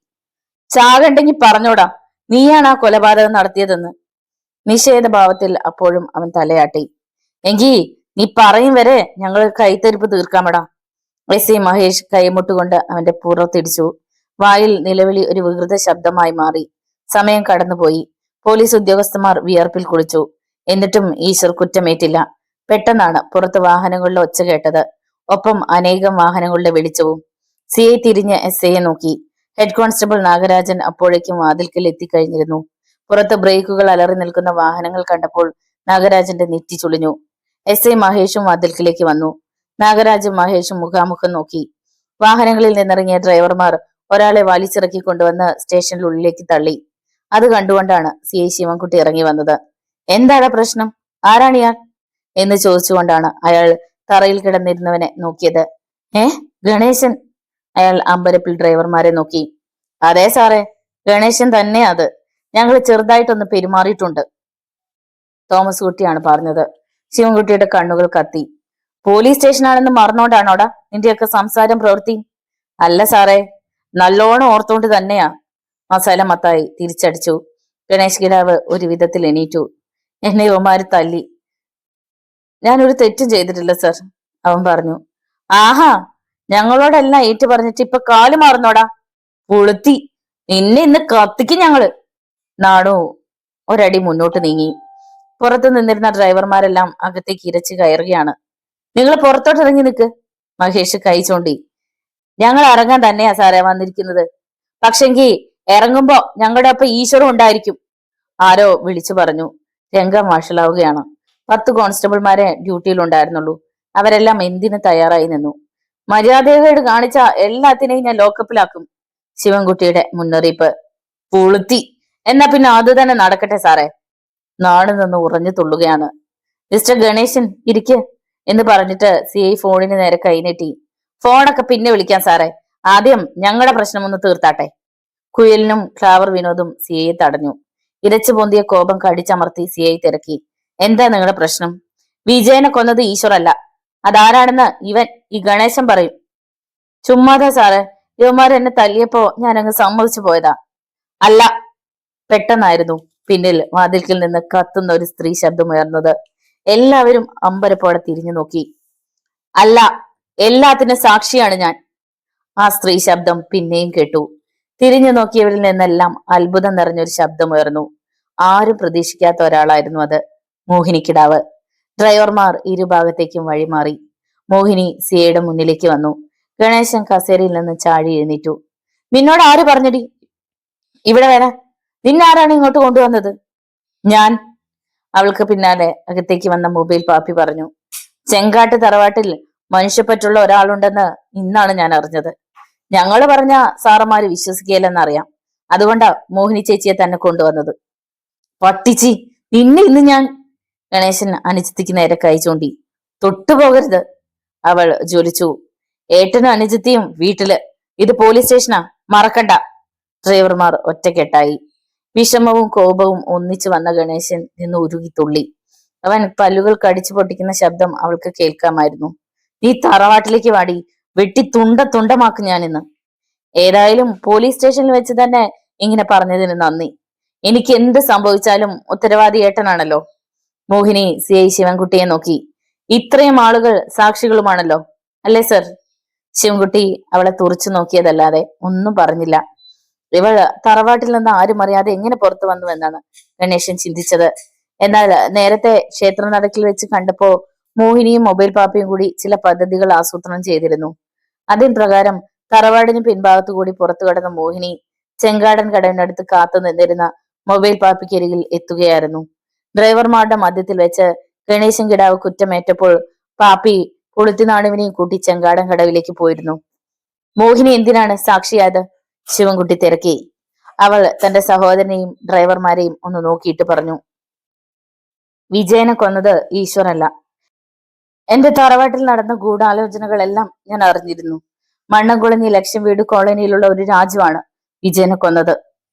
ചാകണ്ടെങ്കിൽ പറഞ്ഞോടാ, നീയാണ് ആ കൊലപാതകം നടത്തിയതെന്ന്. നിഷേധഭാവത്തിൽ അപ്പോഴും അവൻ തലയാട്ടി. എങ്കി നീ പറയും വരെ ഞങ്ങൾ കൈത്തരിപ്പ് തീർക്കാമടാ. SI മഹേഷ് കൈമുട്ടുകൊണ്ട് അവന്റെ പുറത്തിടിച്ചു. വായിൽ നിലവിളി ഒരു വികൃത ശബ്ദമായി മാറി. സമയം കടന്നുപോയി. പോലീസ് ഉദ്യോഗസ്ഥന്മാർ വിയർപ്പിൽ കുളിച്ചു. എന്നിട്ടും ഈശ്വർ കുറ്റമേറ്റില്ല. പെട്ടെന്നാണ് പുറത്ത് വാഹനങ്ങളുടെ ഒച്ച കേട്ടത്. ഒപ്പം അനേകം വാഹനങ്ങളുടെ വെളിച്ചവും. CI തിരിഞ്ഞ് SIയെ നോക്കി. ഹെഡ് കോൺസ്റ്റബിൾ നാഗരാജൻ അപ്പോഴേക്കും വാതിൽക്കൽ എത്തിക്കഴിഞ്ഞിരുന്നു. പുറത്ത് ബ്രേക്കുകൾ അലറി നിൽക്കുന്ന വാഹനങ്ങൾ കണ്ടപ്പോൾ നാഗരാജന്റെ നെറ്റി ചുളിഞ്ഞു. SI മഹേഷും വാതിൽക്കലേക്ക് വന്നു. നാഗരാജും മഹേഷും മുഖാമുഖം നോക്കി. വാഹനങ്ങളിൽ നിന്നിറങ്ങിയ ഡ്രൈവർമാർ ഒരാളെ വലിച്ചിറക്കി കൊണ്ടുവന്ന് സ്റ്റേഷനിലുള്ളിലേക്ക് തള്ളി. അത് കണ്ടുകൊണ്ടാണ് CI ശിവൻകുട്ടി ഇറങ്ങി വന്നത്. എന്താണ് പ്രശ്നം? ആരാണിയാൾ എന്ന് ചോദിച്ചുകൊണ്ടാണ് അയാൾ തറയിൽ കിടന്നിരുന്നവനെ നോക്കിയത്. ഗണേശൻ. അയാൾ അമ്പരപ്പിൽ ഡ്രൈവർമാരെ നോക്കി. അതെ സാറേ, ഗണേശൻ തന്നെ. അത് ഞങ്ങൾ ചെറുതായിട്ടൊന്ന് പെരുമാറിയിട്ടുണ്ട്. തോമസ് കുട്ടിയാണ് പറഞ്ഞത്. ശിവൻകുട്ടിയുടെ കണ്ണുകൾ കത്തി. പോലീസ് സ്റ്റേഷനാണെന്ന് മറന്നോണ്ടാണോടാ നിന്റെയൊക്കെ സംസാരം പ്രവൃത്തി? അല്ല സാറേ, നല്ലോണം ഓർത്തോണ്ട് തന്നെയാ. മസാല മത്തായി തിരിച്ചടിച്ചു. ഗണേശ് കിടാവ് ഒരു വിധത്തിൽ എണീറ്റു. എന്നെ ഇവന്മാര് തല്ലി. ഞാനൊരു തെറ്റും ചെയ്തിട്ടില്ല സർ, അവൻ പറഞ്ഞു. ആഹാ, ഞങ്ങളോടെല്ലാം ഏറ്റു പറഞ്ഞിട്ട് ഇപ്പൊ കാല് മാറുന്നോടാ. പുളുത്തി, നിന്നെ ഇന്ന് കത്തിക്കും ഞങ്ങള്. നാണു ഒരടി മുന്നോട്ട് നീങ്ങി. പുറത്തു നിന്നിരുന്ന ഡ്രൈവർമാരെല്ലാം അകത്തേക്ക് ഇരച്ചു കയറുകയാണ്. നിങ്ങൾ പുറത്തോട്ട് ഇറങ്ങി നിൽക്ക്. മഹേഷ് കൈ ചൂണ്ടി. ഞങ്ങൾ ഇറങ്ങാൻ തന്നെയാ സാറേ വന്നിരിക്കുന്നത്. പക്ഷെങ്കി ഇറങ്ങുമ്പോ ഞങ്ങളുടെ ഒപ്പം ഈശ്വരം ഉണ്ടായിരിക്കും, ആരോ വിളിച്ചു പറഞ്ഞു. രംഗം വഷളാവുകയാണ്. 10 കോൺസ്റ്റബിൾമാരെ ഡ്യൂട്ടിയിലുണ്ടായിരുന്നുള്ളൂ. അവരെല്ലാം എന്തിനു തയ്യാറായി നിന്നു. മര്യാദയോട് കാണിച്ച എല്ലാത്തിനെയും ഞാൻ ലോക്കപ്പിലാക്കും. ശിവൻകുട്ടിയുടെ മുന്നറിയിപ്പ്. പുളുത്തി, എന്നാ പിന്നെ അത് തന്നെ നടക്കട്ടെ സാറേ. നാട് നിന്ന് ഉറഞ്ഞു തുള്ളുകയാണ്. മിസ്റ്റർ ഗണേശൻ ഇരിക്ക് എന്ന് പറഞ്ഞിട്ട് CI ഫോണിന് നേരെ കൈനീട്ടി. ഫോണൊക്കെ പിന്നെ വിളിക്കാം സാറേ, ആദ്യം ഞങ്ങളുടെ പ്രശ്നം ഒന്ന് തീർത്താട്ടെ. കുയലിനും ക്ലാവർ വിനോദും CIയെ തടഞ്ഞു. ഇരച്ചു പൊന്തിയ കോപം കടിച്ചമർത്തി CI തിരക്കി. എന്താ നിങ്ങളുടെ പ്രശ്നം? വിജയനെ കൊന്നത് ഈശ്വറല്ല, അതാരാണെന്ന് ഈ ഗണേശൻ പറയും. ചുമ്മാതാ സാറേ, ഇവന്മാർ എന്നെ തല്ലിയപ്പോ ഞാൻ അങ്ങ് സമ്മതിച്ചു പോയതാ. അല്ല, പെട്ടെന്നായിരുന്നു. പിന്നിൽ വാതിൽക്കിൽ നിന്ന് കത്തുന്ന ഒരു സ്ത്രീ ശബ്ദമുയർന്നത്. എല്ലാവരും അമ്പരപ്പോടെ തിരിഞ്ഞു നോക്കി. അല്ല, എല്ലാത്തിനും സാക്ഷിയാണ് ഞാൻ. ആ സ്ത്രീ ശബ്ദം പിന്നെയും കേട്ടു. തിരിഞ്ഞു നോക്കിയവരിൽ നിന്നെല്ലാം അത്ഭുതം നിറഞ്ഞൊരു ശബ്ദമുയർന്നു. ആരും പ്രതീക്ഷിക്കാത്ത ഒരാളായിരുന്നു അത്. മോഹിനിക്കിടാവ്. ഡ്രൈവർമാർ ഇരുഭാഗത്തേക്കും വഴിമാറി. മോഹിനി സിയയുടെ മുന്നിലേക്ക് വന്നു. ഗണേശൻ കസേരയിൽ നിന്ന് ചാടി എഴുന്നേറ്റു. നിന്നോട് ആര് പറഞ്ഞടി ഇവിടെ വരാൻ? നിന്നാരാണ് ഇങ്ങോട്ട് കൊണ്ടുവന്നത്? ഞാൻ. അവൾക്ക് പിന്നാലെ അകത്തേക്ക് വന്ന മൊബൈൽ പാപ്പി പറഞ്ഞു. ചെങ്കാട്ട് തറവാട്ടിൽ മനുഷ്യപ്പറ്റുള്ള ഒരാളുണ്ടെന്ന് ഇന്നാണ് ഞാൻ അറിഞ്ഞത്. ഞങ്ങള് പറഞ്ഞ സാറന്മാര് വിശ്വസിക്കുകയില്ലെന്നറിയാം. അതുകൊണ്ടാ മോഹിനി ചേച്ചിയെ തന്നെ കൊണ്ടുവന്നത്. പട്ടിച്ചി, നിന്നെ ഇന്ന് ഞാൻ. ഗണേശൻ അനുജത്തിക്ക് നേരെ കൈ ചൂണ്ടി. തൊട്ടുപോകരുത്, അവൾ ജ്വലിച്ചു. ഏട്ടനും അനുജത്തിയും വീട്ടില്. ഇത് പോലീസ് സ്റ്റേഷനാ, മറക്കണ്ട. ഡ്രൈവർമാർ ഒറ്റക്കെട്ടായി. വിഷമവും കോപവും ഒന്നിച്ചു വന്ന ഗണേശൻ നിന്ന് ഉരുകി തുള്ളി. അവൻ പല്ലുകൾ കടിച്ചു പൊട്ടിക്കുന്ന ശബ്ദം അവൾക്ക് കേൾക്കാമായിരുന്നു. നീ തറവാട്ടിലേക്ക് വാടി, വെട്ടി തുണ്ടമാക്കും ഞാനിന്ന്. ഏതായാലും പോലീസ് സ്റ്റേഷനിൽ വെച്ച് തന്നെ ഇങ്ങനെ പറഞ്ഞതിന് നന്ദി. എനിക്ക് എന്ത് സംഭവിച്ചാലും ഉത്തരവാദി ഏട്ടനാണല്ലോ. മോഹിനി CI ശിവൻകുട്ടിയെ നോക്കി. ഇത്രയും ആളുകൾ സാക്ഷികളുമാണല്ലോ, അല്ലേ സർ? ശിവൻകുട്ടി അവളെ തുറച്ചു നോക്കിയതല്ലാതെ ഒന്നും പറഞ്ഞില്ല. ഇവൾ തറവാട്ടിൽ നിന്ന് ആരും അറിയാതെ എങ്ങനെ പുറത്തു വന്നുവെന്നാണ് ഗണേശൻ ചിന്തിച്ചത്. എന്നാൽ നേരത്തെ ക്ഷേത്ര നടക്കിൽ വെച്ച് കണ്ടപ്പോ മോഹിനിയും മൊബൈൽ പാപ്പയും കൂടി ചില പദ്ധതികൾ ആസൂത്രണം ചെയ്തിരുന്നു. അതിൻ പ്രകാരം തറവാടിന് പിൻഭാഗത്തു കൂടി പുറത്തു കടന്ന മോഹിനി ചെങ്കാടൻ കടവിനടുത്ത് കാത്തു നിന്നിരുന്ന മൊബൈൽ പാപ്പിക്കരികിൽ എത്തുകയായിരുന്നു. ഡ്രൈവർമാരുടെ മധ്യത്തിൽ വെച്ച് ഗണേശൻ കിടാവ് കുറ്റമേറ്റപ്പോൾ പാപ്പി കൊളുത്തിനാണുവിനെയും കൂട്ടി ചെങ്കാടൻ കടവിലേക്ക് പോയിരുന്നു. മോഹിനി എന്തിനാണ് സാക്ഷിയായത്? ശിവൻകുട്ടി തിരക്കി. അവൾ തന്റെ സഹോദരനെയും ഡ്രൈവർമാരെയും ഒന്ന് നോക്കിയിട്ട് പറഞ്ഞു. വിജയനെ കൊന്നത് ഈശ്വരല്ല. എന്റെ തറവാട്ടിൽ നടന്ന ഗൂഢാലോചനകളെല്ലാം ഞാൻ അറിഞ്ഞിരുന്നു. മണ്ണംകുളഞ്ഞി ലക്ഷ്യം വീട് കോളനിയിലുള്ള ഒരു രാജുവാണ് വിജയനെ കൊന്നത്.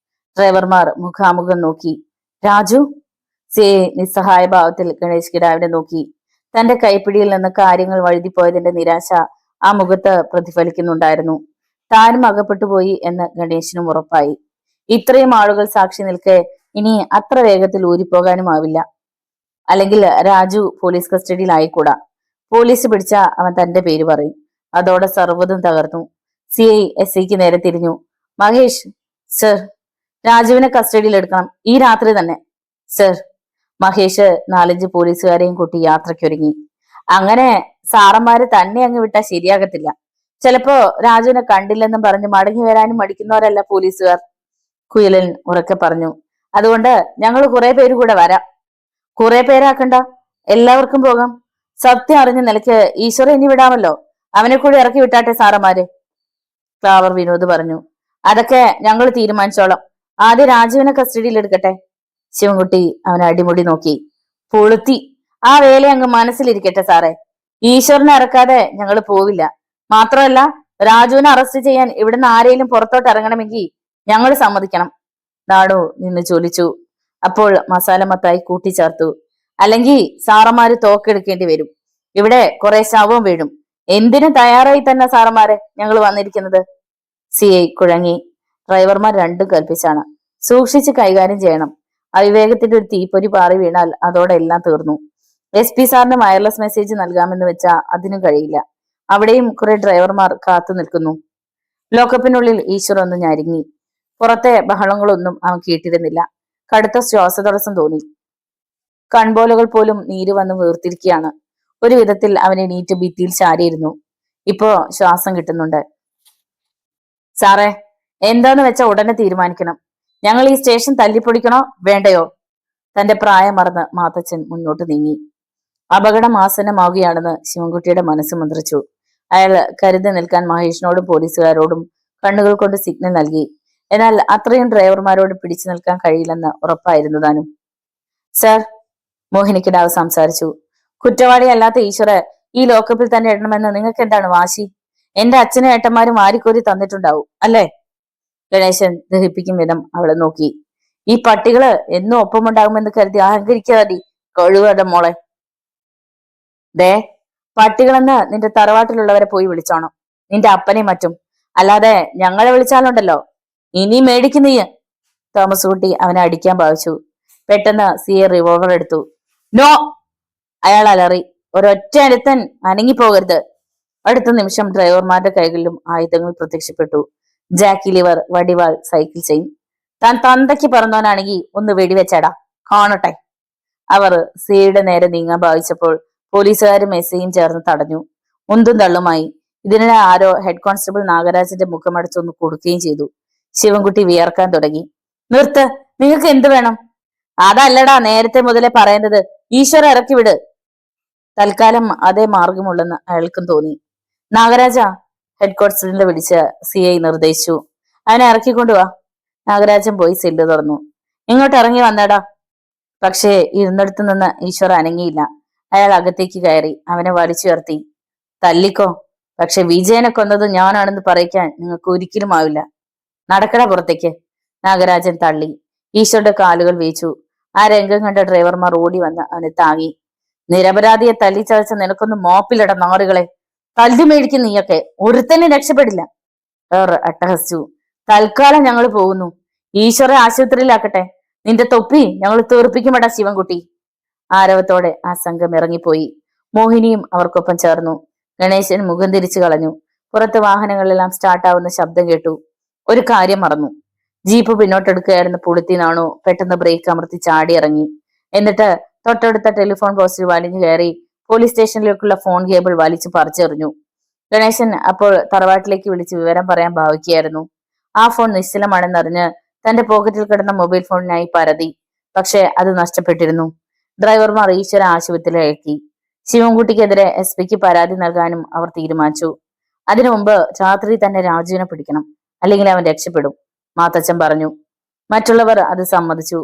ഡ്രൈവർമാർ മുഖാമുഖം നോക്കി. രാജു? നിസ്സഹായ ഭാവത്തിൽ ഗണേശ് കിടാവിനെ നോക്കി. തന്റെ കൈപ്പിടിയിൽ നിന്ന് കാര്യങ്ങൾ വഴുതിപ്പോയതിന്റെ നിരാശ ആ മുഖത്ത് പ്രതിഫലിക്കുന്നുണ്ടായിരുന്നു. താനും അകപ്പെട്ടുപോയി എന്ന് ഗണേശനും ഉറപ്പായി. ഇത്രയും ആളുകൾ സാക്ഷി നിൽക്കെ ഇനി അത്ര വേഗത്തിൽ ഊരിപ്പോകാനും ആവില്ല. അല്ലെങ്കിൽ രാജു പോലീസ് കസ്റ്റഡിയിൽ ആയിക്കൂടാ. പോലീസ് പിടിച്ച അവൻ തന്റെ പേര് പറയും. അതോടെ സർവ്വതും തകർന്നു. CI SIക്ക് നേരെ തിരിഞ്ഞു. മഹേഷ് സർ, രാജുവിനെ കസ്റ്റഡിയിൽ എടുക്കണം, ഈ രാത്രി തന്നെ. സർ. മഹേഷ് 4-5 പോലീസുകാരെയും കൂട്ടി യാത്രയ്ക്കൊരുങ്ങി. അങ്ങനെ സാറന്മാര് തന്നെ അങ്ങ് വിട്ടാൽ ശരിയാകത്തില്ല. ചിലപ്പോ രാജുവിനെ കണ്ടില്ലെന്നും പറഞ്ഞ് മടങ്ങി വരാനും മടിക്കുന്നവരല്ല പോലീസുകാർ. കുയിലൻ ഉറക്കെ പറഞ്ഞു. അതുകൊണ്ട് ഞങ്ങൾ കുറെ പേര് കൂടെ വരാം. കുറെ പേരാക്കണ്ട, എല്ലാവർക്കും പോകാം. സത്യം അറിഞ്ഞ നിലയ്ക്ക് ഈശ്വരൻ ഇനി വിടാമല്ലോ. അവനെ കൂടി ഇറക്കി വിട്ടാട്ടെ സാറന്മാര്. ക്ലാവർ വിനോദ് പറഞ്ഞു. അതൊക്കെ ഞങ്ങൾ തീരുമാനിച്ചോളാം. ആദ്യം രാജുവിനെ കസ്റ്റഡിയിൽ എടുക്കട്ടെ. ശിവൻകുട്ടി അവനെ അടിമുടി നോക്കി. പൊളുത്തി. ആ വേല അങ്ങ് മനസ്സിലിരിക്കട്ടെ സാറേ. ഈശ്വരനെ ഇറക്കാതെ ഞങ്ങൾ പോവില്ല. മാത്രമല്ല, രാജുവിനെ അറസ്റ്റ് ചെയ്യാൻ ഇവിടുന്ന് ആരെയും പുറത്തോട്ട് ഇറങ്ങണമെങ്കിൽ ഞങ്ങൾ സമ്മതിക്കണം. നാടു നിന്ന് ചൊലിച്ചു. അപ്പോൾ മസാല മത്തായി കൂട്ടിച്ചേർത്തു. അല്ലെങ്കിൽ സാറന്മാര് തോക്കെടുക്കേണ്ടി വരും. ഇവിടെ കുറെ ശവം വീഴും. എന്തിനു തയ്യാറായി തന്നെ സാറന്മാരെ ഞങ്ങൾ വന്നിരിക്കുന്നത്. CI കുഴങ്ങി. ഡ്രൈവർമാർ രണ്ടും കൽപ്പിച്ചാണ്. സൂക്ഷിച്ച് കൈകാര്യം ചെയ്യണം. അവിവേകത്തിന്റെ ഒരു തീപ്പൊരി പാറി വീണാൽ അതോടെ എല്ലാം തീർന്നു. SP സാറിന് വയർലെസ് മെസ്സേജ് നൽകാമെന്ന് വെച്ചാൽ അതിനും കഴിയില്ല. അവിടെയും കുറെ ഡ്രൈവർമാർ കാത്തു നിൽക്കുന്നു. ലോക്കപ്പിനുള്ളിൽ ഈശ്വർ ഒന്ന് ഞരുങ്ങി. പുറത്തെ ബഹളങ്ങളൊന്നും അവൻ കേട്ടിരുന്നില്ല. കടുത്ത ശ്വാസതടസ്സം തോന്നി. കൺപോലകൾ പോലും നീര് വന്ന് വീർത്തിരിക്കുകയാണ്. ഒരു വിധത്തിൽ അവൻ എണീറ്റ് ഭിത്തിയിൽ ചാരിയിരുന്നു. ഇപ്പോ ശ്വാസം കിട്ടുന്നുണ്ട്. സാറേ, എന്താന്ന് വെച്ചാ ഉടനെ തീരുമാനിക്കണം. ഞങ്ങൾ ഈ സ്റ്റേഷൻ തല്ലിപ്പൊടിക്കണോ വേണ്ടയോ? തന്റെ പ്രായം മറന്ന് മാത്തച്ഛൻ മുന്നോട്ട് നീങ്ങി. അപകടം ആസന്നമാവുകയാണെന്ന് ശിവൻകുട്ടിയുടെ മനസ്സ് മന്ത്രിച്ചു. അയാൾ കരുതി നിൽക്കാൻ മഹേഷിനോടും പോലീസുകാരോടും കണ്ണുകൾ കൊണ്ട് സിഗ്നൽ നൽകി. എന്നാൽ അത്രയും ഡ്രൈവർമാരോട് പിടിച്ചു നിൽക്കാൻ കഴിയില്ലെന്ന് ഉറപ്പായിരുന്നു താനും. സർ, മോഹിനിക്കിടാവ് സംസാരിച്ചു. കുറ്റവാളി അല്ലാത്ത ഈശ്വര ഈ ലോക്കപ്പിൽ തന്നെ ഇടണമെന്ന് നിങ്ങൾക്ക് എന്താണ് വാശി? എന്റെ അച്ഛനും ഏട്ടന്മാരും വാരിക്കോരി തന്നിട്ടുണ്ടാവും അല്ലേ? ഗണേശൻ ദഹിപ്പിക്കും വിധം അവളെ നോക്കി. ഈ പട്ടികള് എന്നും ഒപ്പമുണ്ടാകുമെന്ന് കരുതി അഹങ്കരിക്കാതി കഴിവരുടെ മോളെ. ദേ, പട്ടികളെന്ന് നിന്റെ തറവാട്ടിലുള്ളവരെ പോയി വിളിച്ചോണം, നിന്റെ അപ്പനെയും മറ്റും. അല്ലാതെ ഞങ്ങളെ വിളിച്ചാലുണ്ടല്ലോ ഇനി മേടിക്കുന്നീ. തോമസ് കുട്ടി അവനെ അടിക്കാൻ ഭാവിച്ചു. പെട്ടെന്ന് സിയെ റിവോൾവർ എടുത്തു. നോ! അയാൾ അലറി. ഒരൊറ്റ അടുത്തൻ അനങ്ങിപ്പോകരുത്. അടുത്ത നിമിഷം ഡ്രൈവർമാരുടെ കൈകളിലും ആയുധങ്ങൾ പ്രത്യക്ഷപ്പെട്ടു. ജാക്കി ലിവർ, വടിവാൾ, സൈക്കിൾ ചെയിൻ. താൻ തന്തയ്ക്ക് പറഞ്ഞവനാണെങ്കിൽ ഒന്ന് വെടിവെച്ചാടാ, കാണട്ടെ. അവർ സിയുടെ നേരെ നീങ്ങാൻ ഭാവിച്ചപ്പോൾ പോലീസുകാരും എസ് ഐയും ചേർന്ന് തടഞ്ഞു. ഉന്തും തള്ളുമായി. ഇതിനിടെ ആരോ ഹെഡ് കോൺസ്റ്റബിൾ നാഗരാജന്റെ മുഖമടച്ചൊന്ന് കൊടുക്കുകയും ചെയ്തു. ശിവൻകുട്ടി വിയർക്കാൻ തുടങ്ങി. നിർത്ത്, നിങ്ങൾക്ക് എന്ത് വേണം? അതല്ലടാ നേരത്തെ മുതലേ പറയുന്നത്, ഈശ്വര ഇറക്കി വിട്. തൽക്കാലം അതേ മാർഗമുള്ളെന്ന് അയാൾക്കും തോന്നി. നാഗരാജ, ഹെഡ് കോൺസ്റ്റബിളിനെ വിളിച്ച് CI നിർദ്ദേശിച്ചു. അവനെ ഇറക്കിക്കൊണ്ടുവാ. നാഗരാജൻ പോയി സെല്ല് തുറന്നു. ഇങ്ങോട്ട് ഇറങ്ങി വന്നടാ. പക്ഷേ ഇരുന്നിടത്തു നിന്ന് ഈശ്വർ അനങ്ങിയില്ല. അയാൾ അകത്തേക്ക് കയറി അവനെ വലിച്ചുയർത്തി. തല്ലിക്കോ, പക്ഷെ വിജയനെ കൊന്നത് ഞാനാണെന്ന് പറയിക്കാൻ നിങ്ങൾക്ക് ഒരിക്കലും ആവില്ല. നടക്കട പുറത്തേക്ക്. നാഗരാജൻ തള്ളി. ഈശ്വരുടെ കാലുകൾ വീച്ചു. ആ രംഗം കണ്ട ഡ്രൈവർമാർ ഓടി വന്ന് അവനെ താങ്ങി. നിരപരാധിയെ തല്ലിച്ചതച്ച നിനക്കൊന്ന് മോപ്പിലിട നാറുകളെ. തല്ലി മേടിക്കും നീയൊക്കെ, ഒരുത്തന്നെ രക്ഷപ്പെടില്ല. അട്ടഹസിച്ചു. തൽക്കാലം ഞങ്ങൾ പോകുന്നു. ഈശ്വര ആശുപത്രിയിലാക്കട്ടെ. നിന്റെ തൊപ്പി ഞങ്ങൾ തീർപ്പിക്കുമടാ ശിവൻകുട്ടി. ആരവത്തോടെ ആ സംഘം ഇറങ്ങിപ്പോയി. മോഹിനിയും അവർക്കൊപ്പം ചേർന്നു. ഗണേശൻ മുഖം തിരിച്ചു കളഞ്ഞു. പുറത്ത് വാഹനങ്ങളെല്ലാം സ്റ്റാർട്ടാവുന്ന ശബ്ദം കേട്ടു. ഒരു കാര്യം മറന്നു. ജീപ്പ് പിന്നോട്ടെടുക്കുകയായിരുന്ന പുളുത്തി നാണു പെട്ടെന്ന് ബ്രേക്ക് അമർത്തി ചാടി ഇറങ്ങി. എന്നിട്ട് തൊട്ടടുത്ത ടെലിഫോൺ പോസ്റ്റിൽ വലിഞ്ഞു കയറി പോലീസ് സ്റ്റേഷനിലേക്കുള്ള ഫോൺ കേബിൾ വലിച്ചു പറിച്ചെറിഞ്ഞു. ഗണേശൻ അപ്പോൾ തറവാട്ടിലേക്ക് വിളിച്ച് വിവരം പറയാൻ ഭാവിക്കുകയായിരുന്നു. ആ ഫോൺ നിശ്ചലമാണെന്നറിഞ്ഞ് തന്റെ പോക്കറ്റിൽ കിടന്ന മൊബൈൽ ഫോണിനായി പരതി. പക്ഷെ അത് നഷ്ടപ്പെട്ടിരുന്നു. ഡ്രൈവർമാർ ഈശ്വര ആശുപത്രിയിലേക്ക്. ശിവൻകുട്ടിക്കെതിരെ SP പരാതി നൽകാനും അവർ തീരുമാനിച്ചു. അതിനു മുമ്പ് രാത്രി തന്നെ രാജുവിനെ പിടിക്കണം, അല്ലെങ്കിൽ അവൻ രക്ഷപ്പെടും, മാത്തച്ഛൻ പറഞ്ഞു. മറ്റുള്ളവർ അത് സമ്മതിച്ചു.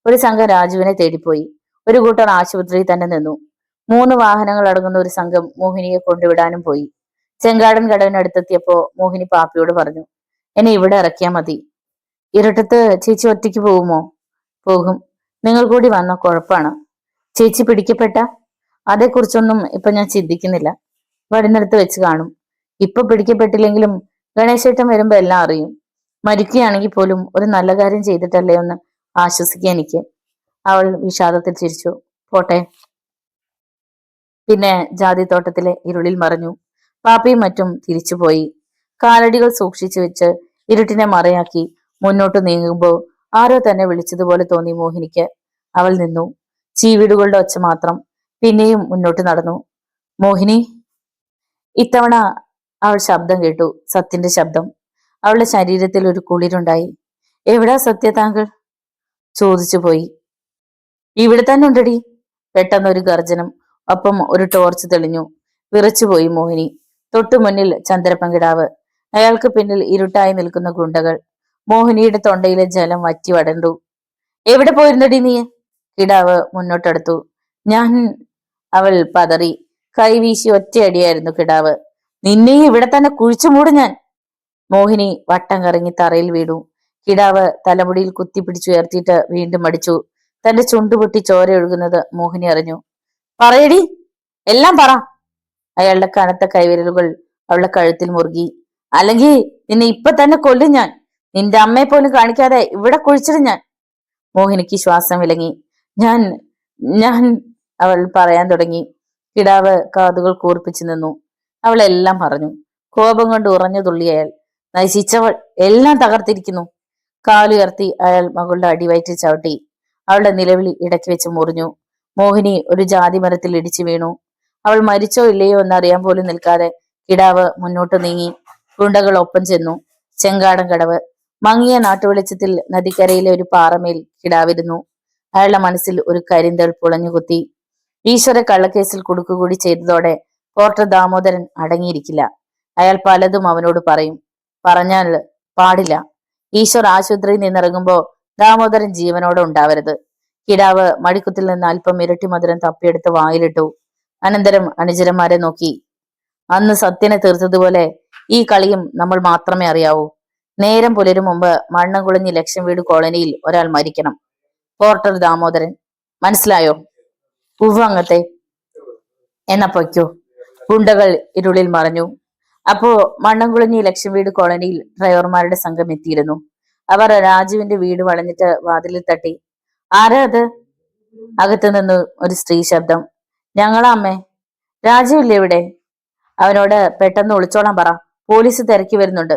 ഒരു സംഘം രാജുവിനെ തേടിപ്പോയി. ഒരു കൂട്ടർ ആശുപത്രിയിൽ തന്നെ നിന്നു. 3 വാഹനങ്ങൾ അടങ്ങുന്ന ഒരു സംഘം മോഹിനിയെ കൊണ്ടുവിടാനും പോയി. ചെങ്കാടൻ കടവിനടുത്തെത്തിയപ്പോ മോഹിനി പാപ്പിയോട് പറഞ്ഞു, എന്നെ ഇവിടെ ഇറക്കിയാ മതി. ഇരുട്ടത്ത് ചേച്ചി ഒറ്റയ്ക്ക് പോകുമോ? പോകും. നിങ്ങൾ കൂടി വന്ന കുഴപ്പാണ്. ചേച്ചി പിടിക്കപ്പെട്ട? അതേക്കുറിച്ചൊന്നും ഇപ്പൊ ഞാൻ ചിന്തിക്കുന്നില്ല. വരുന്നിടത്ത് വെച്ച് കാണും. ഇപ്പൊ പിടിക്കപ്പെട്ടില്ലെങ്കിലും ഗണേശേട്ടൻ വരുമ്പോ എല്ലാം അറിയും. മരിക്കുകയാണെങ്കിൽ പോലും ഒരു നല്ല കാര്യം ചെയ്തിട്ടല്ലേ ഒന്ന് ആശ്വസിക്കുക എനിക്ക്. അവൾ വിഷാദത്തിൽ ചിരിച്ചു. പോട്ടെ. പിന്നെ ജാതിത്തോട്ടത്തിലെ ഇരുളിൽ മറഞ്ഞു. പാപ്പിയും മറ്റും തിരിച്ചുപോയി. കാലടികൾ സൂക്ഷിച്ചു വെച്ച് ഇരുട്ടിനെ മറയാക്കി മുന്നോട്ട് നീങ്ങുമ്പോൾ ആരോ തന്നെ വിളിച്ചതുപോലെ തോന്നി മോഹിനിക്ക്. അവൾ നിന്നു. ചീവീടുകളുടെ ഒച്ച മാത്രം. പിന്നെയും മുന്നോട്ട് നടന്നു. മോഹിനി. ഇത്തവണ അവൾ ശബ്ദം കേട്ടു. സത്യന്റെ ശബ്ദം. അവളുടെ ശരീരത്തിൽ ഒരു കുളിരുണ്ടായി. എവിടാ സത്യ താങ്കൾ? ചോദിച്ചു പോയി. ഇവിടെ തന്നെ ഉണ്ടടി. പെട്ടെന്നൊരു ഗർജനം. ഒപ്പം ഒരു ടോർച്ച് തെളിഞ്ഞു. വിറച്ചുപോയി മോഹിനി. തൊട്ടു മുന്നിൽ ചന്ദ്രപ്പങ്കിടാവ്. അയാൾക്ക് പിന്നിൽ ഇരുട്ടായി നിൽക്കുന്ന ഗുണ്ടകൾ. മോഹിനിയുടെ തൊണ്ടയിലെ ജലം വറ്റി വടണ്ടു. എവിടെ പോയിരുന്നടി നീ? കിടാവ് മുന്നോട്ടെടുത്തു. ഞാൻ. അവൾ പതറി. കൈവീശി ഒറ്റയടിയായിരുന്നു കിടാവ്. നിന്നെ ഇവിടെ തന്നെ കുഴിച്ചു മൂടും ഞാൻ. മോഹിനി വട്ടം കറങ്ങി തറയിൽ വീണു. കിടാവ് തലമുടിയിൽ കുത്തിപ്പിടിച്ചുയർത്തിയിട്ട് വീണ്ടും അടിച്ചു. തന്റെ ചുണ്ടുപൊട്ടി ചോര ഒഴുകുന്നത് മോഹിനി അറിഞ്ഞു. പറയടി, എല്ലാം പറ. അയാളുടെ കനത്ത കൈവിരലുകൾ അവളുടെ കഴുത്തിൽ മുറുകി. അല്ലെങ്കിൽ നിന്നെ ഇപ്പൊ തന്നെ കൊല്ലും ഞാൻ. നിന്റെ അമ്മയെ പോലും കാണിക്കാതെ ഇവിടെ കുഴിച്ചിടും ഞാൻ. മോഹിനിക്ക് ശ്വാസം വിലങ്ങി. ഞാൻ ഞാൻ അവൾ പറയാൻ തുടങ്ങി. കിടാവ് കാതുകൾ കൂർപ്പിച്ചു നിന്നു. അവൾ എല്ലാം പറഞ്ഞു. കോപം കൊണ്ട് ഉറഞ്ഞു തുള്ളി അയാൾ. നശിച്ചവൾ, എല്ലാം തകർത്തിരിക്കുന്നു. കാലുയർത്തി അയാൾ മകളുടെ അടിവയറ്റിൽ ചവിട്ടി. അവളുടെ നിലവിളി ഇടയ്ക്ക് വെച്ച് മുറിഞ്ഞു. മോഹിനി ഒരു ജാതി മരത്തിൽ ഇടിച്ചു വീണു. അവൾ മരിച്ചോ ഇല്ലയോ എന്നറിയാൻ പോലും നിൽക്കാതെ കിടാവ് മുന്നോട്ട് നീങ്ങി. ഗുണ്ടകൾ ഒപ്പം ചെന്നു. ചെങ്കാടൻ കടവ്. മങ്ങിയ നാട്ടുവെളിച്ചത്തിൽ നദിക്കരയിലെ ഒരു പാറമേൽ കിടാവിരുന്നു. അയാളുടെ മനസ്സിൽ ഒരു കരിന്തൽ പുളഞ്ഞുകുത്തി. ഈശ്വര കള്ളക്കേസിൽ കുടുക്കുകൂടി ചെയ്തതോടെ പോർട്ടർ ദാമോദരൻ അടങ്ങിയിരിക്കില്ല. അയാൾ പലതും അവനോട് പറയും. പറഞ്ഞാൽ പാടില്ല. ഈശ്വർ ആശുപത്രിയിൽ നിന്നിറങ്ങുമ്പോ ദാമോദരൻ ജീവനോടെ ഉണ്ടാവരുത്. കിടാവ് മടിക്കുത്തിൽ നിന്ന് അല്പം ഇരട്ടി മധുരം തപ്പിയെടുത്ത് വായിലിട്ടു. അനന്തരം അനുചരന്മാരെ നോക്കി. അന്ന് സത്യനെ തീർത്തതുപോലെ ഈ കളിയും നമ്മൾ മാത്രമേ അറിയാവൂ. നേരം പുലരും മുമ്പ് മണ്ണംകുളഞ്ഞി ലക്ഷം വീട് കോളനിയിൽ ഒരാൾ മരിക്കണം. പോർട്ടർ ദാമോദരൻ. മനസ്സിലായോ? ഉവ്വ് അങ്ങത്തെ. എന്നാ പൊയ്ക്കോ. ഗുണ്ടകൾ ഇരുളിൽ മറഞ്ഞു. അപ്പോ മണ്ണംകുളഞ്ഞി ലക്ഷം വീട് കോളനിയിൽ ഡ്രൈവർമാരുടെ സംഘം എത്തിയിരുന്നു. അവർ രാജുവിന്റെ വീട് വളഞ്ഞിട്ട് വാതിലിൽ തട്ടി. ആരാ അത്? അകത്തു നിന്ന് ഒരു സ്ത്രീ ശബ്ദം. ഞങ്ങളാ അമ്മേ. രാജുവില്ലേ ഇവിടെ? അവനോട് പെട്ടെന്ന് ഒളിച്ചോളാൻ പറ, പോലീസ് തിരക്കി വരുന്നുണ്ട്,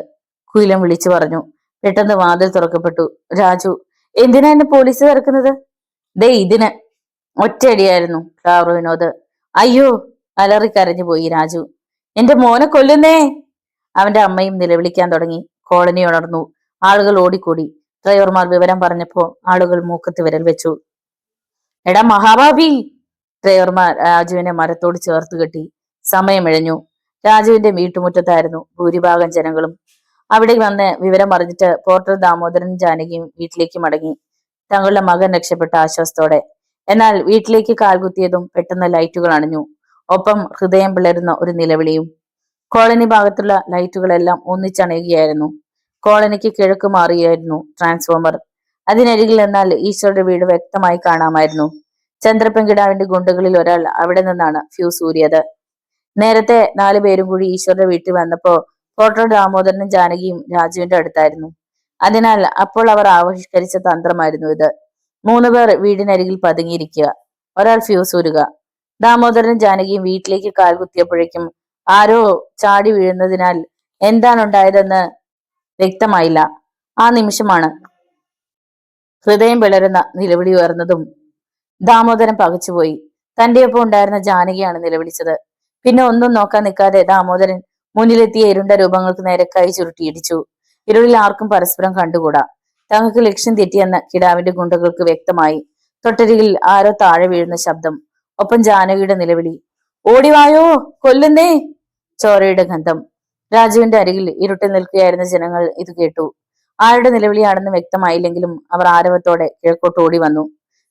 കുയിലം വിളിച്ചു പറഞ്ഞു. പെട്ടെന്ന് വാതിൽ തുറക്കപ്പെട്ടു. രാജു. എന്തിനാ എന്നെ പോലീസ് തിരക്കുന്നത്? ദേ ഇതിന്. ഒറ്റയടിയായിരുന്നു ക്ലാവ് വിനോദ്. അയ്യോ, അലറിക്കരഞ്ഞു പോയി രാജു. എന്റെ മോനെ കൊല്ലുന്നേ! അവന്റെ അമ്മയും നിലവിളിക്കാൻ തുടങ്ങി. കോളനി ഉണർന്നു. ആളുകൾ ഓടിക്കൂടി. ഡ്രൈവർമാർ വിവരം പറഞ്ഞപ്പോ ആളുകൾ മൂക്കത്ത് വിരൽ വെച്ചു. എടാ മഹാഭാവി! ഡ്രൈവർമാർ രാജുവിനെ മരത്തോട് ചേർത്ത് കെട്ടി. സമയമിഴഞ്ഞു. രാജുവിന്റെ വീട്ടുമുറ്റത്തായിരുന്നു ഭൂരിഭാഗം ജനങ്ങളും. അവിടെ വന്ന് വിവരം അറിഞ്ഞിട്ട് പോർട്ടർ ദാമോദരൻ ജാനകിയും വീട്ടിലേക്ക് മടങ്ങി, തങ്ങളുടെ മകൻ രക്ഷപ്പെട്ട ആശ്വാസത്തോടെ. എന്നാൽ വീട്ടിലേക്ക് കാൽകുത്തിയതും പെട്ടെന്ന് ലൈറ്റുകൾ അണഞ്ഞു. ഒപ്പം ഹൃദയം പിളരുന്ന ഒരു നിലവിളിയും. കോളനി ഭാഗത്തുള്ള ലൈറ്റുകളെല്ലാം ഒന്നിച്ചണയുകയായിരുന്നു. കോളനിക്ക് കിഴക്ക് മാറിയായിരുന്നു ട്രാൻസ്ഫോമർ. അതിനരികിൽ നിന്നാൽ ഈശ്വരുടെ വീട് വ്യക്തമായി കാണാമായിരുന്നു. ചന്ദ്രപ്പെങ്കിടാവിന്റെ ഗുണ്ടകളിൽ ഒരാൾ അവിടെ നിന്നാണ് ഫ്യൂസ് ഊരിയത്. നേരത്തെ 4 പേരും കൂടി ഈശ്വരുടെ വീട്ടിൽ വന്നപ്പോ പോർട്ടർ ദാമോദരനും ജാനകിയും രാജുവിന്റെ അടുത്തായിരുന്നു. അതിനാൽ അപ്പോൾ അവർ ആവിഷ്കരിച്ച തന്ത്രമായിരുന്നു ഇത്. 3 പേർ വീടിനരികിൽ പതുങ്ങിയിരിക്കുക, ഒരാൾ ഫ്യൂസ് ഊരുക. ദാമോദരനും ജാനകിയും വീട്ടിലേക്ക് കാൽകുത്തിയപ്പോഴേക്കും ആരോ ചാടി വീഴുന്നതിനാൽ എന്താണുണ്ടായതെന്ന് വ്യക്തമായില്ല. ആ നിമിഷമാണ് ഹൃദയം പിളരുന്ന നിലവിളി ഉയർന്നതും. ദാമോദരൻ പകച്ചുപോയി. തന്റെ ഒപ്പം ഉണ്ടായിരുന്ന ജാനകിയാണ് നിലവിളിച്ചത്. പിന്നെ ഒന്നും നോക്കാൻ നിൽക്കാതെ ദാമോദരൻ മുന്നിലെത്തിയ ഇരുണ്ട രൂപങ്ങൾക്ക് നേരെ കൈ ചുരുട്ടിയിടിച്ചു. ഇരുളിൽ ആർക്കും പരസ്പരം കണ്ടുകൂടാ. തങ്ങൾക്ക് ലക്ഷ്യം തെറ്റിയെന്ന് കിടാവിന്റെ ഗുണ്ടകൾക്ക് വ്യക്തമായി. തൊട്ടരികിൽ ആരോ താഴെ വീഴുന്ന ശബ്ദം, ഒപ്പം ജാനകിയുടെ നിലവിളി. ഓടിവായോ, കൊല്ലുന്നേ! ചോരയുടെ ഗന്ധം. രാജുവിന്റെ അരികിൽ ഇരുട്ടിൽ നിൽക്കുകയായിരുന്ന ജനങ്ങൾ ഇത് കേട്ടു. ആരുടെ നിലവിളിയാണെന്ന് വ്യക്തമായില്ലെങ്കിലും അവർ ആരവത്തോടെ കിഴക്കോട്ട് ഓടി വന്നു.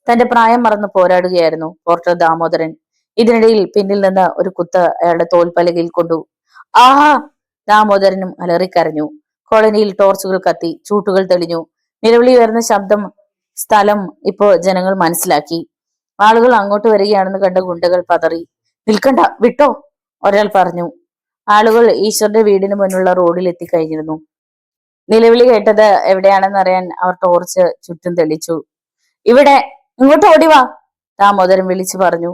തന്റെ പ്രായം മറന്ന് പോരാടുകയായിരുന്നു പോർട്ടർ ദാമോദരൻ. ഇതിനിടയിൽ പിന്നിൽ നിന്ന് ഒരു കുത്ത് അയാളുടെ തോൽപ്പലകയിൽ കൊണ്ടു. ആഹാ! ദാമോദരനും അലറിക്കരഞ്ഞു. കോളനിയിൽ ടോർച്ചുകൾ കത്തി, ചൂട്ടുകൾ തെളിഞ്ഞു. നിലവിളി ഉയർന്ന ശബ്ദം സ്ഥലം ഇപ്പോ ജനങ്ങൾ മനസ്സിലാക്കി. ആളുകൾ അങ്ങോട്ട് വരികയാണെന്ന് കണ്ട ഗുണ്ടകൾ പതറി. നിൽക്കണ്ട, വിട്ടോ, ഒരാൾ പറഞ്ഞു. ആളുകൾ ഈശ്വരുടെ വീടിന് മുന്നിലുള്ള റോഡിൽ എത്തിക്കഴിഞ്ഞിരുന്നു. നിലവിളി കേട്ടത് എവിടെയാണെന്ന് അറിയാൻ അവർ ടോർച്ച് ചുറ്റും തെളിച്ചു. ഇവിടെ, ഇങ്ങോട്ട് ഓടിവാ, ദാമോദരൻ വിളിച്ചു പറഞ്ഞു.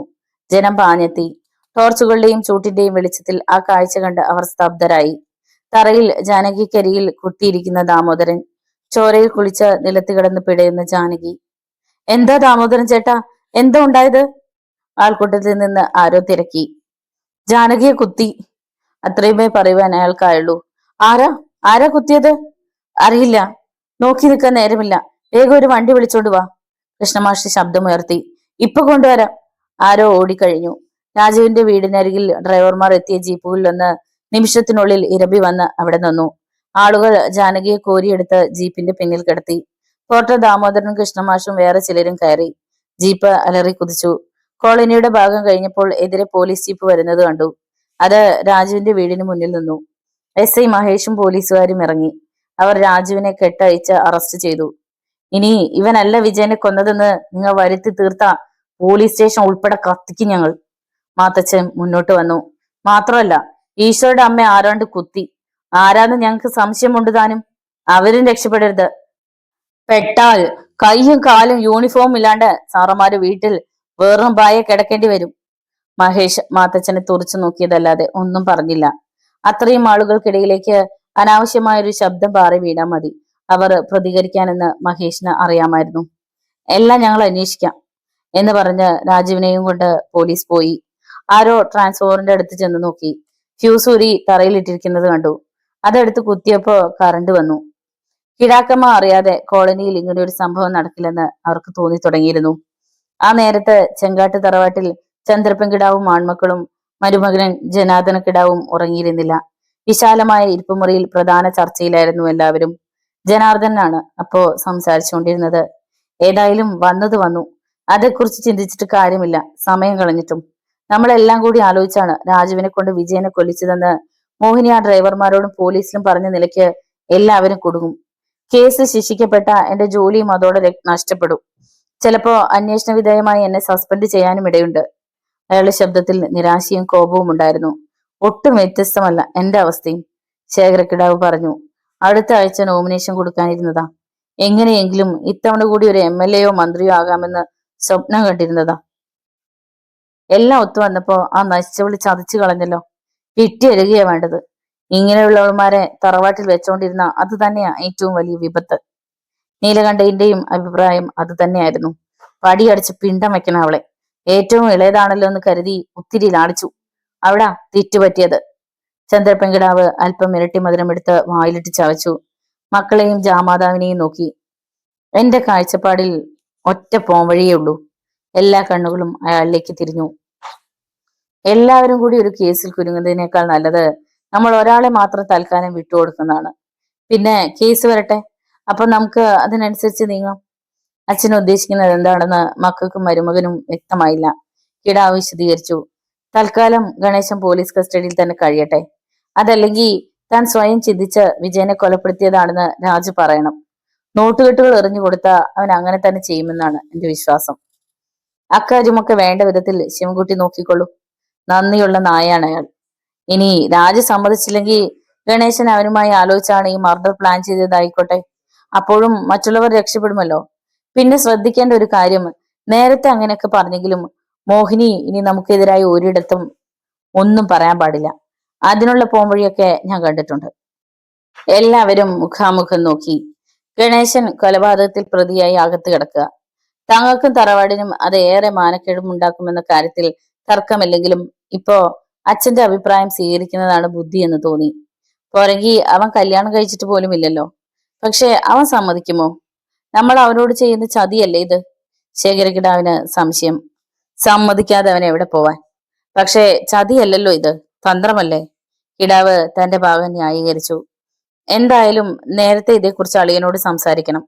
ജനം പാഞ്ഞെത്തി. ടോർച്ചുകളുടെയും ചൂട്ടിന്റെയും വെളിച്ചത്തിൽ ആ കാഴ്ച കണ്ട് അവർ സ്തബ്ധരായി. തറയിൽ ജാനകിക്കരിയിൽ കുത്തിയിരിക്കുന്ന ദാമോദരൻ, ചോരയിൽ കുളിച്ച് നിലത്ത് കിടന്ന് പിടയുന്ന ജാനകി. എന്താ ദാമോദരൻ ചേട്ടാ, എന്താ ഉണ്ടായത്? ആൾക്കൂട്ടത്തിൽ നിന്ന് ആരോ തിരക്കി. ജാനകിയെ കുത്തി, അത്രയുമേ പറയുവാൻ അയാൾക്കായുള്ളൂ. ആരാ ആരാ കുത്തിയത്? അറിയില്ല, നോക്കി നിൽക്കാൻ നേരമില്ല, വേഗം ഒരു വണ്ടി വിളിച്ചോണ്ട് വാ, കൃഷ്ണമാഷി ശബ്ദമുയർത്തി. ഇപ്പൊ കൊണ്ടുവരാം. ആരോ ഓടിക്കഴിഞ്ഞു. രാജുവിന്റെ വീടിനരികിൽ ഡ്രൈവർമാർ എത്തിയ ജീപ്പുകളിലൊന്ന് നിമിഷത്തിനുള്ളിൽ ഇരമ്പി വന്ന് അവിടെ നിന്നു. ആളുകൾ ജാനകിയെ കോരിയെടുത്ത് ജീപ്പിന്റെ പിന്നിൽ കിടത്തി. പോർട്ടർ ദാമോദരനും കൃഷ്ണമാഷും വേറെ ചിലരും കയറി. ജീപ്പ് അലറി കുതിച്ചു. കോളനിയുടെ ഭാഗം കഴിഞ്ഞപ്പോൾ എതിരെ പോലീസ് ജീപ്പ് വരുന്നത് കണ്ടു. അത് രാജുവിന്റെ വീടിന് മുന്നിൽ നിന്നു. SI മഹേഷും പോലീസുകാരും ഇറങ്ങി. അവർ രാജുവിനെ കെട്ടയച്ച് അറസ്റ്റ് ചെയ്തു. ഇനി ഇവനല്ല വിജയനെ കൊന്നതെന്ന് നിങ്ങൾ വരുത്തി തീർത്ത പോലീസ് സ്റ്റേഷൻ ഉൾപ്പെടെ കത്തിക്കും ഞങ്ങൾ. മാത്തച്ഛൻ മുന്നോട്ട് വന്നു. മാത്രമല്ല, ഈശോയുടെ അമ്മ ആരാണ്ട് കുത്തി. ആരാന്ന് ഞങ്ങൾക്ക് സംശയമുണ്ട് താനും. അവരും രക്ഷപ്പെടരുത്. പെട്ടാൽ കൈയും കാലും യൂണിഫോം ഇല്ലാണ്ട് സാറന്മാര് വീട്ടിൽ വേറും പായ കിടക്കേണ്ടി വരും. മഹേഷ് മാത്തച്ഛനെ തുറച്ചു നോക്കിയതല്ലാതെ ഒന്നും പറഞ്ഞില്ല. അത്രയും ആളുകൾക്കിടയിലേക്ക് അനാവശ്യമായൊരു ശബ്ദം പാറി വീണാൽ മതി അവർ പ്രതികരിക്കാനെന്ന് മഹേഷിന് അറിയാമായിരുന്നു. എല്ലാം ഞങ്ങൾ അന്വേഷിക്കാം എന്ന് പറഞ്ഞ് രാജുവിനെയും കൊണ്ട് പോലീസ് പോയി. ആരോ ട്രാൻസ്ഫോമറിന്റെ അടുത്ത് ചെന്ന് നോക്കി. ഫ്യൂസ് ഊരി തറയിലിട്ടിരിക്കുന്നത് കണ്ടു. അതെടുത്ത് കുത്തിയപ്പോ കറണ്ട് വന്നു. കിടാക്കമ്മ അറിയാതെ കോളനിയിൽ ഇങ്ങനെ ഒരു സംഭവം നടക്കില്ലെന്ന് അവർക്ക് തോന്നി തുടങ്ങിയിരുന്നു. ആ നേരത്ത് ചെങ്കാട്ട് തറവാട്ടിൽ ചന്ദ്രപ്പൻകിടാവും ആൺമക്കളും മരുമകനും ജനാർദ്ദന കിടാവും ഉറങ്ങിയിരുന്നില്ല. വിശാലമായ ഇരിപ്പുമുറിയിൽ പ്രധാന ചർച്ചയിലായിരുന്നു എല്ലാവരും. ജനാർദ്ദനാണ് അപ്പോ സംസാരിച്ചുകൊണ്ടിരുന്നത്. ഏതായാലും വന്നത് വന്നു, അതേക്കുറിച്ച് ചിന്തിച്ചിട്ട് കാര്യമില്ല, സമയം കളഞ്ഞിട്ടും. നമ്മളെല്ലാം കൂടി ആലോചിച്ചാണ് രാജുവിനെ കൊണ്ട് വിജയനെ കൊല്ലിച്ചതെന്ന് മോഹിനി ആ ഡ്രൈവർമാരോടും പോലീസിലും പറഞ്ഞ നിലയ്ക്ക് എല്ലാവരും കുടുങ്ങും. കേസ് ശിക്ഷിക്കപ്പെട്ട എന്റെ ജോലിയും അതോടെ നഷ്ടപ്പെടും. ചിലപ്പോ അന്വേഷണ വിധേയമായി എന്നെ സസ്പെൻഡ് ചെയ്യാനും ഇടയുണ്ട്. അയാളുടെ ശബ്ദത്തിൽ നിരാശയും കോപവും ഉണ്ടായിരുന്നു. ഒട്ടും വ്യത്യസ്തമല്ല എന്റെ അവസ്ഥയും, ശേഖരക്കിടാവ് പറഞ്ഞു. അടുത്ത ആഴ്ച നോമിനേഷൻ കൊടുക്കാനിരുന്നതാ. എങ്ങനെയെങ്കിലും ഇത്തവണ കൂടി ഒരു MLA യോ മന്ത്രിയോ ആകാമെന്ന് സ്വപ്നം കണ്ടിരുന്നതാ. എല്ലാം ഒത്തു വന്നപ്പോ ആ നശിച്ചവളി ചതിച്ചു കളഞ്ഞല്ലോ. വിറ്റെഴുകയാ വേണ്ടത്. ഇങ്ങനെയുള്ളവന്മാരെ തറവാട്ടിൽ വെച്ചോണ്ടിരുന്ന അത് തന്നെയാ ഏറ്റവും വലിയ വിപത്ത്. നീലകണ്ഠന്റെയും അഭിപ്രായം അത് തന്നെയായിരുന്നു. പടിയടിച്ച് പിണ്ടം വെക്കണം അവളെ. ഏറ്റവും ഇളയതാണല്ലോ എന്ന് കരുതി ഒത്തിരി ലാളിച്ചു. അവിടെ തെറ്റുപറ്റിയത്. ചന്ദ്രപ്പെങ്കിടാവ് അല്പം ഇരട്ടി മധുരമെടുത്ത് വായിലിട്ട് ചവച്ചു. മക്കളെയും ജാമാതാവിനെയും നോക്കി. എന്റെ കാഴ്ചപ്പാടിൽ ഒറ്റ പോംവഴിയേ ഉള്ളൂ. എല്ലാ കണ്ണുകളും അയാളിലേക്ക് തിരിഞ്ഞു. എല്ലാവരും കൂടി ഒരു കേസിൽ കുരുങ്ങുന്നതിനേക്കാൾ നല്ലത് നമ്മൾ ഒരാളെ മാത്രം തൽക്കാലം വിട്ടുകൊടുക്കുന്നതാണ്. പിന്നെ കേസ് വരട്ടെ, അപ്പൊ നമുക്ക് അതിനനുസരിച്ച് നീങ്ങാം. അച്ഛൻ ഉദ്ദേശിക്കുന്നത് എന്താണെന്ന് മക്കൾക്കും മരുമകനും വ്യക്തമായില്ല. കിടാവ് വിശദീകരിച്ചു. തൽക്കാലം ഗണേശൻ പോലീസ് കസ്റ്റഡിയിൽ തന്നെ കഴിയട്ടെ. അതല്ലെങ്കിൽ താൻ സ്വയം ചിന്തിച്ച് വിജയനെ കൊലപ്പെടുത്തിയതാണെന്ന് രാജു പറയണം. നോട്ടുകെട്ടുകൾ എറിഞ്ഞു കൊടുത്ത അവൻ അങ്ങനെ തന്നെ ചെയ്യുമെന്നാണ് എന്റെ വിശ്വാസം. അക്കാര്യമൊക്കെ വേണ്ട വിധത്തിൽ ശിവൻകുട്ടി നോക്കിക്കൊള്ളൂ. നന്ദിയുള്ള നായാണ് അയാൾ. ഇനി രാജു സമ്മതിച്ചില്ലെങ്കിൽ ഗണേശൻ അവനുമായി ആലോചിച്ചാണ് ഈ മർഡർ പ്ലാൻ ചെയ്തതായിക്കോട്ടെ. അപ്പോഴും മറ്റുള്ളവർ രക്ഷപ്പെടുമല്ലോ. പിന്നെ ശ്രദ്ധിക്കേണ്ട ഒരു കാര്യം, നേരത്തെ അങ്ങനെയൊക്കെ പറഞ്ഞെങ്കിലും മോഹിനി ഇനി നമുക്കെതിരായി ഒരിടത്തും ഒന്നും പറയാൻ പാടില്ല. അതിനുള്ള പോംവഴിയൊക്കെ ഞാൻ കണ്ടിട്ടുണ്ട്. എല്ലാവരും മുഖാമുഖം നോക്കി. ഗണേശൻ കൊലപാതകത്തിൽ പ്രതിയായി അകത്ത് കിടക്കുക. തങ്ങൾക്കും തറവാടിനും അത് ഏറെ മാനക്കേടുമുണ്ടാക്കുമെന്ന കാര്യത്തിൽ തർക്കമില്ലെങ്കിലും ഇപ്പോ അച്ഛന്റെ അഭിപ്രായം സ്വീകരിക്കുന്നതാണ് ബുദ്ധി എന്ന് തോന്നി. പോരെങ്കി അവൻ കല്യാണം കഴിച്ചിട്ട് പോലും ഇല്ലല്ലോ. പക്ഷെ അവൻ സമ്മതിക്കുമോ? നമ്മൾ അവനോട് ചെയ്യുന്ന ചതിയല്ലേ ഇത്? ശേഖരകിടാവിന് സംശയം. സമ്മതിക്കാതെ അവൻ എവിടെ പോവാൻ? പക്ഷേ ചതിയല്ലല്ലോ ഇത്, തന്ത്രമല്ലേ? കിടാവ് തന്റെ ഭാഗം ന്യായീകരിച്ചു. എന്തായാലും നേരത്തെ ഇതേക്കുറിച്ച് അളിയനോട് സംസാരിക്കണം.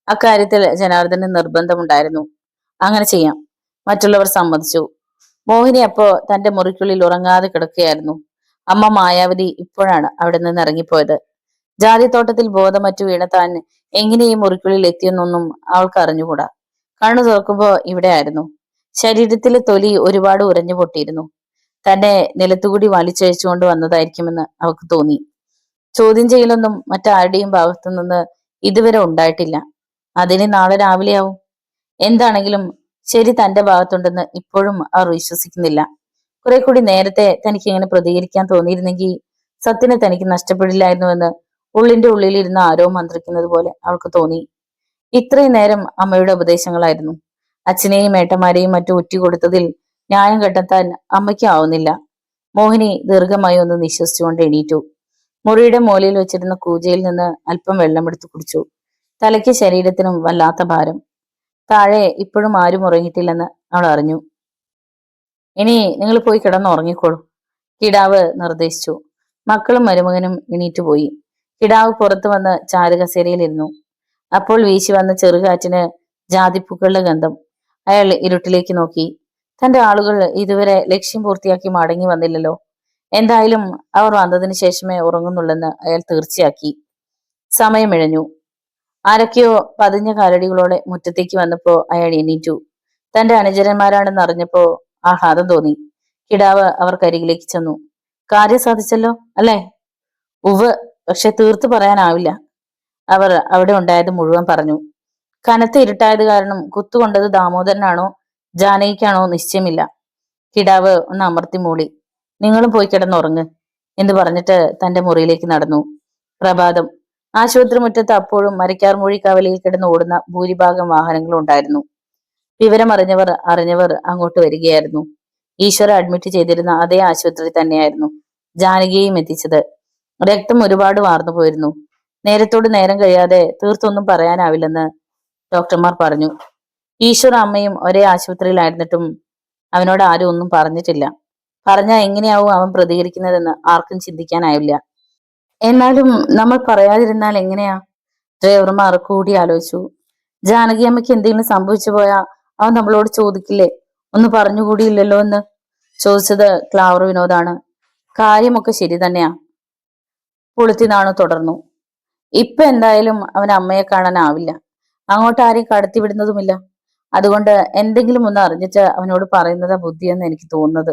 അക്കാര്യത്തിൽ ജനാർദ്ദന് നിർബന്ധമുണ്ടായിരുന്നു. അങ്ങനെ ചെയ്യാം. മറ്റുള്ളവർ സമ്മതിച്ചു. മോഹിനി അപ്പോ തന്റെ മുറിക്കുള്ളിൽ ഉറങ്ങാതെ കിടക്കുകയായിരുന്നു. അമ്മ മായാവതി ഇപ്പോഴാണ് അവിടെ നിന്ന് ഇറങ്ങിപ്പോയത്. ജാതിത്തോട്ടത്തിൽ ബോധമറ്റു വീണ താൻ എങ്ങനെ ഈ മുറിക്കുള്ളിൽ എത്തിയെന്നൊന്നും അവൾക്ക് അറിഞ്ഞുകൂടാ. കണ്ണു തുറക്കുമ്പോ ഇവിടെയായിരുന്നു. ശരീരത്തിലെ തൊലി ഒരുപാട് ഉരഞ്ഞു പൊട്ടിയിരുന്നു. തന്നെ നിലത്തുകൂടി വലിച്ചഴിച്ചുകൊണ്ട് വന്നതായിരിക്കുമെന്ന് അവൾക്ക് തോന്നി. ചോദ്യം ചെയ്യലൊന്നും മറ്റാരുടെയും ഭാഗത്തു നിന്ന് ഇതുവരെ ഉണ്ടായിട്ടില്ല. അതിന് നാളെ രാവിലെയാവും. എന്താണെങ്കിലും ശരി തന്റെ ഭാഗത്തുണ്ടെന്ന് ഇപ്പോഴും അവർ വിശ്വസിക്കുന്നില്ല. കുറെ കൂടി നേരത്തെ തനിക്ക് ഇങ്ങനെ പ്രതികരിക്കാൻ തോന്നിയിരുന്നെങ്കിൽ സത്യനെ തനിക്ക് നഷ്ടപ്പെടില്ലായിരുന്നുവെന്ന് ഉള്ളിന്റെ ഉള്ളിലിരുന്ന് ആരോ മന്ത്രിക്കുന്നത് പോലെ അവൾക്ക് തോന്നി. ഇത്രയും നേരം അമ്മയുടെ ഉപദേശങ്ങളായിരുന്നു. അച്ഛനെയും ഏട്ടന്മാരെയും മറ്റും ഒറ്റുകൊടുത്തതിൽ ന്യായം കണ്ടെത്താൻ അമ്മയ്ക്ക് ആവുന്നില്ല. മോഹിനി ദീർഘമായി ഒന്ന് നിശ്വസിച്ചുകൊണ്ട് എണീറ്റു. മുറിയുടെ മൂലയിൽ വെച്ചിരുന്ന കൂജയിൽ നിന്ന് അല്പം വെള്ളമെടുത്ത് കുടിച്ചു. തലയ്ക്ക് ശരീരത്തിനും വല്ലാത്ത ഭാരം. താഴെ ഇപ്പോഴും ആരും ഉറങ്ങിയിട്ടില്ലെന്ന് അവൾ അറിഞ്ഞു. ഇനി നിങ്ങൾ പോയി കിടന്ന് ഉറങ്ങിക്കോളൂ, കിടാവ് നിർദ്ദേശിച്ചു. മക്കളും മരുമകനും എണീറ്റു പോയി. കിടാവ് പുറത്തു വന്ന് ചാരുകസേരയിലിരുന്നു. അപ്പോൾ വീശി വന്ന ചെറുകാറ്റിന് ജാതിപ്പൂക്കളുടെ ഗന്ധം. അയാൾ ഇരുട്ടിലേക്ക് നോക്കി. തന്റെ ആളുകൾ ഇതുവരെ ലക്ഷ്യം പൂർത്തിയാക്കി മടങ്ങി വന്നില്ലല്ലോ. എന്തായാലും അവർ വന്നതിന് ശേഷമേ ഉറങ്ങുന്നുള്ളെന്ന് അയാൾ തീർച്ചയാക്കി. സമയമിഴഞ്ഞു. ആരൊക്കെയോ പതിഞ്ഞ കാലടികളോടെ മുറ്റത്തേക്ക് വന്നപ്പോ അയാൾ എണീറ്റു. തന്റെ അനുചരന്മാരാണെന്ന് അറിഞ്ഞപ്പോ ആഹ്ലാദം തോന്നി. കിടാവ് അവർക്കരികിലേക്ക് ചെന്നു. കാര്യം സാധിച്ചല്ലോ അല്ലേ? ഉവ്, പക്ഷെ തീർത്തു പറയാനാവില്ല. അവർ അവിടെ ഉണ്ടായത് മുഴുവൻ പറഞ്ഞു. കനത്ത ഇരുട്ടായത് കാരണം കുത്തുകൊണ്ടത് ദാമോദരനാണോ ജാനകിക്കാണോ നിശ്ചയമില്ല. കിടാവ് ഒന്ന് അമർത്തി മൂളി. നിങ്ങളും പോയി കിടന്നുറങ്ങ് എന്ന് പറഞ്ഞിട്ട് തന്റെ മുറിയിലേക്ക് നടന്നു. പ്രഭാതം. ആശുപത്രി മുറ്റത്ത് അപ്പോഴും മരക്കാർമൂഴി കവലയിൽ കിടന്ന് ഓടുന്ന ഭൂരിഭാഗം വാഹനങ്ങളും ഉണ്ടായിരുന്നു. അറിഞ്ഞവർ അങ്ങോട്ട് വരികയായിരുന്നു. ഈശ്വര അഡ്മിറ്റ് ചെയ്തിരുന്ന അതേ ആശുപത്രി തന്നെയായിരുന്നു ജാനകിയെയും എത്തിച്ചത്. രക്തം ഒരുപാട് വാർന്നു പോയിരുന്നു. നേരത്തോട് നേരം കഴിയാതെ തീർത്തൊന്നും പറയാനാവില്ലെന്ന് ഡോക്ടർമാർ പറഞ്ഞു. ഈശ്വര അമ്മയും ഒരേ ആശുപത്രിയിലായിരുന്നിട്ടും അവനോട് ആരും ഒന്നും പറഞ്ഞിട്ടില്ല. പറഞ്ഞാൽ എങ്ങനെയാവും അവൻ പ്രതികരിക്കുന്നതെന്ന് ആർക്കും ചിന്തിക്കാനാവില്ല. എന്നാലും നമ്മൾ പറയാതിരുന്നാൽ എങ്ങനെയാ? ഡ്രൈവർമാർ കൂടി ആലോചിച്ചു. ജാനകി അമ്മയ്ക്ക് എന്തെങ്കിലും സംഭവിച്ചു പോയാ അവൻ നമ്മളോട് ചോദിക്കില്ലേ? ഒന്ന് പറഞ്ഞുകൂടിയില്ലല്ലോ എന്ന്. ചോദിച്ചത് ക്ലാവർ വിനോദാണ്. കാര്യമൊക്കെ ശരി തന്നെയാ. പുളുത്തിനാണു തുടർന്നു. ഇപ്പൊ എന്തായാലും അവൻ അമ്മയെ കാണാനാവില്ല. അങ്ങോട്ട് ആരെയും കടത്തിവിടുന്നതുമില്ല. അതുകൊണ്ട് എന്തെങ്കിലും ഒന്ന് അറിഞ്ഞിട്ട് അവനോട് പറയുന്നതാ ബുദ്ധിയെന്ന് എനിക്ക് തോന്നുന്നത്.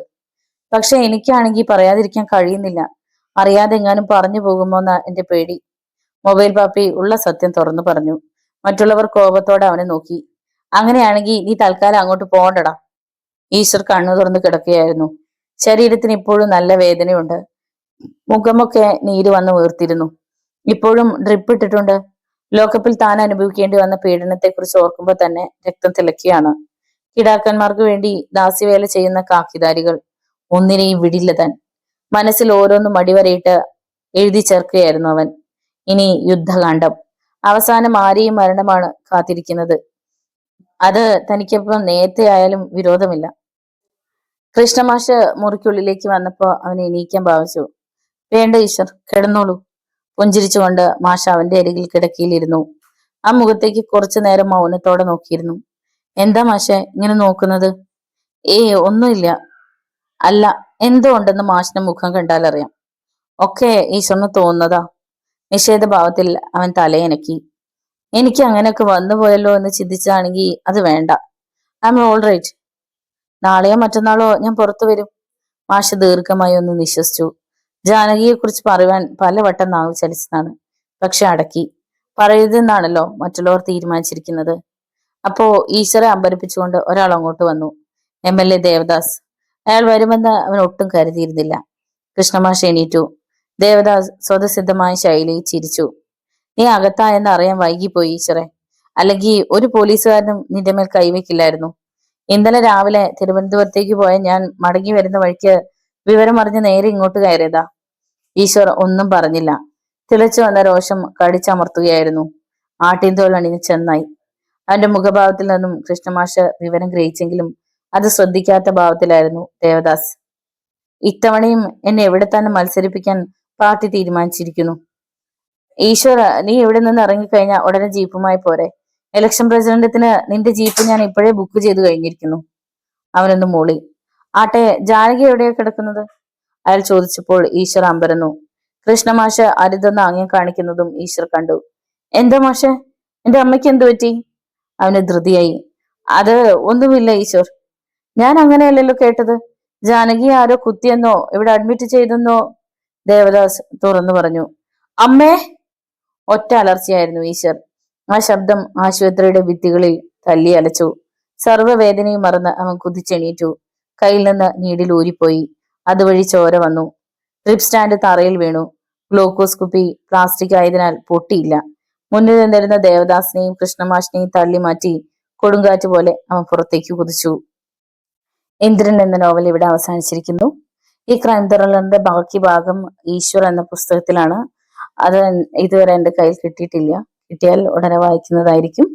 പക്ഷെ എനിക്കാണെങ്കിൽ പറയാതിരിക്കാൻ കഴിയുന്നില്ല. അറിയാതെ എങ്ങാനും പറഞ്ഞു പോകുമോന്ന എന്റെ പേടി. മൊബൈൽ പാപ്പി ഉള്ള സത്യം തുറന്നു പറഞ്ഞു. മറ്റുള്ളവർ കോപത്തോടെ അവനെ നോക്കി. അങ്ങനെയാണെങ്കിൽ നീ തൽക്കാലം അങ്ങോട്ട് പോകണ്ടടാ. ഈശ്വർ കണ്ണു തുറന്ന് കിടക്കുകയായിരുന്നു. ശരീരത്തിന് ഇപ്പോഴും നല്ല വേദനയുണ്ട്. മുഖമൊക്കെ നീര് വന്ന് വീർത്തിരുന്നു. ഇപ്പോഴും ഡ്രിപ്പ് ഇട്ടിട്ടുണ്ട്. ലോകകപ്പിൽ താൻ അനുഭവിക്കേണ്ടി വന്ന പീഡനത്തെക്കുറിച്ച് ഓർക്കുമ്പോൾ തന്നെ രക്തം തിളക്കുകയാണ്. കിടാക്കന്മാർക്ക് വേണ്ടി ദാസ്യവേല ചെയ്യുന്ന കാക്കിധാരികൾ ഒന്നിനെയും വിടില്ല താൻ. മനസ്സിൽ ഓരോന്നും മടിവരയിട്ട് എഴുതി ചേർക്കുകയായിരുന്നു അവൻ. ഇനി യുദ്ധകാന്ഡം. അവസാനം ആരെയും മരണമാണ് കാത്തിരിക്കുന്നത്. അത് തനിക്കിപ്പം നേരത്തെ ആയാലും വിരോധമില്ല. കൃഷ്ണമാഷ് മുറിക്കുള്ളിലേക്ക് വന്നപ്പോ അവൻ എണീക്കാൻ ഭാവിച്ചു. വേണ്ട ഈശ്വർ, കിടന്നോളൂ. പുഞ്ചിരിച്ചുകൊണ്ട് മാഷ അവന്റെ അരികിൽ കിടക്കിയിലിരുന്നു. ആ മുഖത്തേക്ക് കുറച്ചു നേരം മൗനത്തോടെ നോക്കിയിരുന്നു. എന്താ മാഷെ ഇങ്ങനെ നോക്കുന്നത്? ഒന്നുമില്ല. അല്ല, എന്തോ ഉണ്ടെന്ന് മാഷിന്റെ മുഖം കണ്ടാൽ അറിയാം. ഒക്കെ ഈശ്വരന് തോന്നുന്നതാ. നിഷേധഭാവത്തിൽ അവൻ തലയനക്കി. എനിക്ക് അങ്ങനെയൊക്കെ വന്നുപോയല്ലോ എന്ന് ചിന്തിച്ചതാണെങ്കിൽ അത് വേണ്ട. I am all right. നാളെയോ മറ്റന്നാളോ ഞാൻ പുറത്തു വരും. മാഷ് ദീർഘമായി ഒന്ന് നിശ്വസിച്ചു. ജാനകിയെ കുറിച്ച് പറയുവാൻ പലവട്ടം നാവ് ചലിച്ചതാണ്. പക്ഷെ അടക്കി. പറയരുതെന്നാണല്ലോ മറ്റുള്ളവർ തീരുമാനിച്ചിരിക്കുന്നത്. അപ്പോ ഈശ്വരെ അമ്പരപ്പിച്ചുകൊണ്ട് ഒരാൾ അങ്ങോട്ട് വന്നു. MLA ദേവദാസ്. അയാൾ വരുമെന്ന് അവൻ ഒട്ടും കരുതിയിരുന്നില്ല. കൃഷ്ണമാഷ് എണീറ്റു. ദേവദാസ് സ്വതസിദ്ധമായ ശൈലിയിൽ ചിരിച്ചു. നീ അകത്തായെന്ന് അറിയാൻ വൈകിപ്പോയി ഈശ്വരെ. അല്ലെങ്കിൽ ഒരു പോലീസുകാരനും നിന്റെ മേൽ കൈവയ്ക്കില്ലായിരുന്നു. ഇന്നലെ രാവിലെ തിരുവനന്തപുരത്തേക്ക് പോയ ഞാൻ മടങ്ങി വരുന്ന വഴിക്ക് വിവരം അറിഞ്ഞ് നേരെ ഇങ്ങോട്ട് കയറിയതാ. ഈശ്വർ ഒന്നും പറഞ്ഞില്ല. തിളച്ചു വന്ന രോഷം കടിച്ചമർത്തുകയായിരുന്നു. ആട്ടിൻതോൽ അണിഞ്ഞ് ചെന്നായി. അവന്റെ മുഖഭാവത്തിൽ നിന്നും കൃഷ്ണമാഷ് വിവരം ഗ്രഹിച്ചെങ്കിലും അത് ശ്രദ്ധിക്കാത്ത ഭാവത്തിലായിരുന്നു ദേവദാസ്. ഇത്തവണയും എന്നെ എവിടെ തന്നെ മത്സരിപ്പിക്കാൻ പാർട്ടി തീരുമാനിച്ചിരിക്കുന്നു. ഈശ്വർ, നീ ഇവിടെ നിന്ന് ഇറങ്ങിക്കഴിഞ്ഞാൽ ഉടനെ ജീപ്പുമായി പോരെ. ഇലക്ഷൻ പ്രസിഡന്റത്തിന് നിന്റെ ജീപ്പ് ഞാൻ ഇപ്പോഴേ ബുക്ക് ചെയ്ത് കഴിഞ്ഞിരിക്കുന്നു. അവനൊന്ന് മൂളി. ആട്ടെ, ജാനകി എവിടെയാ കിടക്കുന്നത്? അയാൾ ചോദിച്ചപ്പോൾ ഈശ്വർ അമ്പരന്നു. കൃഷ്ണമാഷ് അരുതെന്ന് ആംഗ്യം കാണിക്കുന്നതും ഈശ്വർ കണ്ടു. എന്താ മാഷെ, എന്റെ അമ്മയ്ക്ക് എന്തു പറ്റി? അവന് ധൃതിയായി. അത് ഒന്നുമില്ല ഈശ്വർ. ഞാൻ അങ്ങനെയല്ലല്ലോ കേട്ടത്. ജാനകി ആരോ കുത്തിയെന്നോ ഇവിടെ അഡ്മിറ്റ് ചെയ്തെന്നോ ദേവദാസ് തുറന്നു പറഞ്ഞു. അമ്മേ! ഒറ്റ അലർച്ചയായിരുന്നു ഈശ്വർ. ആ ശബ്ദം ആശുപത്രിയുടെ ഭിത്തികളിൽ തല്ലി അലച്ചു. സർവ്വവേദനയും മറന്ന് അവൻ കുതിച്ചെണീറ്റു. കയ്യിൽ നിന്ന് നീഡിൽ ഊരിപ്പോയി. അതുവഴി ചോര വന്നു. ട്രിപ്പ് സ്റ്റാൻഡ് തറയിൽ വീണു. ഗ്ലൂക്കോസ് കുപ്പി പ്ലാസ്റ്റിക് ആയതിനാൽ പൊട്ടിയില്ല. മുന്നിൽ നിന്നിരുന്ന ദേവദാസിനെയും കൃഷ്ണമാഷിനെയും തള്ളി മാറ്റി കൊടുങ്കാറ്റ് പോലെ അവൻ പുറത്തേക്ക് കുതിച്ചു. ഇന്ദ്രൻ എന്ന നോവൽ ഇവിടെ അവസാനിച്ചിരിക്കുന്നു. ഈ ക്രൈം ത്രില്ലറിന്റെ ബാക്കി ഭാഗം ഈശ്വർ എന്ന പുസ്തകത്തിലാണ്. അത് ഇതുവരെ എൻ്റെ കയ്യിൽ കിട്ടിയിട്ടില്ല. കിട്ടിയാൽ ഉടനെ വായിക്കുന്നതായിരിക്കും.